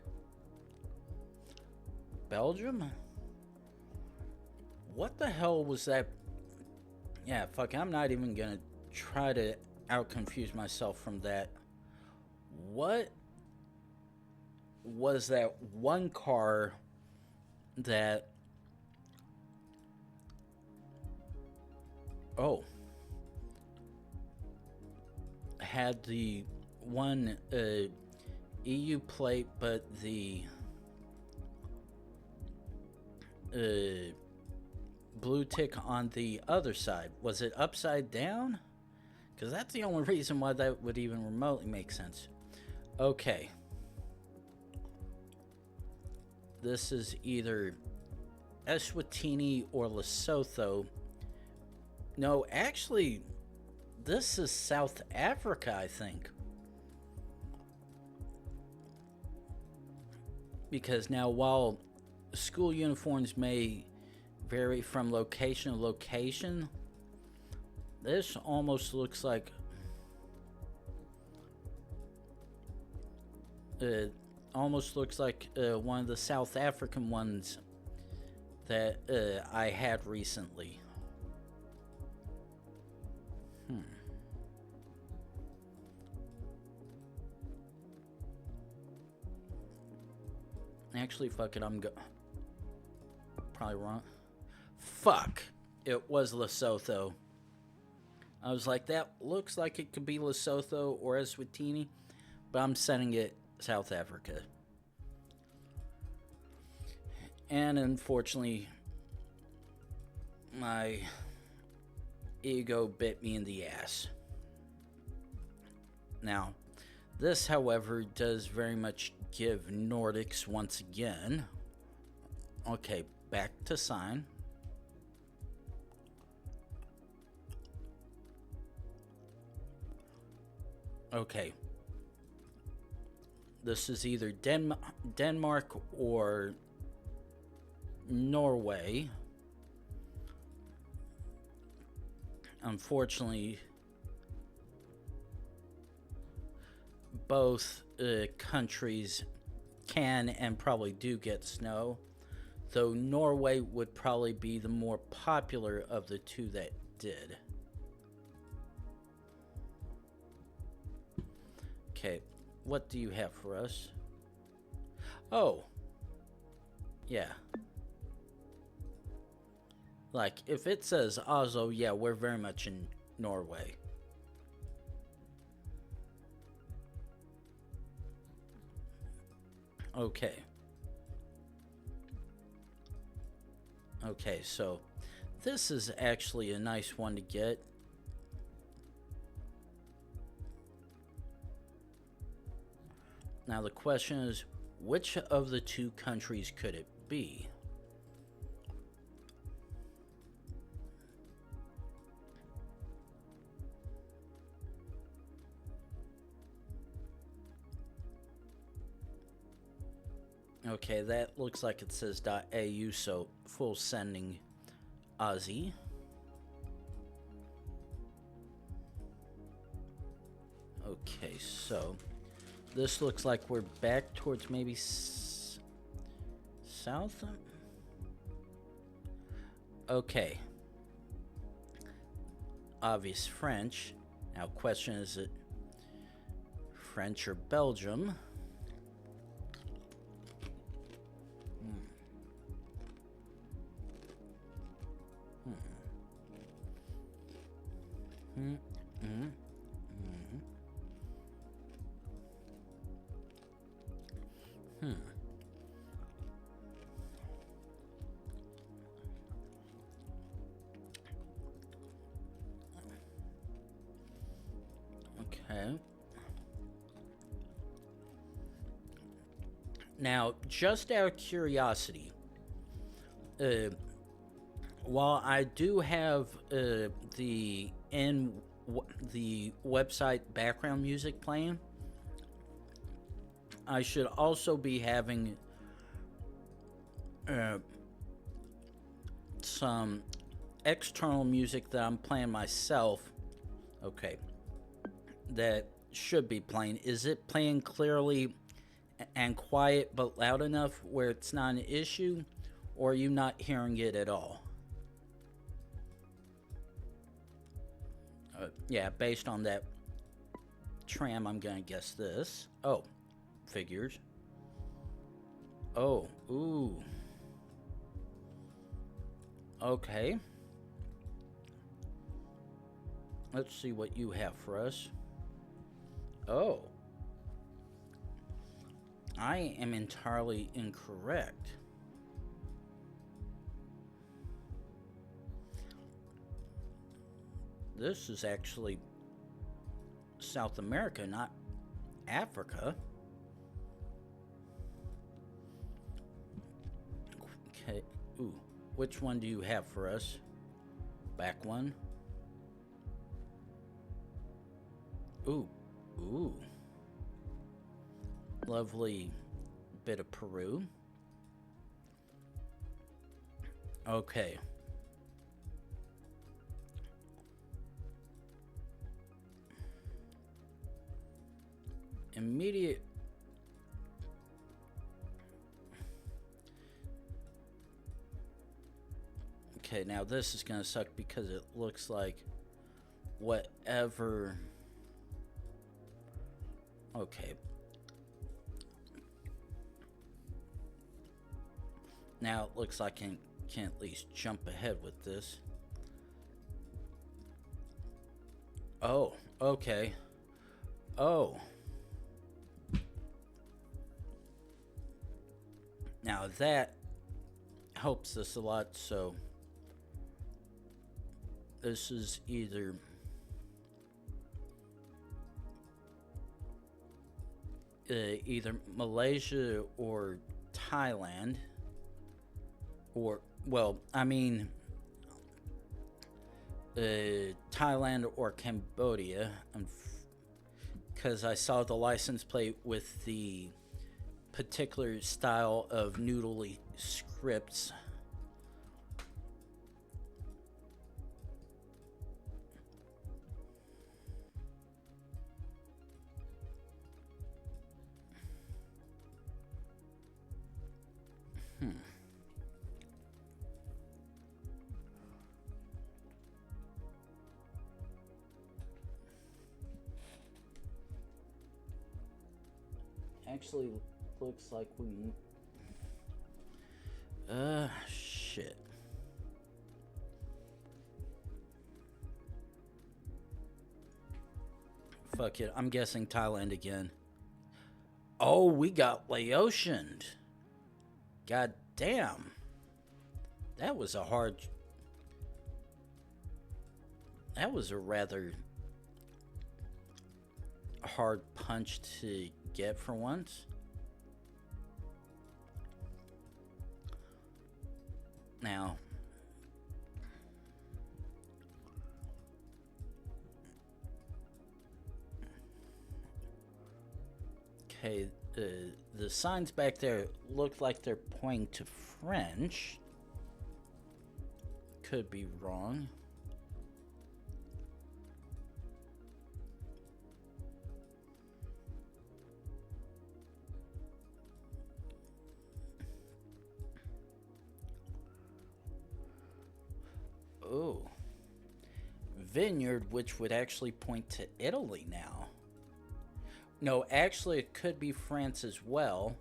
S1: Belgium? What the hell was that? Yeah, fuck, I'm not even gonna try to out-confuse myself from that. What was that one car that... Oh. Had the one EU plate, but the blue tick on the other side. Was it upside down? Because that's the only reason why that would even remotely make sense. Okay. This is either Eswatini or Lesotho. No, actually, this is South Africa, I think. Because now, while school uniforms may vary from location to location, this almost looks like one of the South African ones that I had recently. Actually, fuck it, probably wrong. Fuck! It was Lesotho. I was like, that looks like it could be Lesotho or Eswatini, but I'm setting it South Africa. And unfortunately, my ego bit me in the ass. Now, this, however, does very much give Nordics once again. Okay, back to sign. Okay. This is either Denmark or Norway. Unfortunately, both countries can and probably do get snow, though Norway would probably be the more popular of the two that did. Okay, what do you have for us? Oh, yeah. Like, if it says Oslo, yeah, we're very much in Norway. Okay. Okay, so this is actually a nice one to get. Now the question is, which of the two countries could it be? Okay, that looks like it says .au, so full sending Aussie. Okay, so this looks like we're back towards maybe south. Okay. Obvious French. Now, question is it French or Belgium? Okay. Now, just out of curiosity, while I do have the website background music playing, I should also be having some external music that I'm playing myself. Okay, that should be playing. Is it playing clearly and quiet but loud enough where it's not an issue, or are you not hearing it at all? Yeah, based on that tram, I'm gonna guess this. Oh, figures. Oh, ooh. Okay. Let's see what you have for us. Oh. I am entirely incorrect. This is actually South America, not Africa. Okay. Ooh. Which one do you have for us? Back one. Ooh. Ooh. Lovely bit of Peru. Okay. Immediate. Okay, now this is gonna suck because it looks like whatever. Okay. Now it looks like I can at least jump ahead with this. Oh, okay. Oh. Now that helps us a lot, so this is either Malaysia or Thailand, or, well, I mean, Thailand or Cambodia, because I saw the license plate with the particular style of noodly scripts. Actually looks like we shit. Fuck it, I'm guessing Thailand again. Oh, we got Laotian. God damn. That was a rather hard punch to get for once. Now, okay, the signs back there look like they're pointing to French. Could be wrong. Oh. Vineyard, which would actually point to Italy now. No, actually, it could be France as well.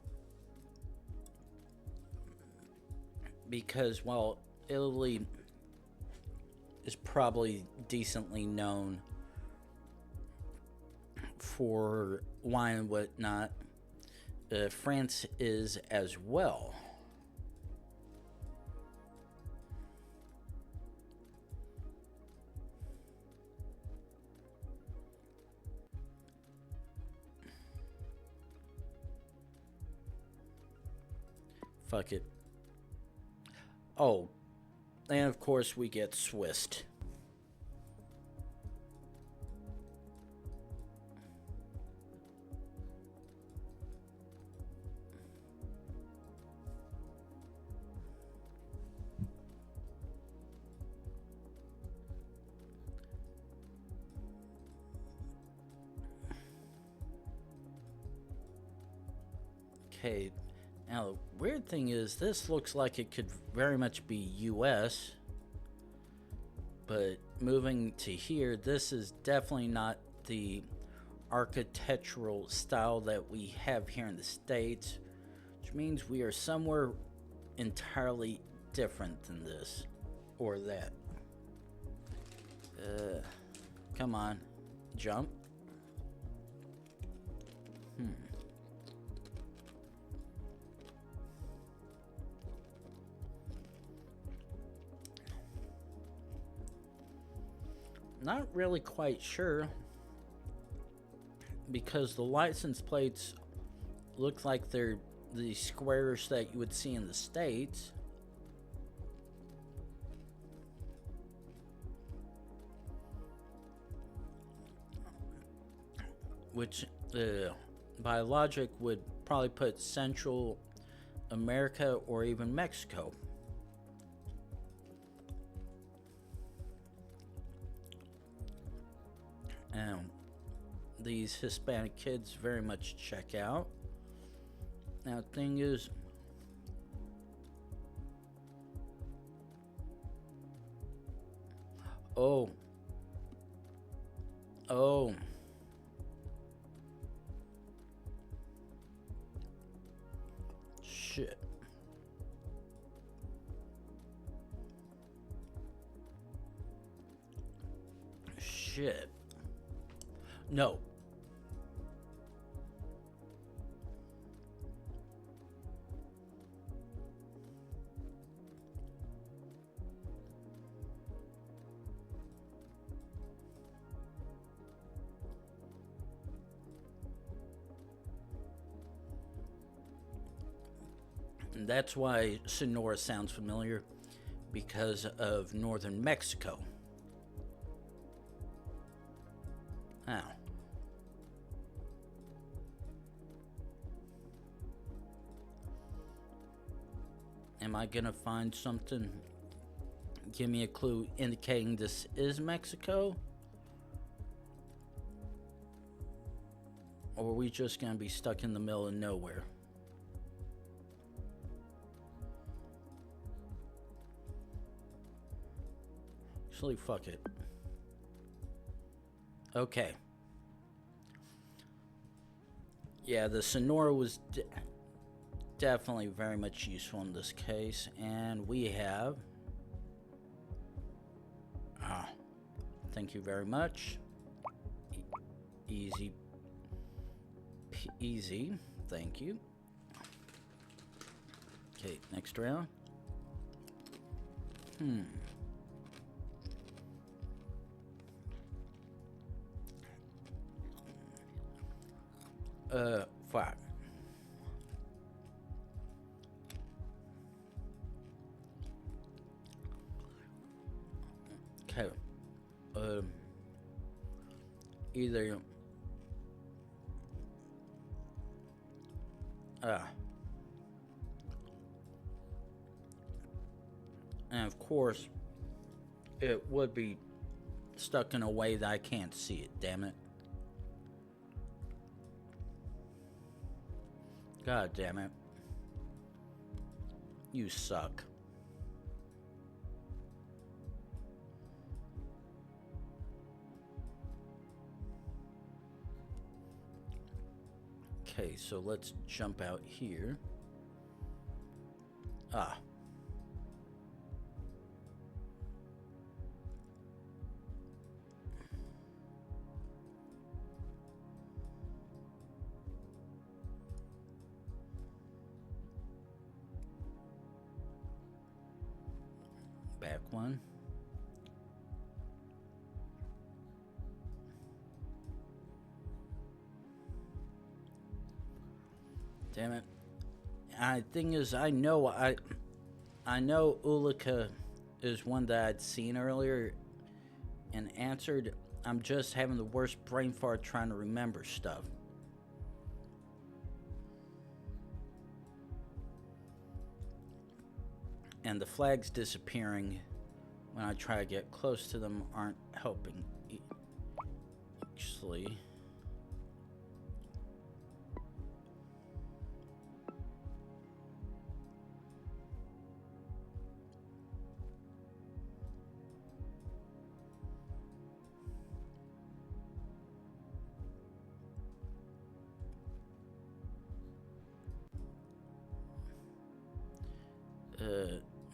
S1: Because, well, Italy is probably decently known for wine and whatnot. France is as well. Fuck it. Oh, and of course we get Swissed. Okay. Now, the weird thing is, this looks like it could very much be US, but moving to here, this is definitely not the architectural style that we have here in the States, which means we are somewhere entirely different than this, or that. Come on, jump. Not really quite sure because the license plates look like they're the squares that you would see in the States. Which by logic would probably put Central America or even Mexico. And these Hispanic kids very much check out. Now, the thing is, oh, shit. Shit. No. And that's why Sonora sounds familiar, because of northern Mexico. How? Am I gonna find something? Give me a clue indicating this is Mexico? Or are we just gonna be stuck in the middle of nowhere? Actually, fuck it. Okay. Yeah, the Sonora was definitely very much useful in this case. And we have... thank you very much. Easy. Easy. Thank you. Okay, next round. Fuck. Okay. Either... and of course, it would be stuck in a way that I can't see it, damn it. God damn it. You suck. Okay, so let's jump out here. Back one. Damn it. Thing is, I know Ulika is one that I'd seen earlier and answered. I'm just having the worst brain fart trying to remember stuff. And the flags disappearing when I try to get close to them aren't helping. Actually...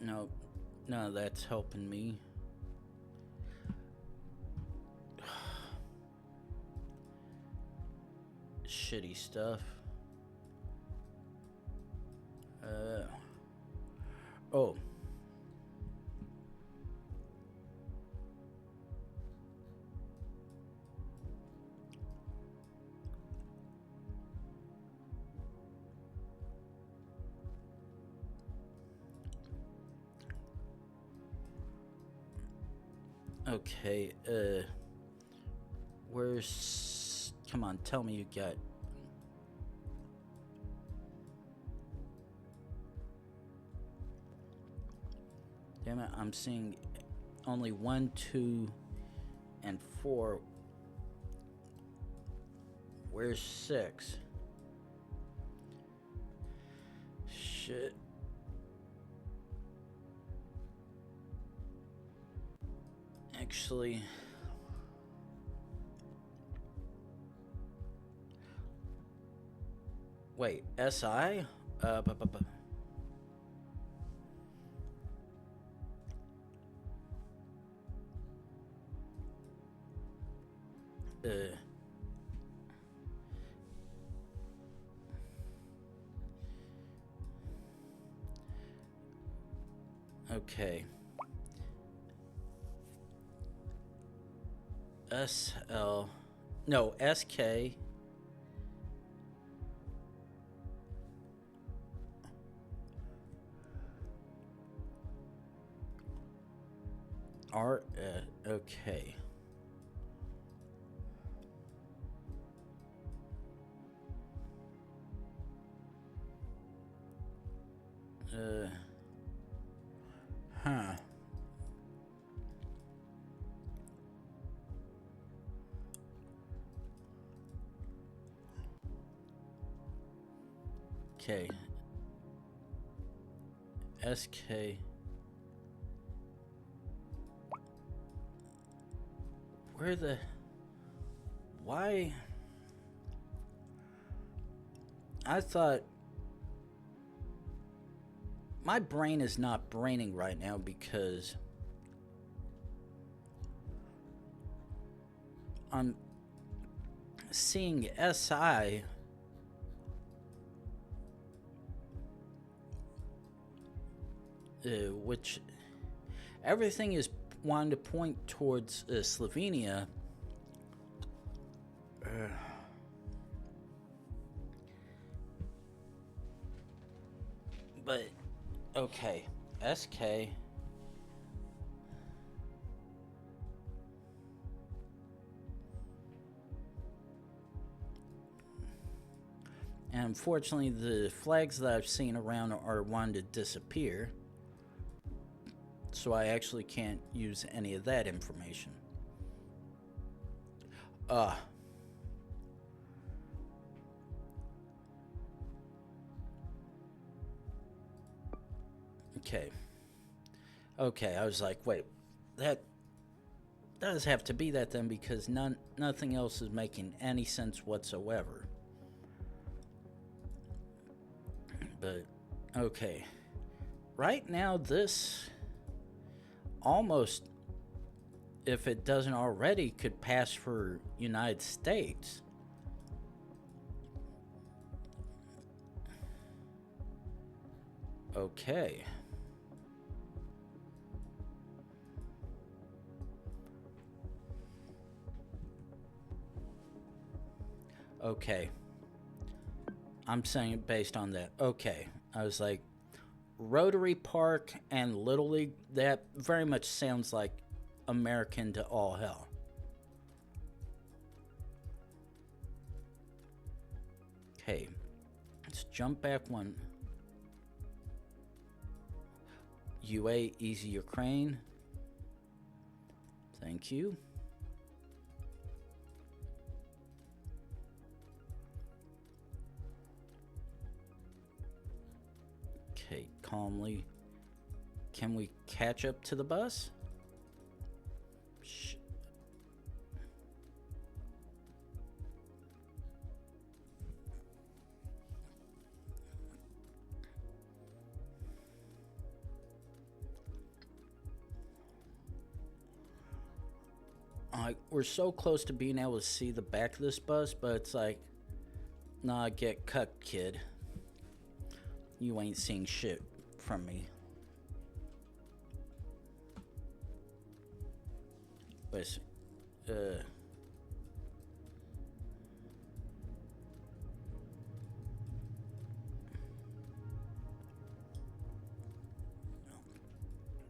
S1: no, none of that's helping me. Shitty stuff. Oh. Okay, where's... Come on, tell me you got... Damn it, I'm seeing only 1, 2, and 4. Where's 6? Shit. Actually... Wait, SI? Okay. SL... No, SK... R... okay. Huh. Okay. SK. Where the... Why? I thought... My brain is not braining right now because... I'm seeing SI... which... Everything is wanting to point towards Slovenia. But, okay, SK. And unfortunately, the flags that I've seen around are wanting to disappear. So I actually can't use any of that information. Okay. Okay, I was like, wait, that does have to be that then, because nothing else is making any sense whatsoever. But, okay. Right now, this almost, if it doesn't already, could pass for United States. Okay. Okay. I'm saying it based on that. Okay. I was like, Rotary Park and Little League, that very much sounds like American to all hell. Okay. Let's jump back one. UA Easy Ukraine. Thank you. Okay, calmly. Can we catch up to the bus? Shh. We're so close to being able to see the back of this bus, but it's like, nah, get cut, kid. You ain't seeing shit from me. But,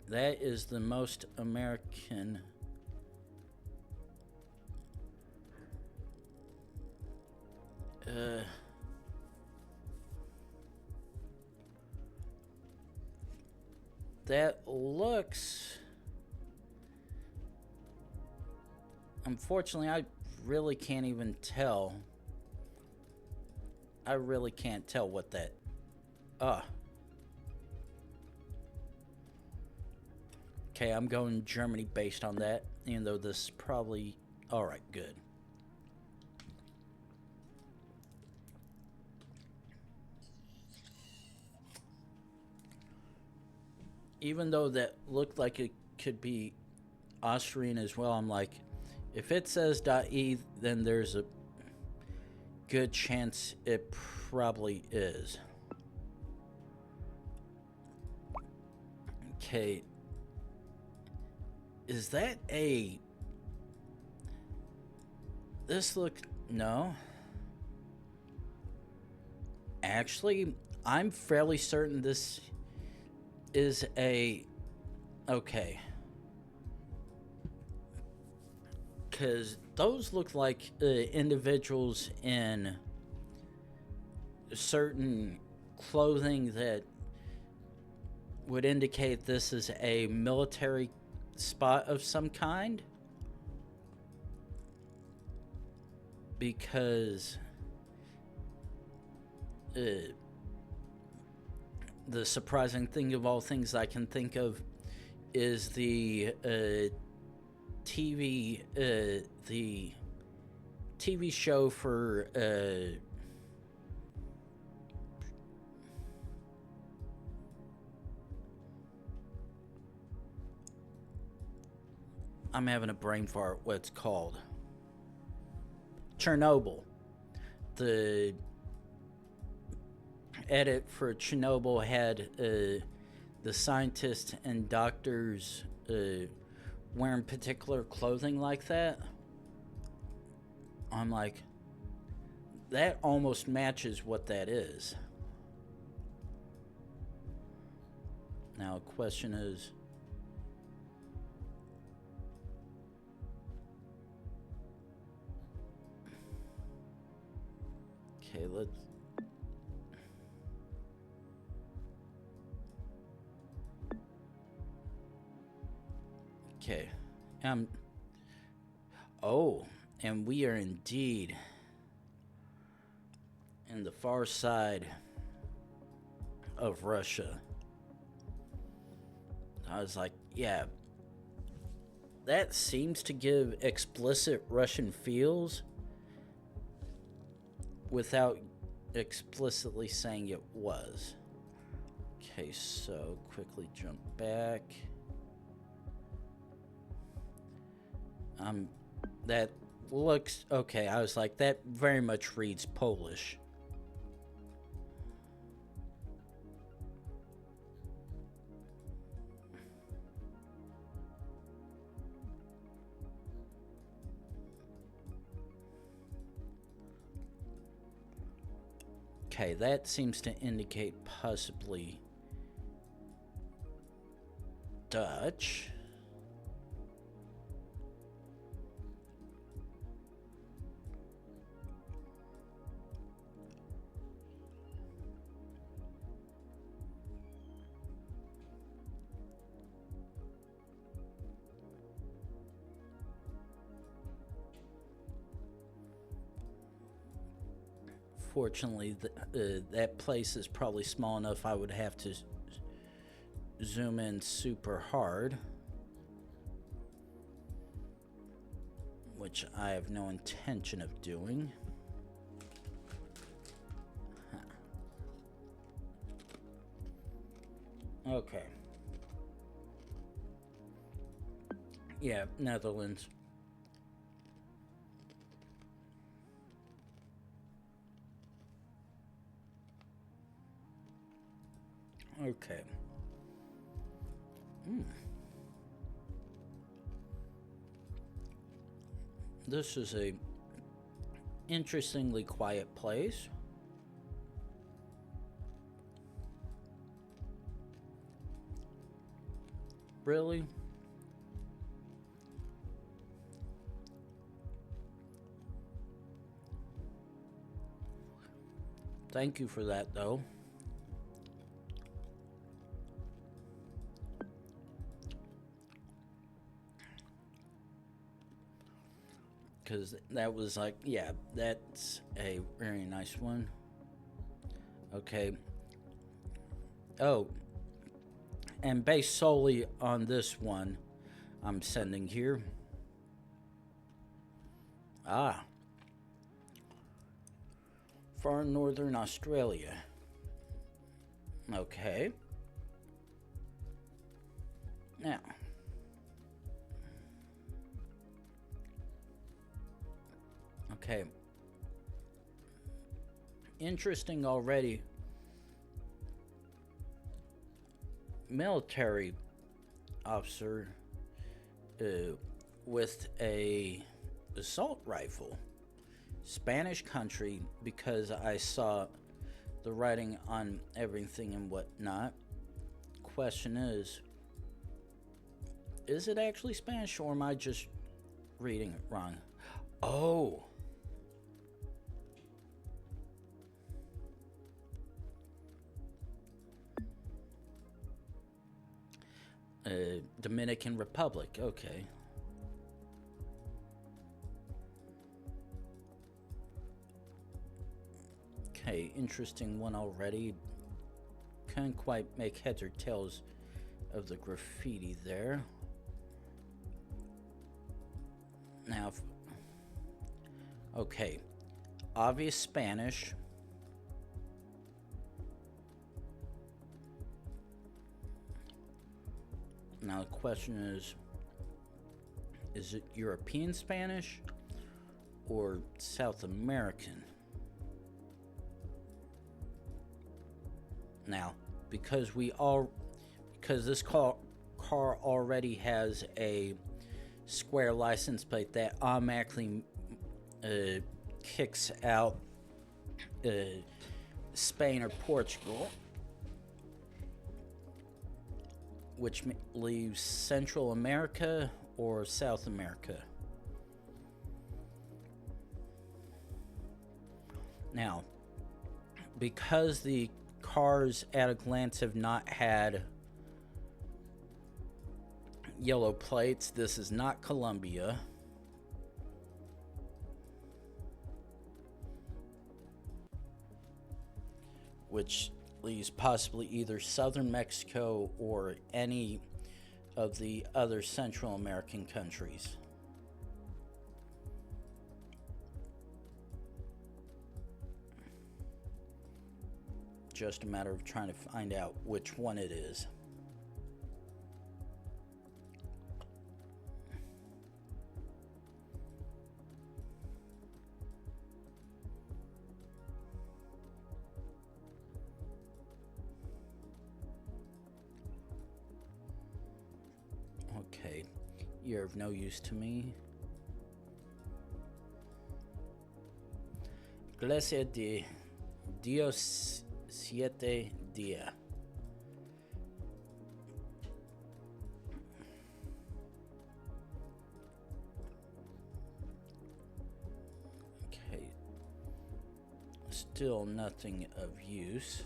S1: that is the most American That looks... Unfortunately, I really can't even tell. I really can't tell what that... Okay, I'm going Germany based on that, even though this is probably... Alright, good. Even though that looked like it could be Austrian as well, I'm like, if it says .e, then there's a good chance it probably is. Okay. Is that a... This look... No. Actually, I'm fairly certain this is a... Okay. Because those look like individuals in certain clothing that would indicate this is a military spot of some kind. Because the surprising thing of all things I can think of is the TV show for I'm having a brain fart. What it's called? Chernobyl. The edit for Chernobyl had the scientists and doctors wearing particular clothing like that. I'm like, that almost matches what that is. Now, the question is, okay, let's... Okay. Oh, and we are indeed in the far side of Russia. I was like, yeah, that seems to give explicit Russian feels without explicitly saying it was. Okay, so quickly jump back. That looks okay. I was like, that very much reads Polish. Okay, that seems to indicate possibly Dutch. Fortunately, that place is probably small enough I would have to zoom in super hard, which I have no intention of doing. Okay. Yeah, Netherlands. Okay. This is a interestingly quiet place. Really? Thank you for that, though. Because that was like, yeah, that's a very nice one. Okay. Oh, and based solely on this one I'm sending here. Ah. Far northern Australia. Okay. Now. Okay. Interesting already. Military officer with a assault rifle. Spanish country, because I saw the writing on everything and whatnot. Question is it actually Spanish, or am I just reading it wrong? Oh. Dominican Republic, okay. Okay, interesting one already. Couldn't quite make heads or tails of the graffiti there. Now, okay, obvious Spanish. Now the question is it European Spanish or South American? Now, because this car already has a square license plate, that automatically kicks out Spain or Portugal, which leaves Central America or South America. Now, because the cars at a glance have not had yellow plates, this is not Colombia. Which leaves possibly either southern Mexico or any of the other Central American countries. Just a matter of trying to find out which one it is. Okay, you're of no use to me. Iglesia de Dios Siete Dia. Okay, still nothing of use.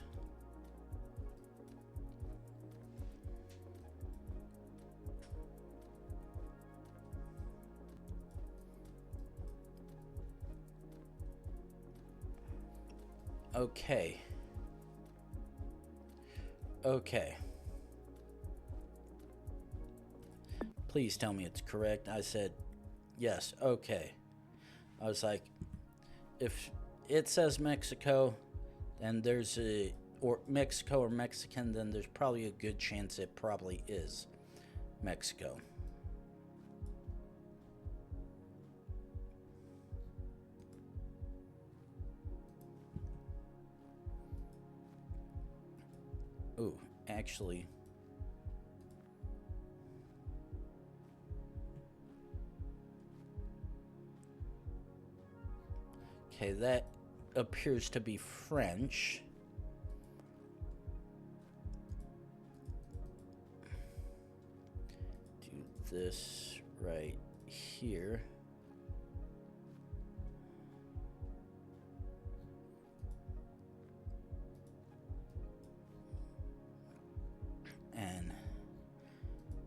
S1: Okay. Okay. Please tell me it's correct. I said, yes, okay. I was like, if it says Mexico, then there's or Mexico or Mexican, then there's probably a good chance it probably is Mexico. Ooh, actually. Okay, that appears to be French. Do this right here.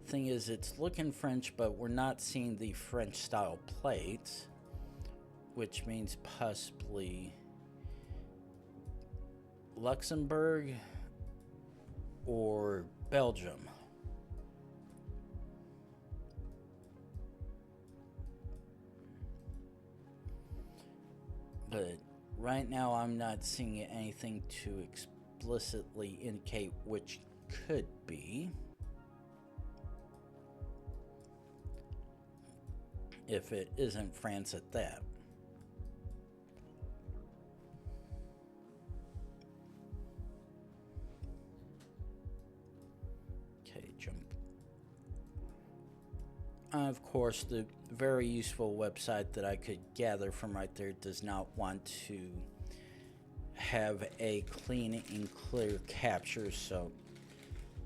S1: thing is, it's looking French, but we're not seeing the French style plates, which means possibly Luxembourg or Belgium. But right now I'm not seeing anything to explicitly indicate which could be. If it isn't France at that. Okay, jump. Of course, the very useful website that I could gather from right there does not want to have a clean and clear capture, so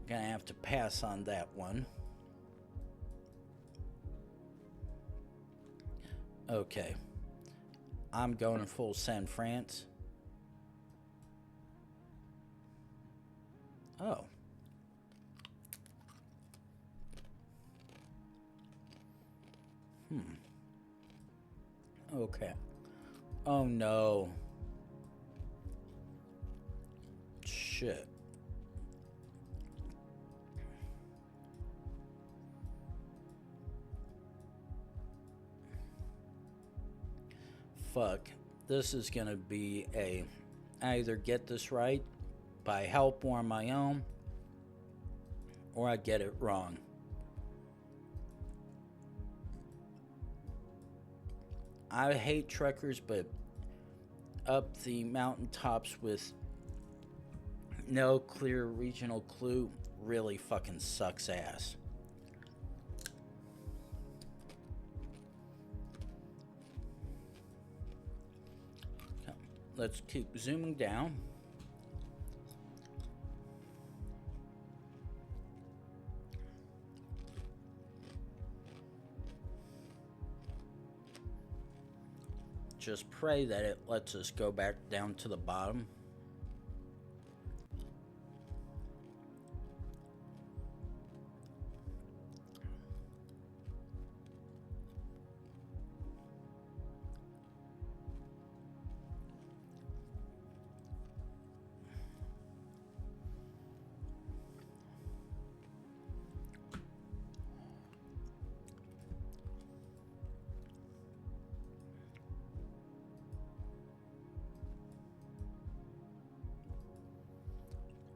S1: I'm gonna have to pass on that one. Okay, I'm going full San France. Oh. Okay. Oh no. Shit. Fuck. This is gonna be I either get this right by help or on my own, or I get it wrong. I hate truckers, but up the mountaintops with no clear regional clue really fucking sucks ass. Let's keep zooming down. Just pray that it lets us go back down to the bottom.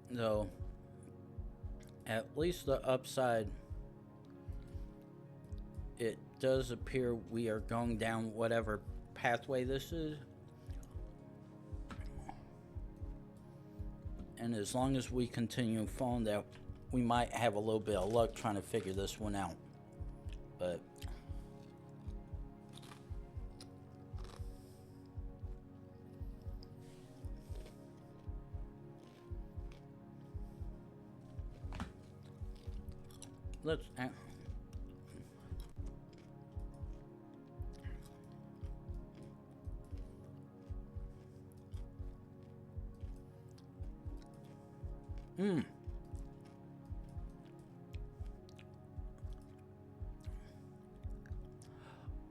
S1: Though, at least the upside, it does appear we are going down whatever pathway this is. And as long as we continue following that, we might have a little bit of luck trying to figure this one out. But let's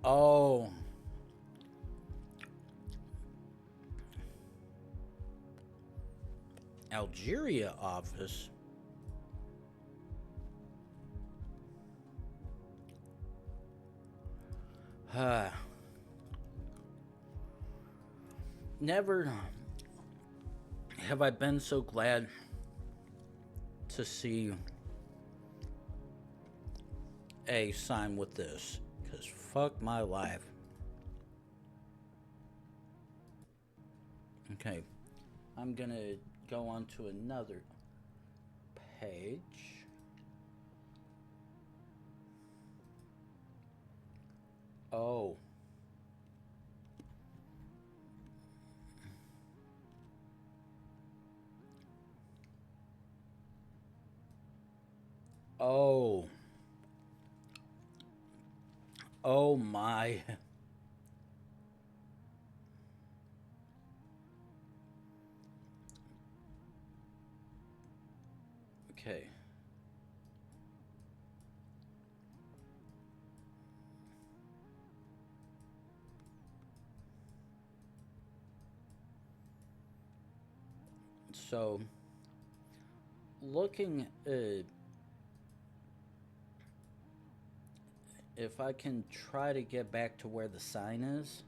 S1: oh. Algeria office. Never have I been so glad to see a sign with this, because fuck my life. Okay, I'm gonna go on to another page. Oh. Oh. Oh my. Okay. So, looking if I can try to get back to where the sign is.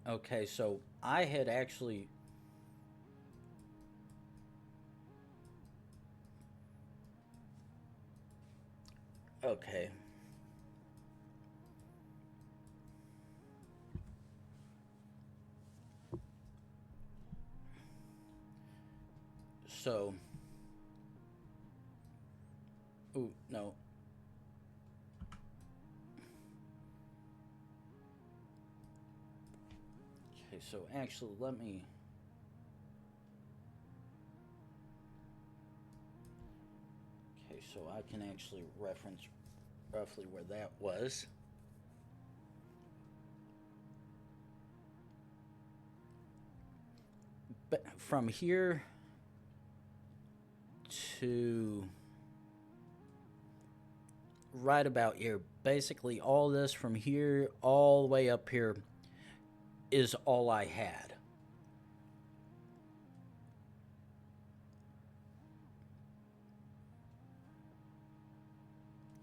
S1: Okay, so I had actually... Okay. So... Ooh, no. Okay, so actually, let me... Okay, so I can actually reference roughly where that was. But from here to right about here, basically all this from here all the way up here is all I had.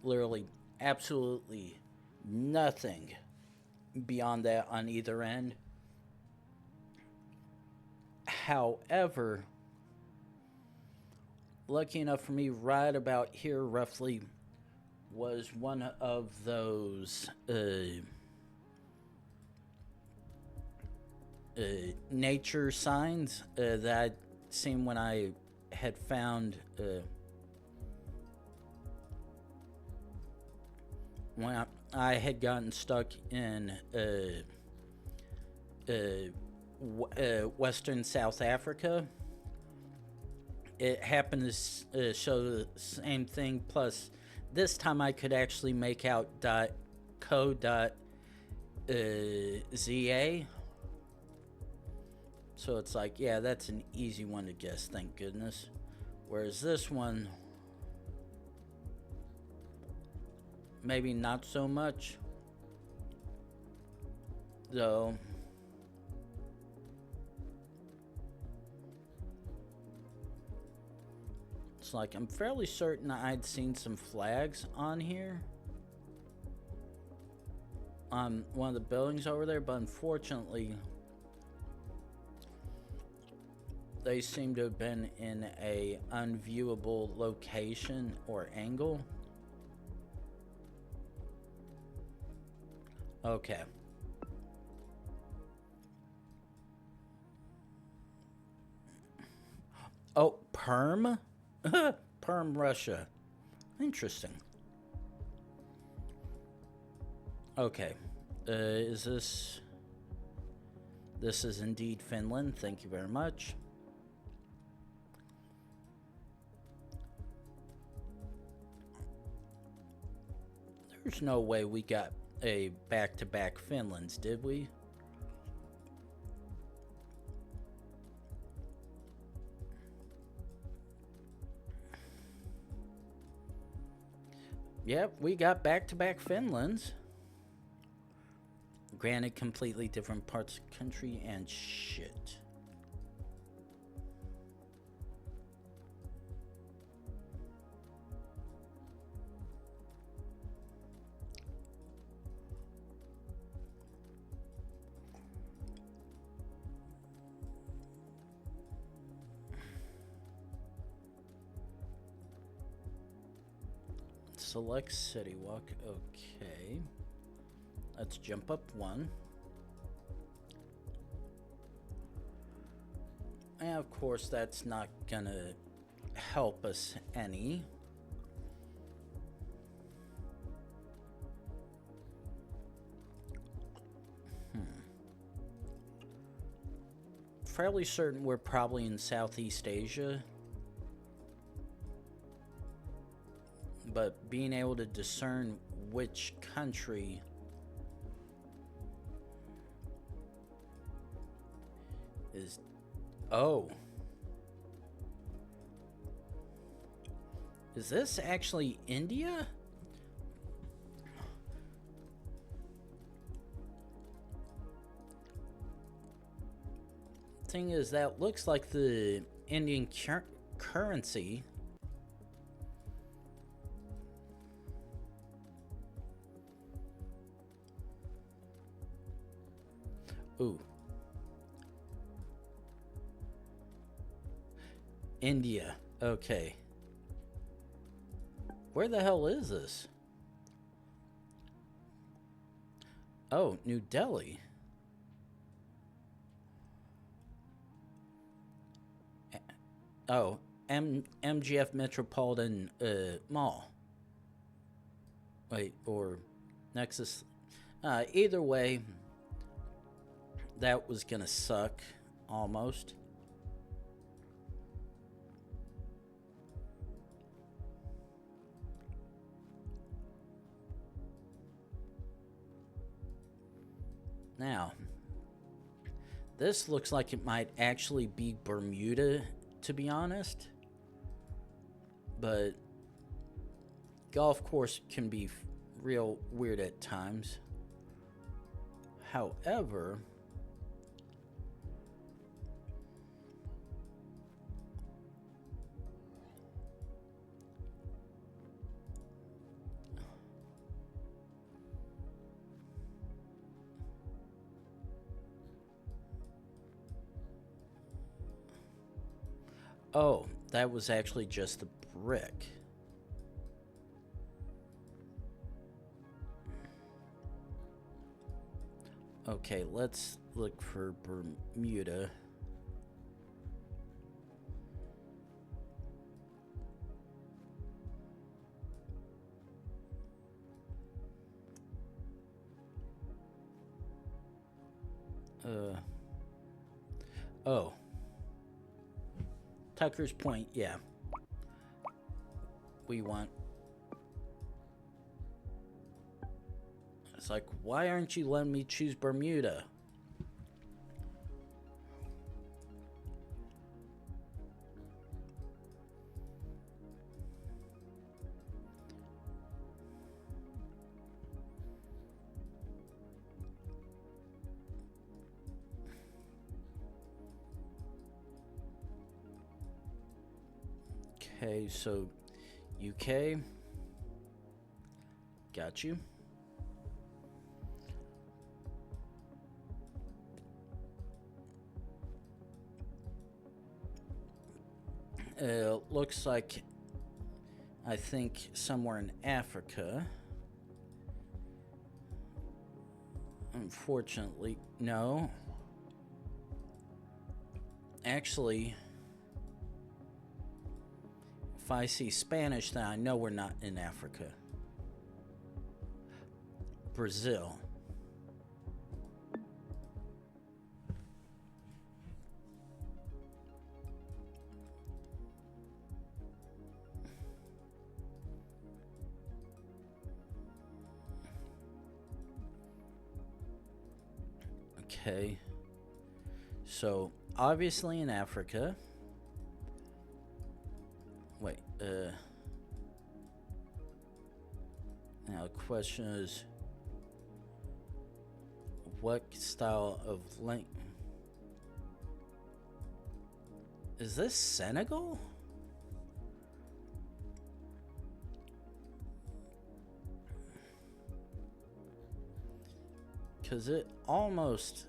S1: Literally, absolutely nothing beyond that on either end. However, lucky enough for me, right about here roughly was one of those nature signs that I'd seen when I had found when I had gotten stuck in Western South Africa. It happened to show the same thing, plus this time I could actually make out .co.za. So it's like, yeah, that's an easy one to guess, thank goodness. Whereas this one, maybe not so much. Though, it's like, I'm fairly certain I'd seen some flags on here. On one of the buildings over there, but unfortunately, they seem to have been in a unviewable location or angle. Okay. Oh, Perm? Perm, Russia. Interesting. Okay. Is this... This is indeed Finland. Thank you very much. There's no way we got a back-to-back Finlands, did we? Yep, we got back-to-back Finlands. Granted, completely different parts of the country and shit. Select city walk. Okay. Let's jump up one. And of course, that's not gonna help us any. Fairly certain we're probably in Southeast Asia. But being able to discern which country is... Oh. Is this actually India? Thing is, that looks like the Indian currency. Ooh. India. Okay. Where the hell is this? Oh, New Delhi. Oh, MGF Metropolitan Mall. Wait, or Nexus. Either way, that was gonna suck, almost. Now, this looks like it might actually be Bermuda, to be honest. But golf course can be real weird at times. However, oh, that was actually just the brick. Okay, let's look for Bermuda. Oh. Tucker's Point, yeah. We want... It's like, why aren't you letting me choose Bermuda? Okay, so UK. Got you. Looks like, I think, somewhere in Africa. Unfortunately, no. Actually, if I see Spanish, then I know we're not in Africa. Brazil. Okay. So, obviously in Africa. Wait, now the question is, what style of link? Is this Senegal? Because it almost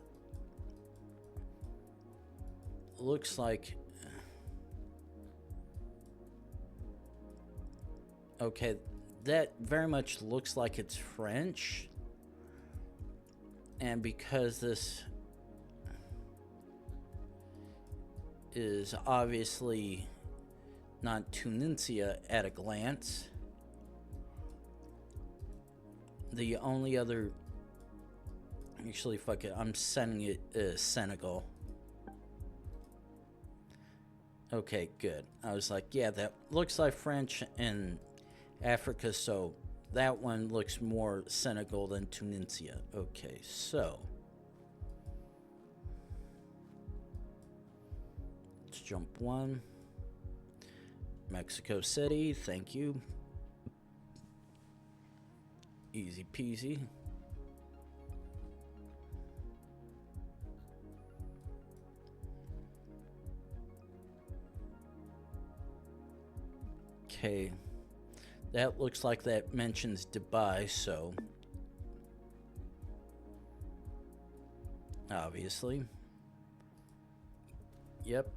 S1: looks like... Okay, that very much looks like it's French. And because this is obviously not Tunisia at a glance, the only other... Actually, fuck it, I'm sending it Senegal. Okay, good. I was like, yeah, that looks like French and Africa, so that one looks more Senegal than Tunisia. Okay, so let's jump one. Mexico City, thank you. Easy peasy. Okay. That looks like that mentions Dubai, so obviously. Yep.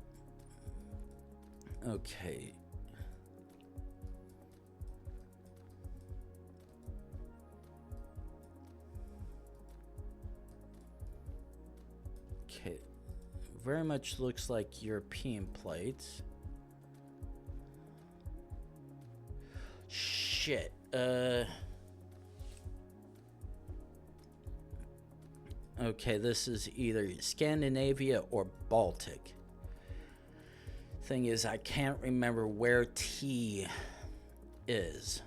S1: Okay. Okay. Very much looks like European plates. Shit. Okay, this is either Scandinavia or Baltic. Thing is, I can't remember where T is.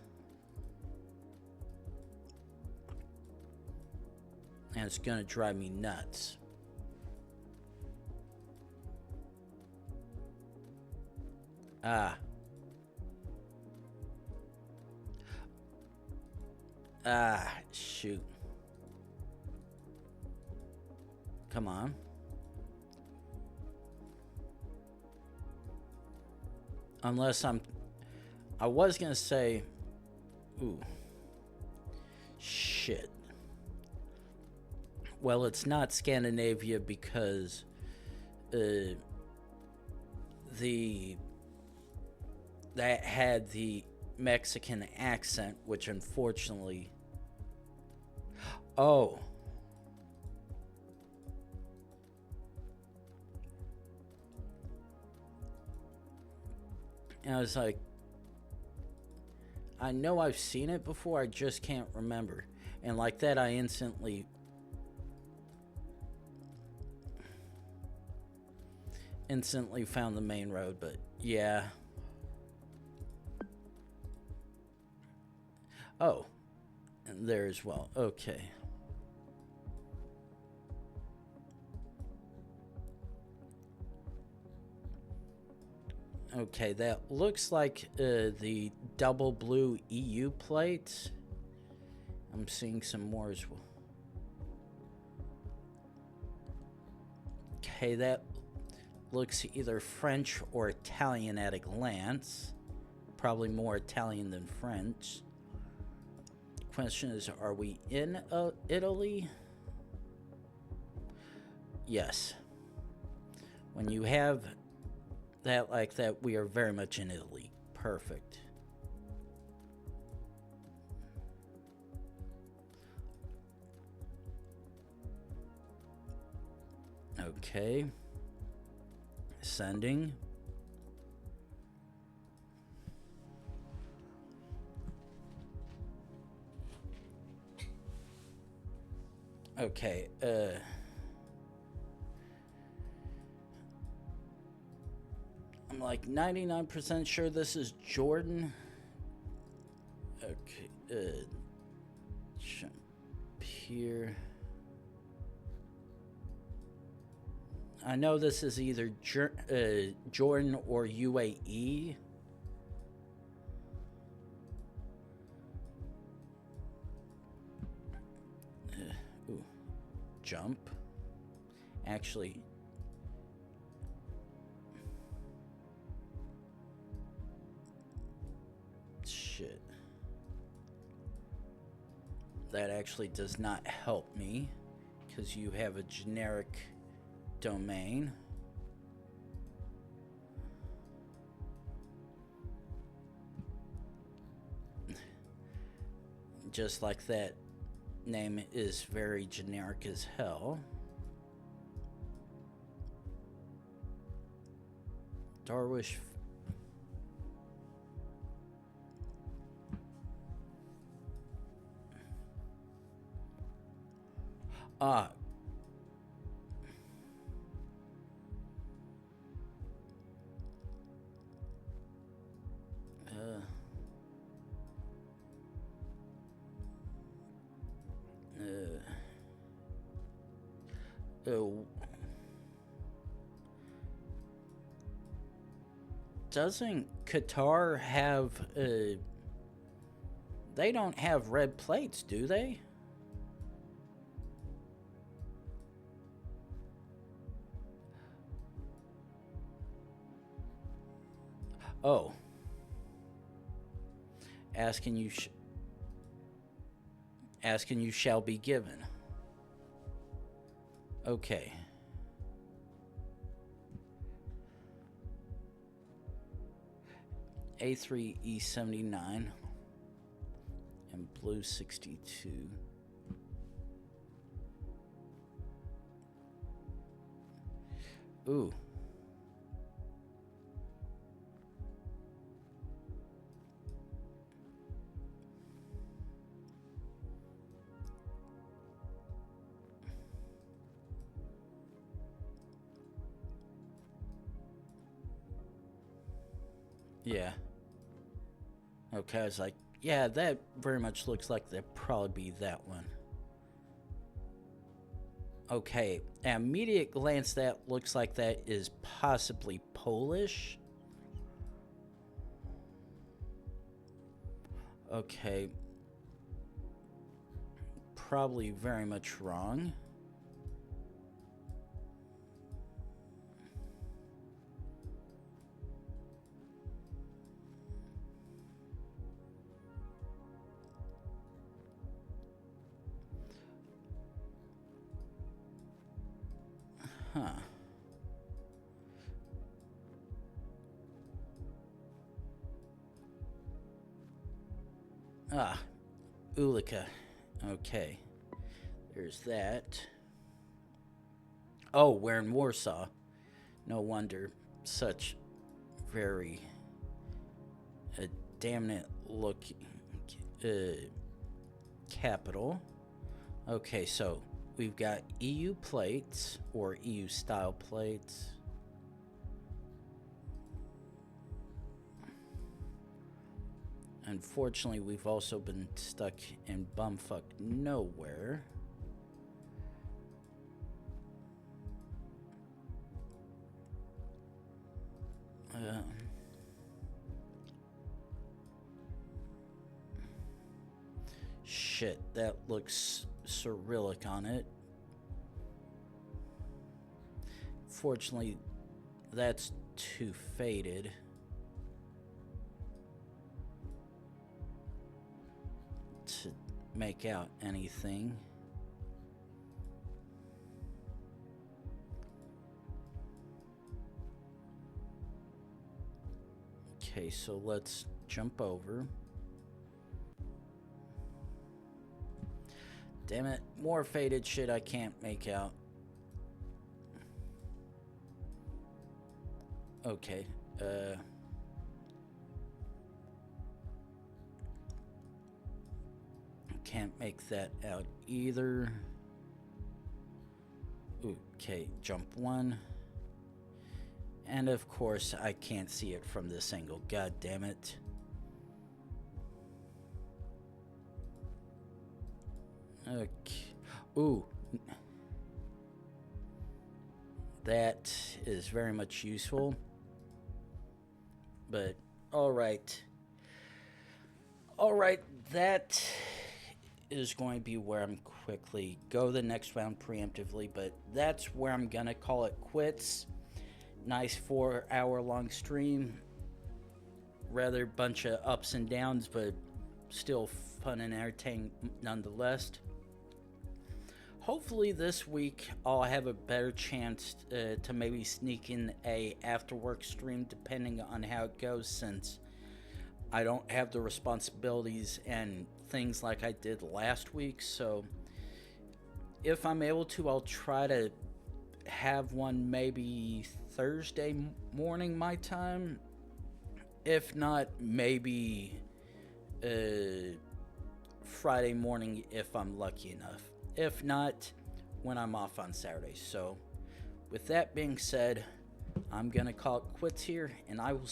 S1: And it's gonna drive me nuts. Ah, shoot. Come on. Unless I was gonna say, ooh, shit. Well, it's not Scandinavia because that had the Mexican accent, which unfortunately. Oh. And I was like, I know I've seen it before, I just can't remember. And like that, I instantly found the main road, but yeah. Oh, and there as well. Okay. Okay, that looks like the double blue EU plates. I'm seeing some more as well. Okay, that looks either French or Italian at a glance. Probably more Italian than French. Question is, are we in Italy? Yes. When you have that like that, we are very much in Italy. Perfect. Okay. Sending. Okay, I'm like 99% sure this is Jordan. Okay, jump here. I know this is either Jordan or UAE. Ooh, jump. Actually, shit. That actually does not help me because you have a generic domain. Just like that name is very generic as hell. Darwish. Doesn't Qatar have they don't have red plates, do they? Oh. Asking you asking you shall be given. Okay. A3 E79 and blue 62. Ooh. Yeah. Okay, I was like, yeah, that very much looks like that'd probably be that one. Okay, at immediate glance, that looks like that is possibly Polish. Okay. Probably very much wrong. Huh. Ah, Ulika. Okay. There's that. Oh, we're in Warsaw. No wonder. Such very damn it look capital. Okay, so we've got EU plates or EU style plates. Unfortunately, we've also been stuck in bumfuck nowhere. Shit, that looks Cyrillic on it. Fortunately, that's too faded. To make out anything. Okay, so let's jump over. Damn it, more faded shit I can't make out. Okay, can't make that out either. Okay, jump one. And of course, I can't see it from this angle. God damn it. Okay. Ooh. That is very much useful. But, alright. Alright, that is going to be where I'm quickly go the next round preemptively, but that's where I'm gonna call it quits. Nice 4-hour long stream. Rather bunch of ups and downs, but still fun and entertaining nonetheless. Hopefully this week I'll have a better chance to maybe sneak in a after work stream depending on how it goes, since I don't have the responsibilities and things like I did last week. So if I'm able to, I'll try to have one maybe Thursday morning my time. If not, maybe Friday morning if I'm lucky enough. If not, when I'm off on Saturday. So with that being said, I'm gonna call it quits here, and I will